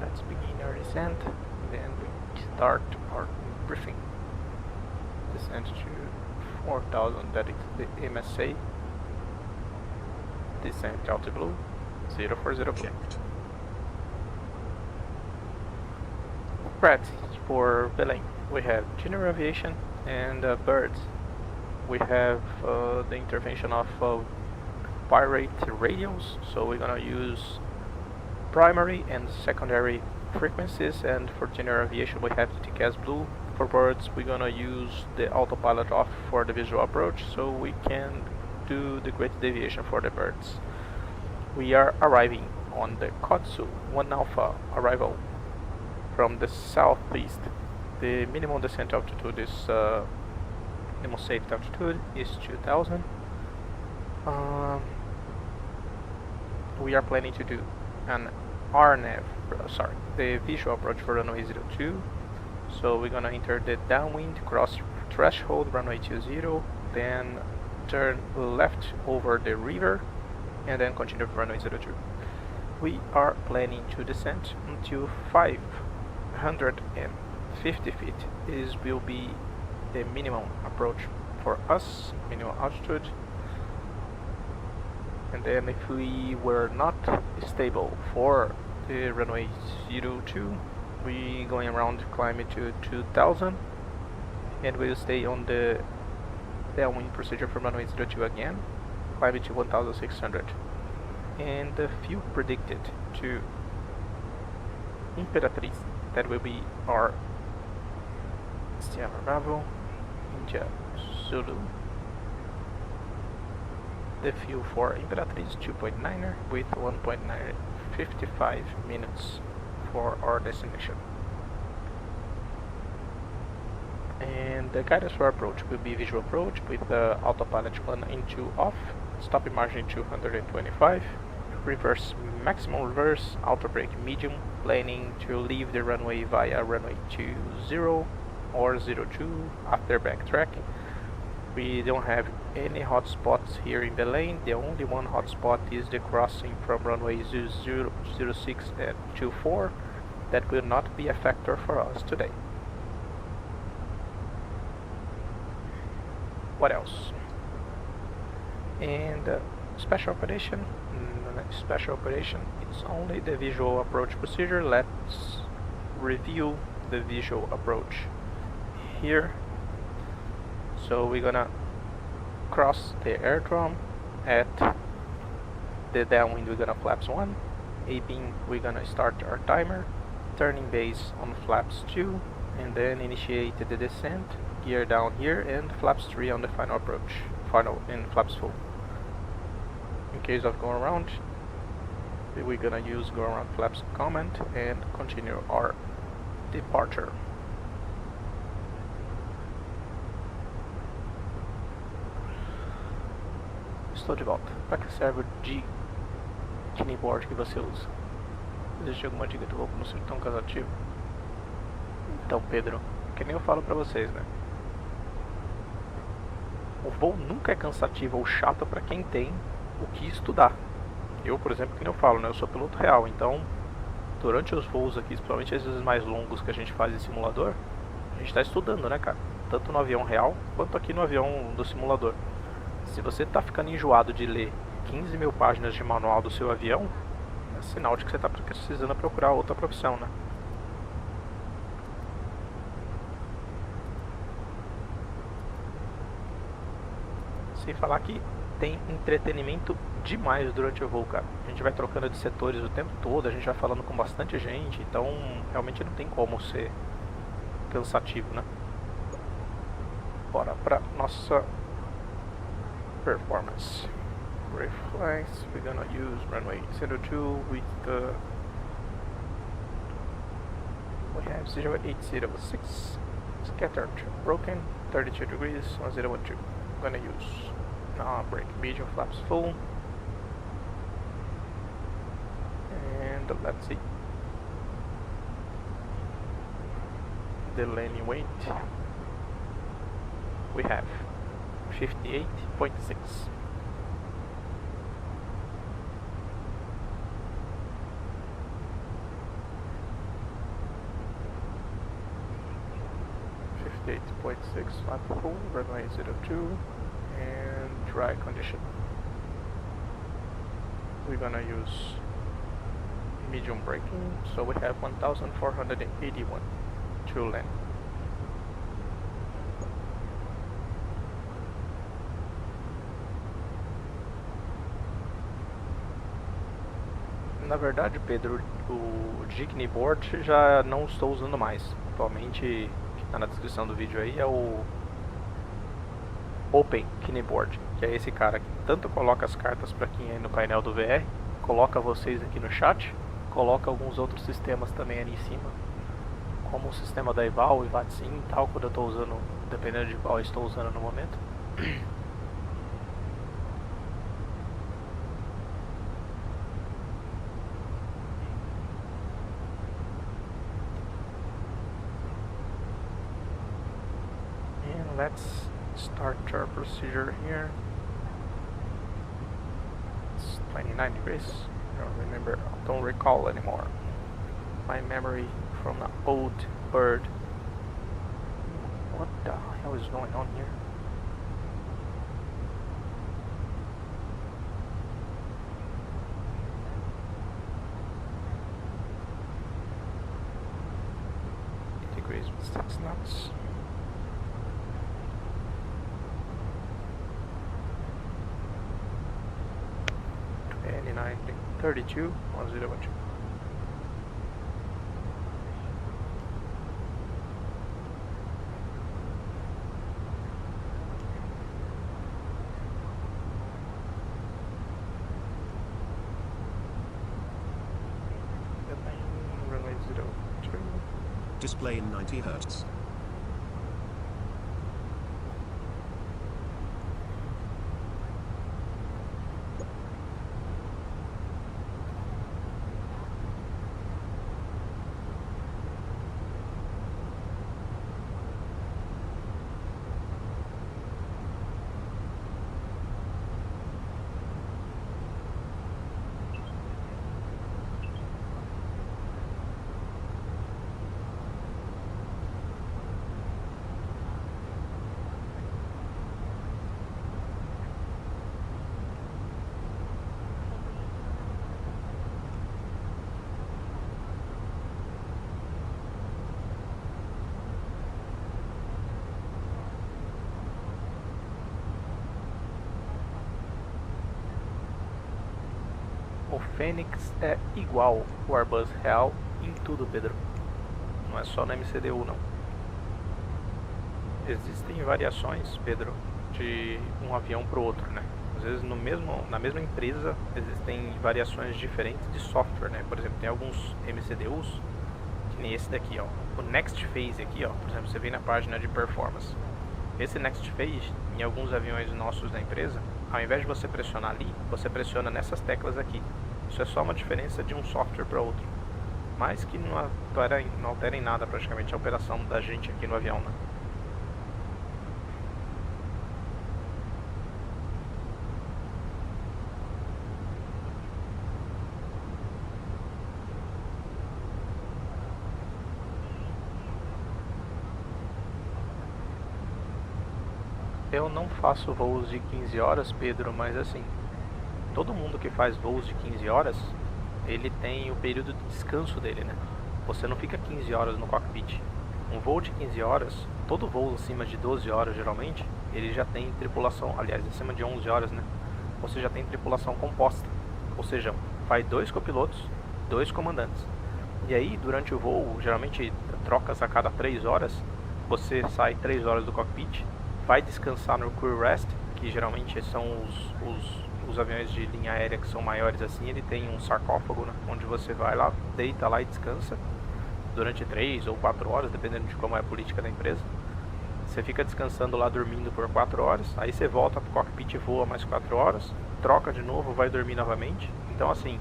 Let's begin our descent, then we start our briefing. Descent to 4000, that is the MSA. Descent altiblue 040 blue. Checked. Threats for billing. We have general aviation and birds. We have the intervention of pirate radios, so we're gonna use primary and secondary frequencies, and for general aviation we have the TCAS blue. For birds we're gonna use the autopilot off for the visual approach, so we can do the great deviation for the birds. We are arriving on the Kotsu 1 Alpha arrival from the southeast. The minimum descent altitude is minimum safe altitude is 2000. We are planning to do an RNAV, the visual approach for runway 02. So we're gonna enter the downwind, cross threshold runway 20, then turn left over the river, and then continue for runway 02. We are planning to descend until 550 feet. This will be the minimum approach for us, minimum altitude. And then if we were not stable for the runway 02. We going around climbing to 2000, and we'll stay on the downwind procedure from runway 02 again, climbing to 1600. And the fuel predicted to Imperatriz, that will be our Sierra Bravo, India Zulu. The fuel for Imperatriz 2.9er with 1.955 minutes for our destination. And the guidance for approach will be visual approach with the autopilot 1 and 2 off, stopping margin 225, reverse maximum reverse, auto brake medium, planning to leave the runway via runway 20 or 02 after backtracking. We don't have any hotspots here in the lane. The only one hotspot is the crossing from runway 06 at 24. That will not be a factor for us today. What else? And special operation. Special operation, it's only the visual approach procedure. Let's review the visual approach here. So we're gonna cross the airdrome at the downwind. We're gonna flaps 1, A-beam we're gonna start our timer, turning base on flaps 2, and then initiate the descent, gear down here, and flaps 3 on the final approach, in flaps full. In case of going around, we're gonna use go around flaps command and continue our departure. Estou de volta. Para que serve o keyboard que você usa? Existe alguma dica do voo não ser tão cansativo? Então, Pedro, que nem eu falo pra vocês, né? O voo nunca é cansativo ou chato para quem tem o que estudar. Eu, por exemplo, que nem eu falo, né? Eu sou piloto real, então durante os voos aqui, principalmente às vezes mais longos que a gente faz em simulador, a gente está estudando, né, cara? Tanto no avião real quanto aqui no avião do simulador. Se você tá ficando enjoado de ler 15 mil páginas de manual do seu avião, é sinal de que você tá precisando procurar outra profissão, né? Sem falar que tem entretenimento demais durante o voo, cara. A gente vai trocando de setores o tempo todo, a gente vai falando com bastante gente, então realmente não tem como ser cansativo, né? Bora pra nossa performance. Reflex, we're gonna use runway 02 with the we have 0806 scattered broken 32 degrees 1012. I'm gonna use brake medium flaps full, and let's see the landing weight. We have 58.6. Flat full, runway 02, and dry condition. We're gonna use medium braking, so we have 1481 to land. Na verdade, Pedro, o Keyboard já não estou usando mais. Atualmente, que está na descrição do vídeo aí, é o Open Keyboard, que é esse cara que tanto coloca as cartas para quem é no painel do VR, coloca vocês aqui no chat, coloca alguns outros sistemas também ali em cima, como o sistema da Eval, LiveATC e tal, quando eu estou usando, dependendo de qual eu estou usando no momento. Let's start our procedure here. It's 29 degrees. I don't remember, I don't recall anymore. My memory from the old bird. What the hell is going on here? 6 knots. And 32, 1012. Runway 02. Display in 90 Hz. O Fênix é igual o Airbus real em tudo, Pedro. Não é só na MCDU, não. Existem variações, Pedro, de um avião para o outro, né? Às vezes na mesma empresa existem variações diferentes de software, né? Por exemplo, tem alguns MCDUs, que nem esse daqui, ó. O Next Phase aqui, ó. Por exemplo, você vem na página de Performance. Esse Next Phase, em alguns aviões nossos da empresa, ao invés de você pressionar ali, você pressiona nessas teclas aqui. Isso é só uma diferença de um software para outro, mas que não altera em nada praticamente a operação da gente aqui no avião, né? Eu não faço voos de 15 horas, Pedro, mas assim, todo mundo que faz voos de 15 horas, ele tem o período de descanso dele, né? Você não fica 15 horas no cockpit. Um voo de 15 horas, todo voo acima de 12 horas geralmente, ele já tem tripulação, aliás, acima de 11 horas, né? Você já tem tripulação composta, ou seja, vai 2 copilotos, 2 comandantes. E aí, durante o voo, geralmente trocas a cada 3 horas, você sai 3 horas do cockpit, vai descansar no crew rest, que geralmente são os aviões de linha aérea que são maiores assim, ele tem um sarcófago, né, onde você vai lá, deita lá e descansa durante 3 ou 4 horas, dependendo de como é a política da empresa. Você fica descansando lá, dormindo por 4 horas, aí você volta pro cockpit e voa mais 4 horas, troca de novo, vai dormir novamente. Então assim,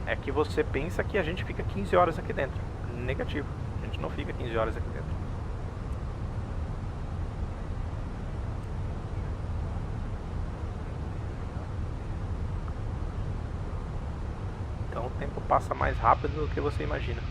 é que você pensa que a gente fica 15 horas aqui dentro. Negativo, a gente não fica 15 horas aqui dentro. Então o tempo passa mais rápido do que você imagina.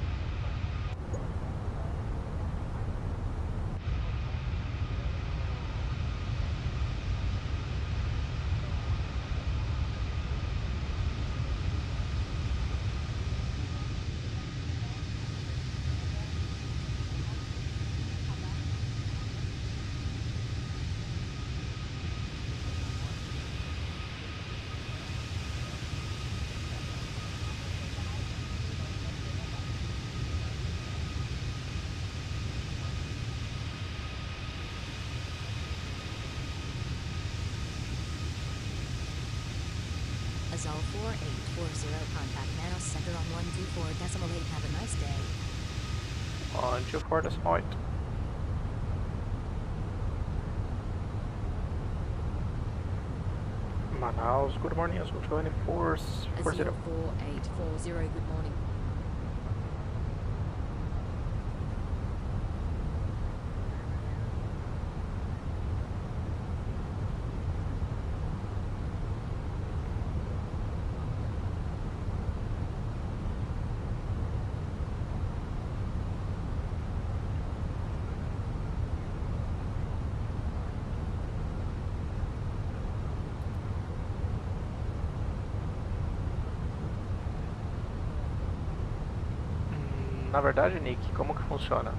Azul 4840, contact Manos Center on 124.8. Have a nice day. 124.8. Manaus, good morning, Azul 2440. Azul 4840, good morning. Na verdade, Nick, como que funciona?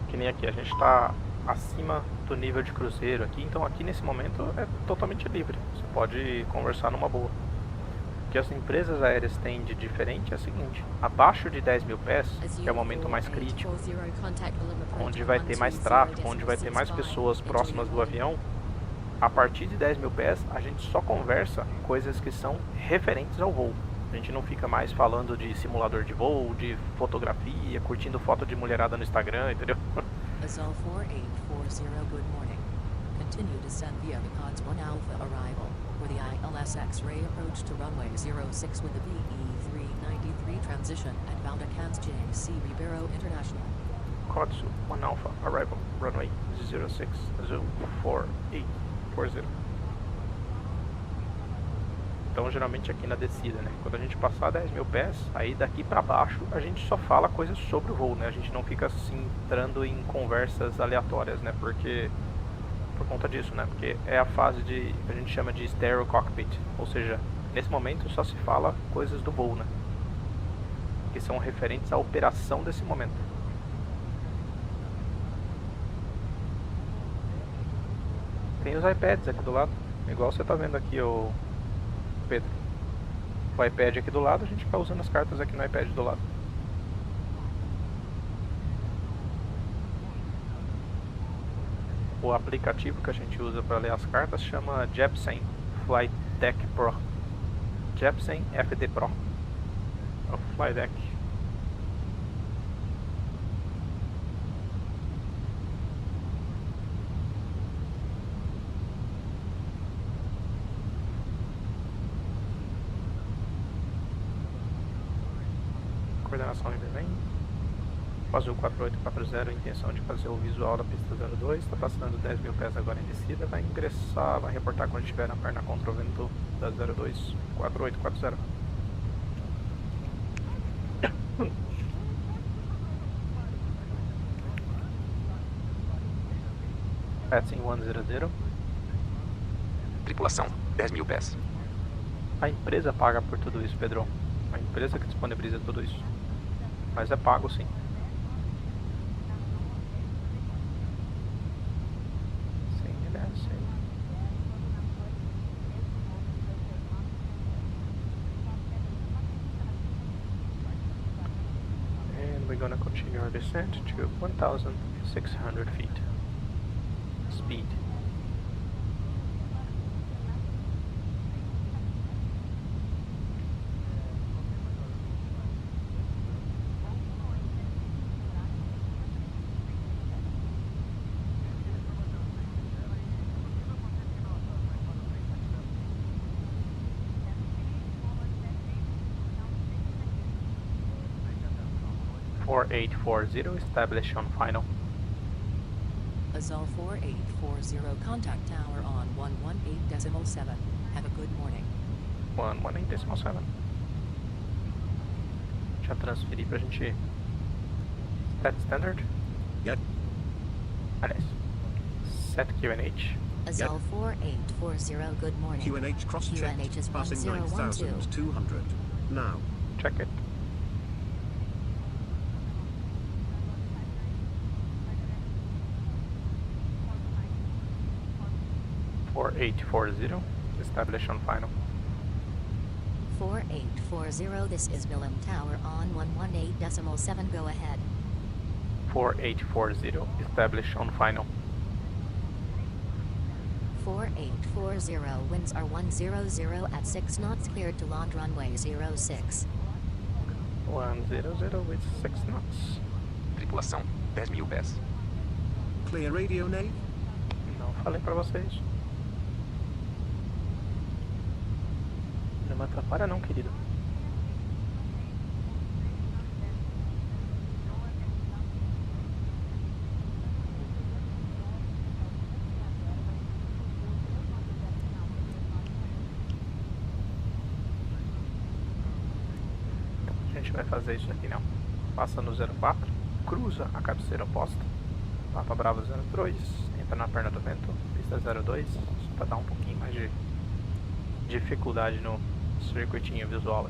Que nem aqui, a gente está acima do nível de cruzeiro aqui, então aqui nesse momento é totalmente livre, você pode conversar numa boa. O que as empresas aéreas têm de diferente é o seguinte: abaixo de 10 mil pés, que é o momento mais crítico, onde vai ter mais tráfego, onde vai ter mais pessoas próximas do avião, a partir de 10 mil pés a gente só conversa coisas que são referentes ao voo. A gente não fica mais falando de simulador de voo, de fotografia, curtindo foto de mulherada no Instagram, entendeu? ASUL 4840, good morning. Continue descent via the Pods 1 Alpha arrival, where the ILS X-ray approach to runway 06 with the VE393 transition at Valdecans JC Ribeiro International. Pods 1 Alpha arrival, runway 06, Azul 4840. Então geralmente aqui na descida, né? Quando a gente passar 10 mil pés, aí daqui pra baixo a gente só fala coisas sobre o voo, né? A gente não fica assim entrando em conversas aleatórias, né? Porque por conta disso, né? Porque é a fase de que a gente chama de stereo cockpit, ou seja, nesse momento só se fala coisas do voo, né? Que são referentes à operação desse momento. Tem os iPads aqui do lado, igual você tá vendo aqui, o Pedro. O iPad aqui do lado, a gente vai usando as cartas aqui no iPad do lado. O aplicativo que a gente usa para ler as cartas chama Jeppesen Flight Deck Pro. Jeppesen FD Pro. É o Flight Deck. Coordenação livre vem. Azul 4840, intenção de fazer o visual da pista 02, está passando 10 mil pés agora em descida, vai ingressar, vai reportar quando estiver na perna contra o vento da 02, 4840. Passing 100. Tripulação, 10 mil pés. A empresa paga por tudo isso, Pedro. A empresa que disponibiliza tudo isso. Mas é pago sim. And we're gonna continue our descent to 1,600 feet. Speed. Establish on final. ASUL 4840, contact tower on 118.7. Have a good morning. 118.7. Já transferi pra gente. Set standard? Yep. Aliás. Set QNH. ASUL 4840, good morning. QNH cross-checked, QNH is passing 1012. 9,200. Now. Check it. .840, establish on final. 4840, this is Milam Tower on 118.7, go ahead. 4840, establish on final. 4840, winds are 100 at 6 knots, cleared to land runway 06. 100 with 6 knots. Tripulação, 10 mil pés. Clear radio, Nave? Não falei pra vocês. Não me atrapalha não, querido. A gente vai fazer isso aqui, não. Passa no 04, cruza a cabeceira oposta, Papa Bravo 02, entra na perna do vento, pista 02, só para dar um pouquinho mais de dificuldade no circuitinho visual.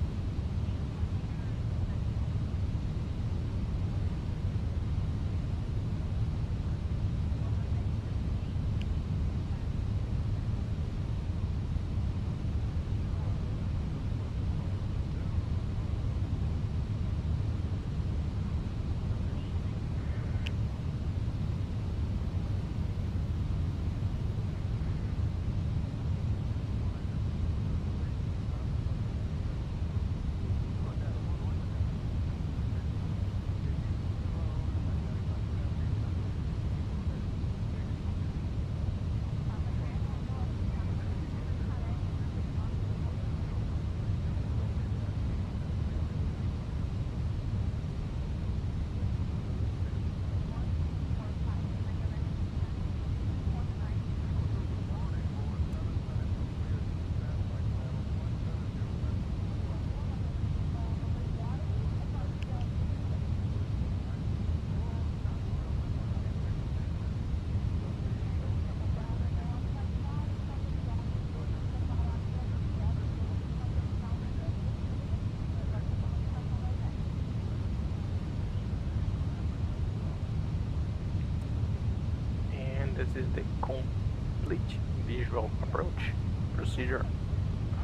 complete visual approach procedure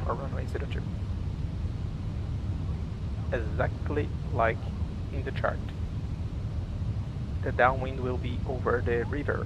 for runway 02. Exactly like in the chart. The downwind will be over the river.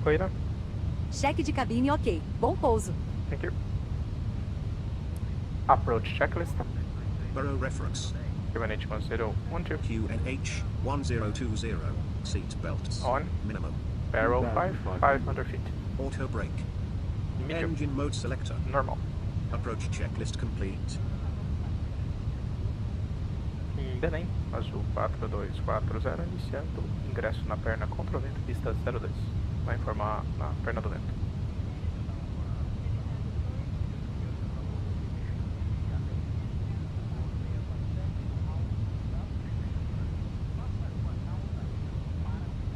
Poeira. Cheque de cabine ok. Bom pouso. Thank you. Approach checklist. Burrow reference. QNH 1012. QNH 1020. Seat belts. On. Minimum. Barrel 500 feet. Auto brake. Medium. Engine mode selector. Normal. Approach checklist complete. Em Belém, azul 4240, iniciando ingresso na perna contra o vento, pista 02. Vai informar na perna do vento.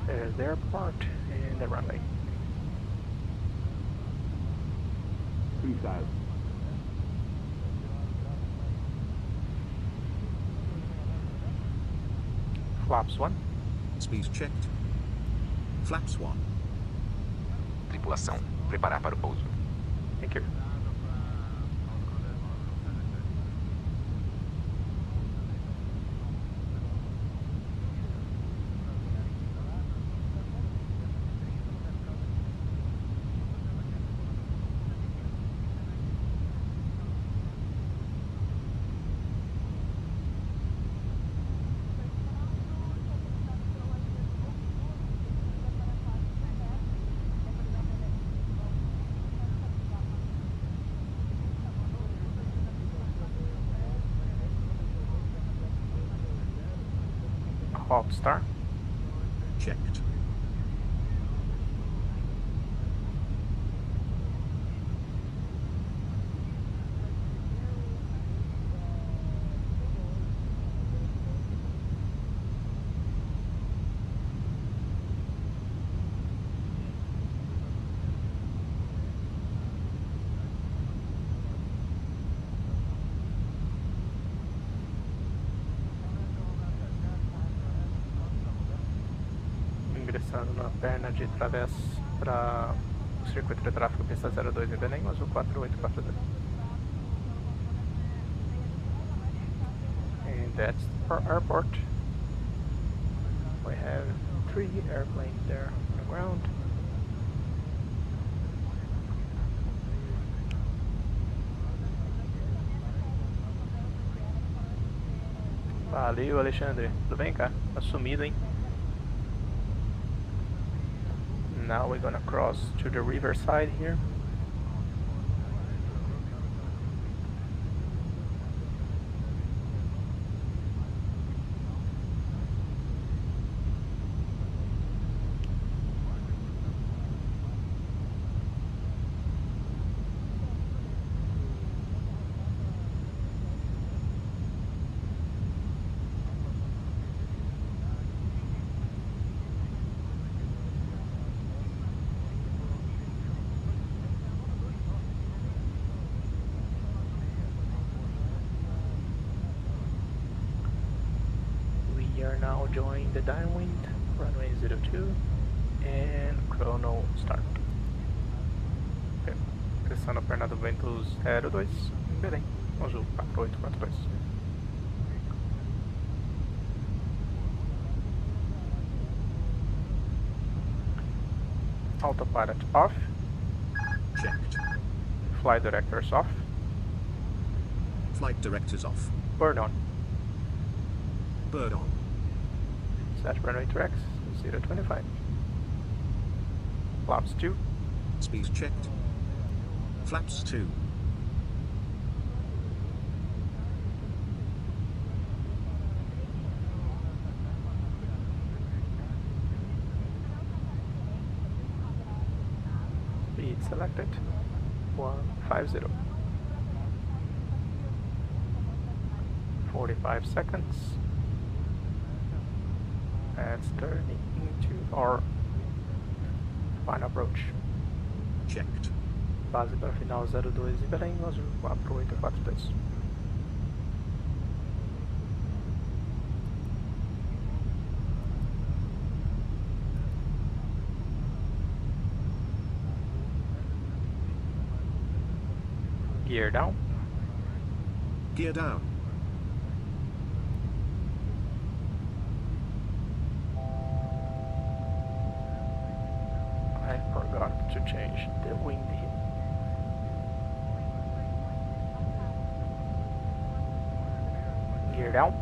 There's the airport and the runway. Freestyle. Flaps 1. Speed checked. Flaps 1. Tripulação, preparar para o pouso. Thank you. Halt star. Checked. Ingressando na perna de travessa para o circuito de tráfego pista 02 em Belém, azul 4842. And that's our airport. We have 3 airplanes there on the ground. Valeu, Alexandre. Tudo bem, cara? Tá sumido, hein? Now we're gonna cross to the riverside here. We are now joining the downwind, runway 02, and chrono start. Okay. Pressando a perna do vento 02, Belém, azul 4842. Autopilot off. Checked. Flight directors off. Flight directors off. Bird on. Bird on. Set runway tracks 025. Flaps 2. Speed checked. Flaps 2. Speed selected. 150. 45 seconds. Let's turn into our final approach. Checked. Base para final 02 em Belém, azul 4842. Gear down. Gear down. I forgot to change the wind here. Gear down.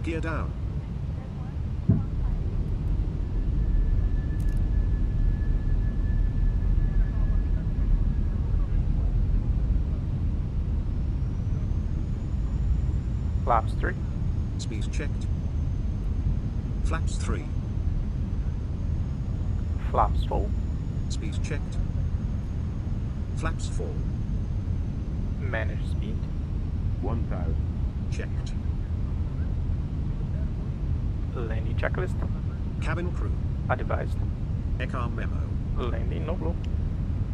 Gear down. Flaps 3. Speed checked. Flaps 3. Flaps 4. Speed checked. Flaps 4. Manage speed. 1000. Checked. Landing checklist. Cabin crew. Advised. ECAR memo. Landing no blue.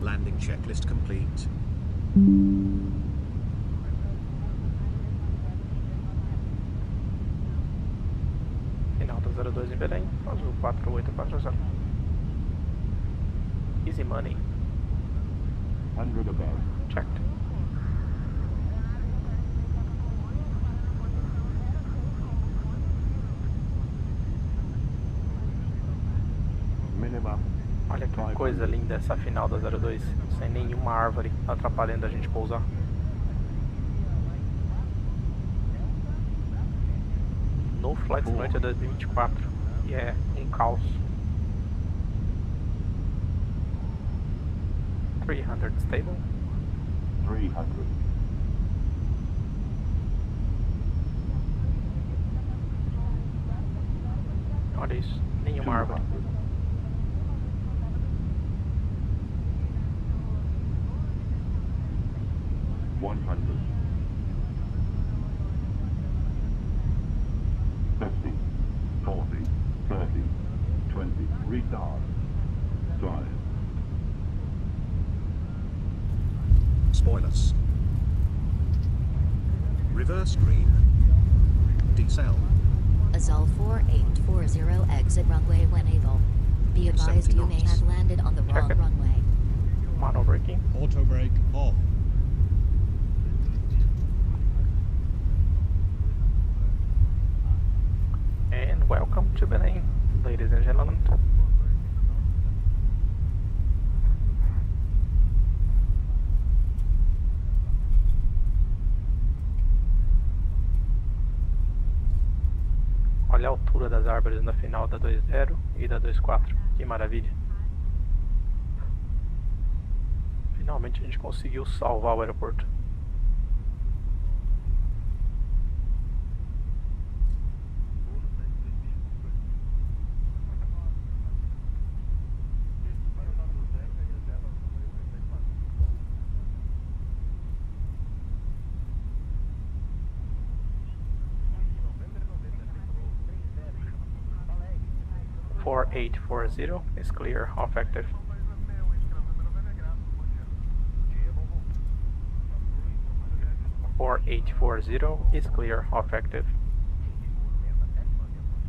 Landing checklist complete. Final da 02 em Belém, azul 4840. Easy money. 100 above. Checked. Minimum. Olha que coisa linda essa final da 02, sem nenhuma árvore atrapalhando a gente pousar. No Flight Simulator 2024 e é um caos. 300 stable. 300. Olha isso, nenhuma árvore. 100. 50, 40, 30, 20, retard. Drive. Spoilers. Reverse green. Decel. Azul 4840 exit runway when able. Be advised you may have landed on the wrong runway. Mono braking. Auto brake off. And welcome to Belém, ladies and gentlemen. Olha a altura das árvores na final da 20 e da 24. Que maravilha. Finalmente a gente conseguiu salvar o aeroporto. Four 4840 is clear, off active. Four 4840 is clear, off active.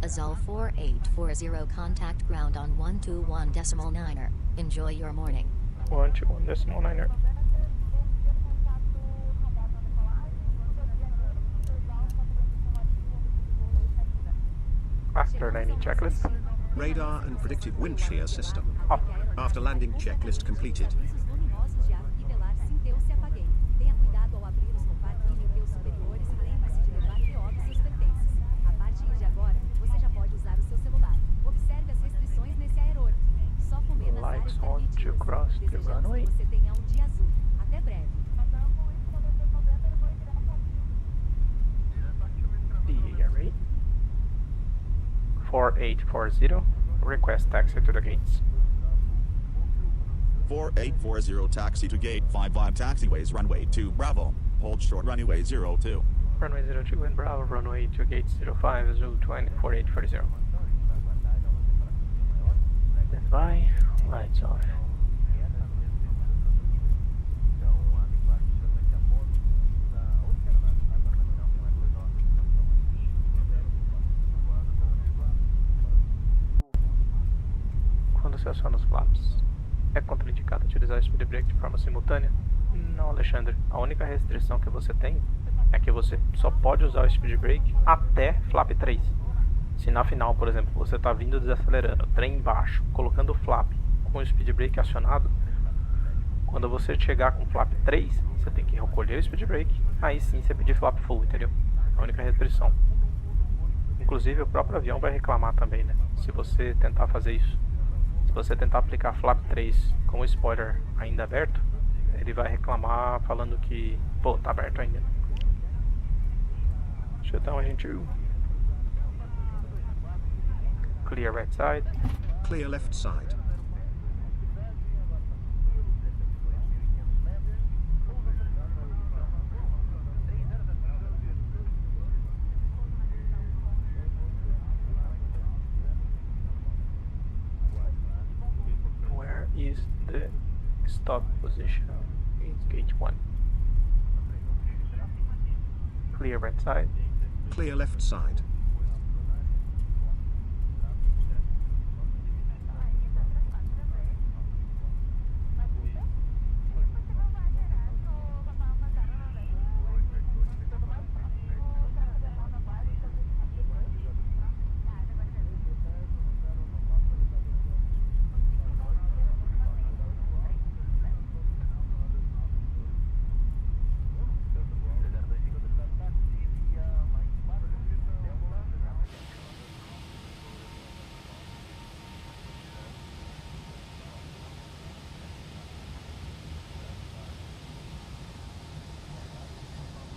Azul 4840 contact ground on 121.9er. Enjoy your morning. 121.9er. After landing checklist. Radar and predictive wind shear system. Up. After landing checklist completed. Lights on to cross the runway. DARA 4840, request taxi to the gates. 4840 taxi to gate 55 taxiways runway 2 Bravo. Hold short runway 02. Runway 02 and Bravo, runway to gate 05, Zulu 20, 4840. Stand by, lights off. Quando você aciona os flaps, é contraindicado utilizar o speed brake de forma simultânea? Não, Alexandre. A única restrição que você tem é que você só pode usar o speed brake até flap 3. Se na final, por exemplo, você está vindo desacelerando, trem embaixo, colocando o flap com o speed brake acionado, quando você chegar com flap 3, você tem que recolher o speed brake, aí sim você pedir flap full, entendeu? A única restrição. Inclusive o próprio avião vai reclamar também, né? Se você tentar fazer isso. Se você tentar aplicar flap 3 com o spoiler ainda aberto, ele vai reclamar falando que, pô, tá aberto ainda. Shutdown engine 2. Clear right side. Clear left side. Where is the stop position? It's gate 1. Clear right side. Clear left side.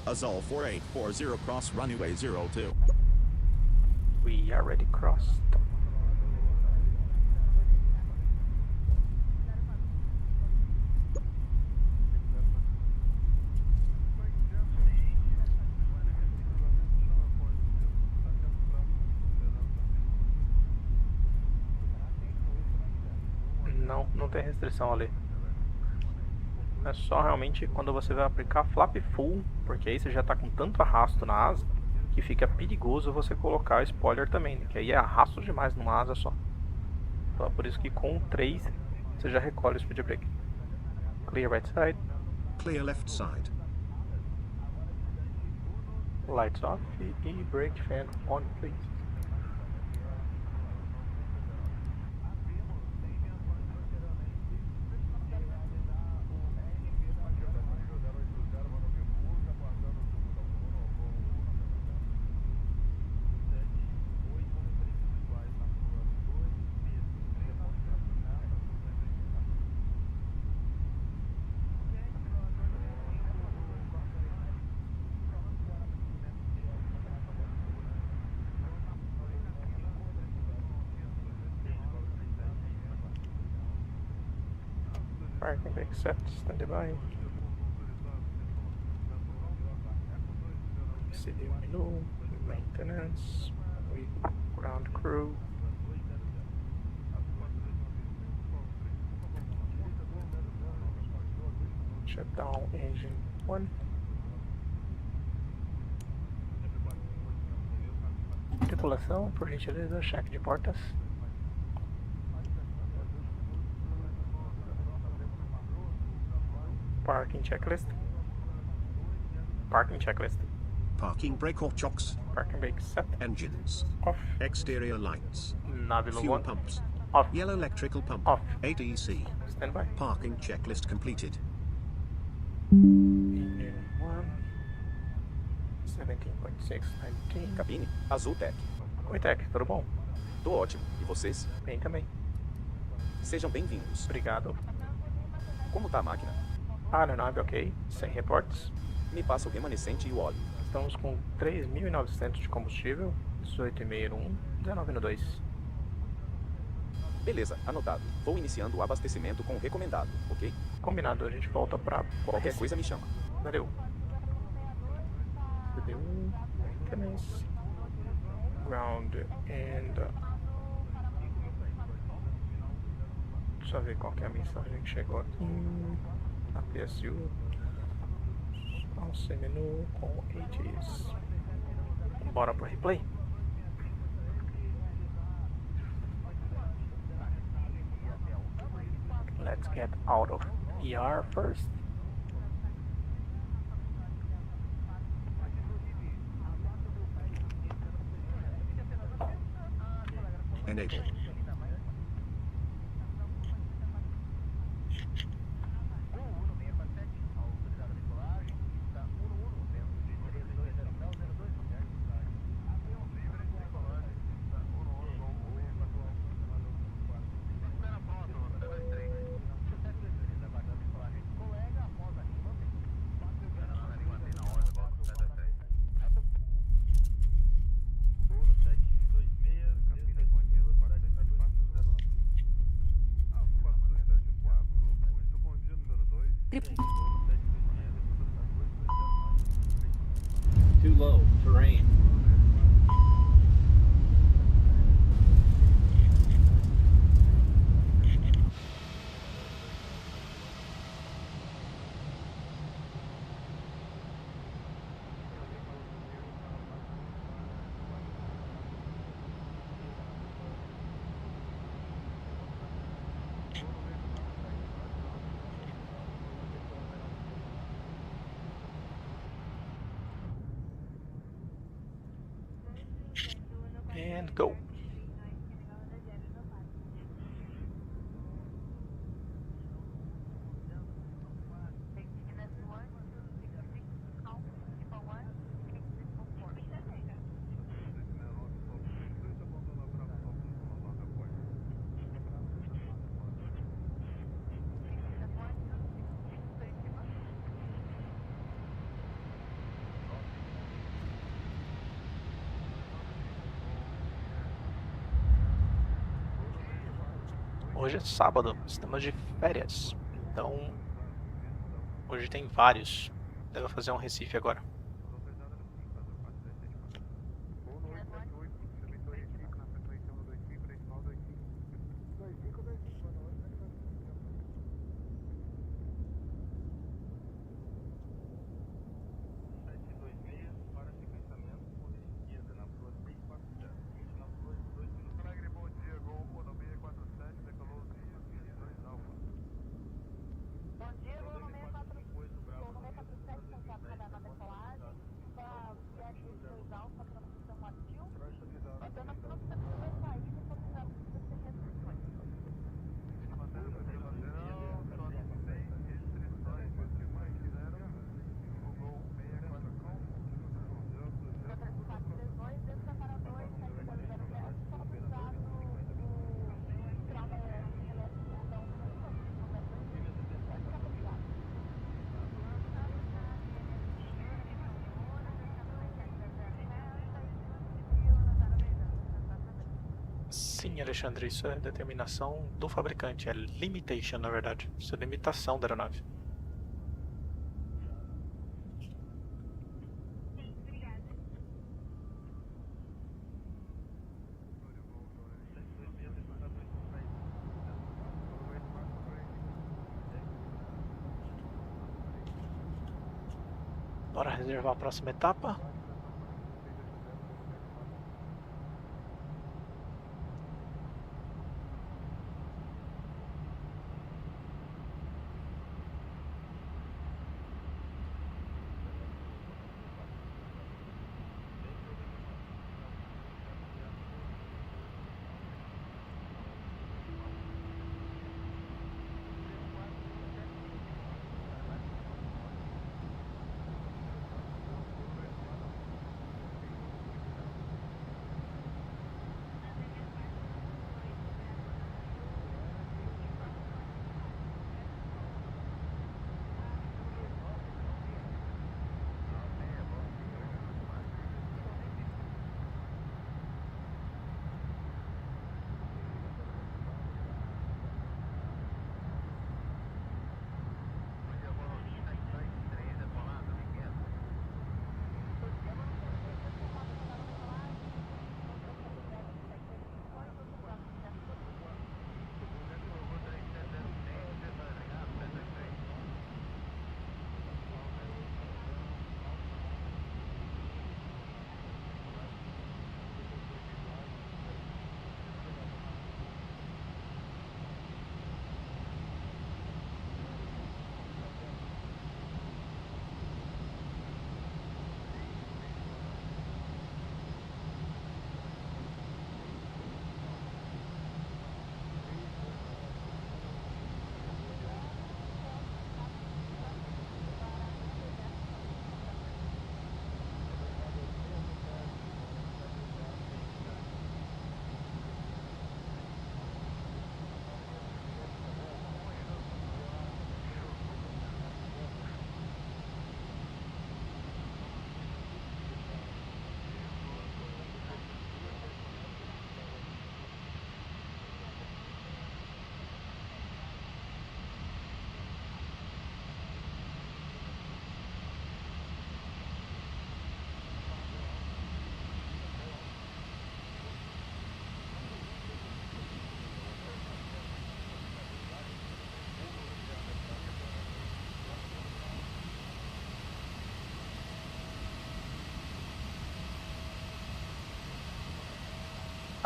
Azul 4840 cross runway 02. We already crossed. Não tem restrição ali. É só realmente quando você vai aplicar flap full, porque aí você já está com tanto arrasto na asa que fica perigoso você colocar spoiler também, né? Que aí é arrasto demais numa asa só. Então é por isso que com 3 você já recolhe o speed brake. Clear right side. Clear left side. Lights off e brake fan on, please. Parking brake set, stand by. CD menu, maintenance, with ground crew. Shutdown engine 1. Tripulação, por gentileza, cheque de portas. Parking checklist. Parking checklist. Parking brake or chocks. Parking brake set. Engines. Off. Exterior lights. Navigator Fuel 1. pumps. Off. Yellow electrical pump. Off. ATC. Stand by. Parking checklist completed. Engine 1. 17.6, 19. Cabine, Azul Tech. Oi, Tech, tudo bom? Tô ótimo. E vocês? Bem também. Sejam bem-vindos. Obrigado. Como tá a máquina? A aeronave ok, sem reportes. Me passa o remanescente e o óleo. Estamos com 3.900 de combustível, 18,5 no 1, 19 no 2. Beleza, anotado. Vou iniciando o abastecimento com o recomendado, ok? Combinado, a gente volta pra... Qualquer coisa me chama. Valeu. Maintenance. Ground and... Deixa eu ver qual que é a mensagem que chegou aqui. APSU. Nossa, menu com ATs. Bora pro replay? Let's get out of ER first. Enable. Too low, terrain. And go. Hoje é sábado, estamos de férias, então hoje tem vários. Deve fazer um Recife agora. Sim, Alexandre, isso é determinação do fabricante, é limitation, na verdade. Isso é limitação da aeronave. Bora reservar a próxima etapa.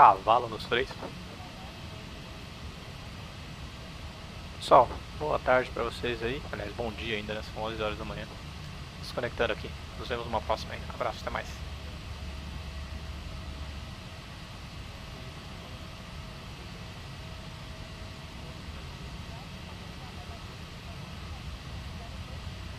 cavalo nos freios. Pessoal, boa tarde pra vocês aí. Aliás, bom dia ainda, né? São 11 horas da manhã. Desconectando aqui. Nos vemos numa próxima aí. Abraço, até mais.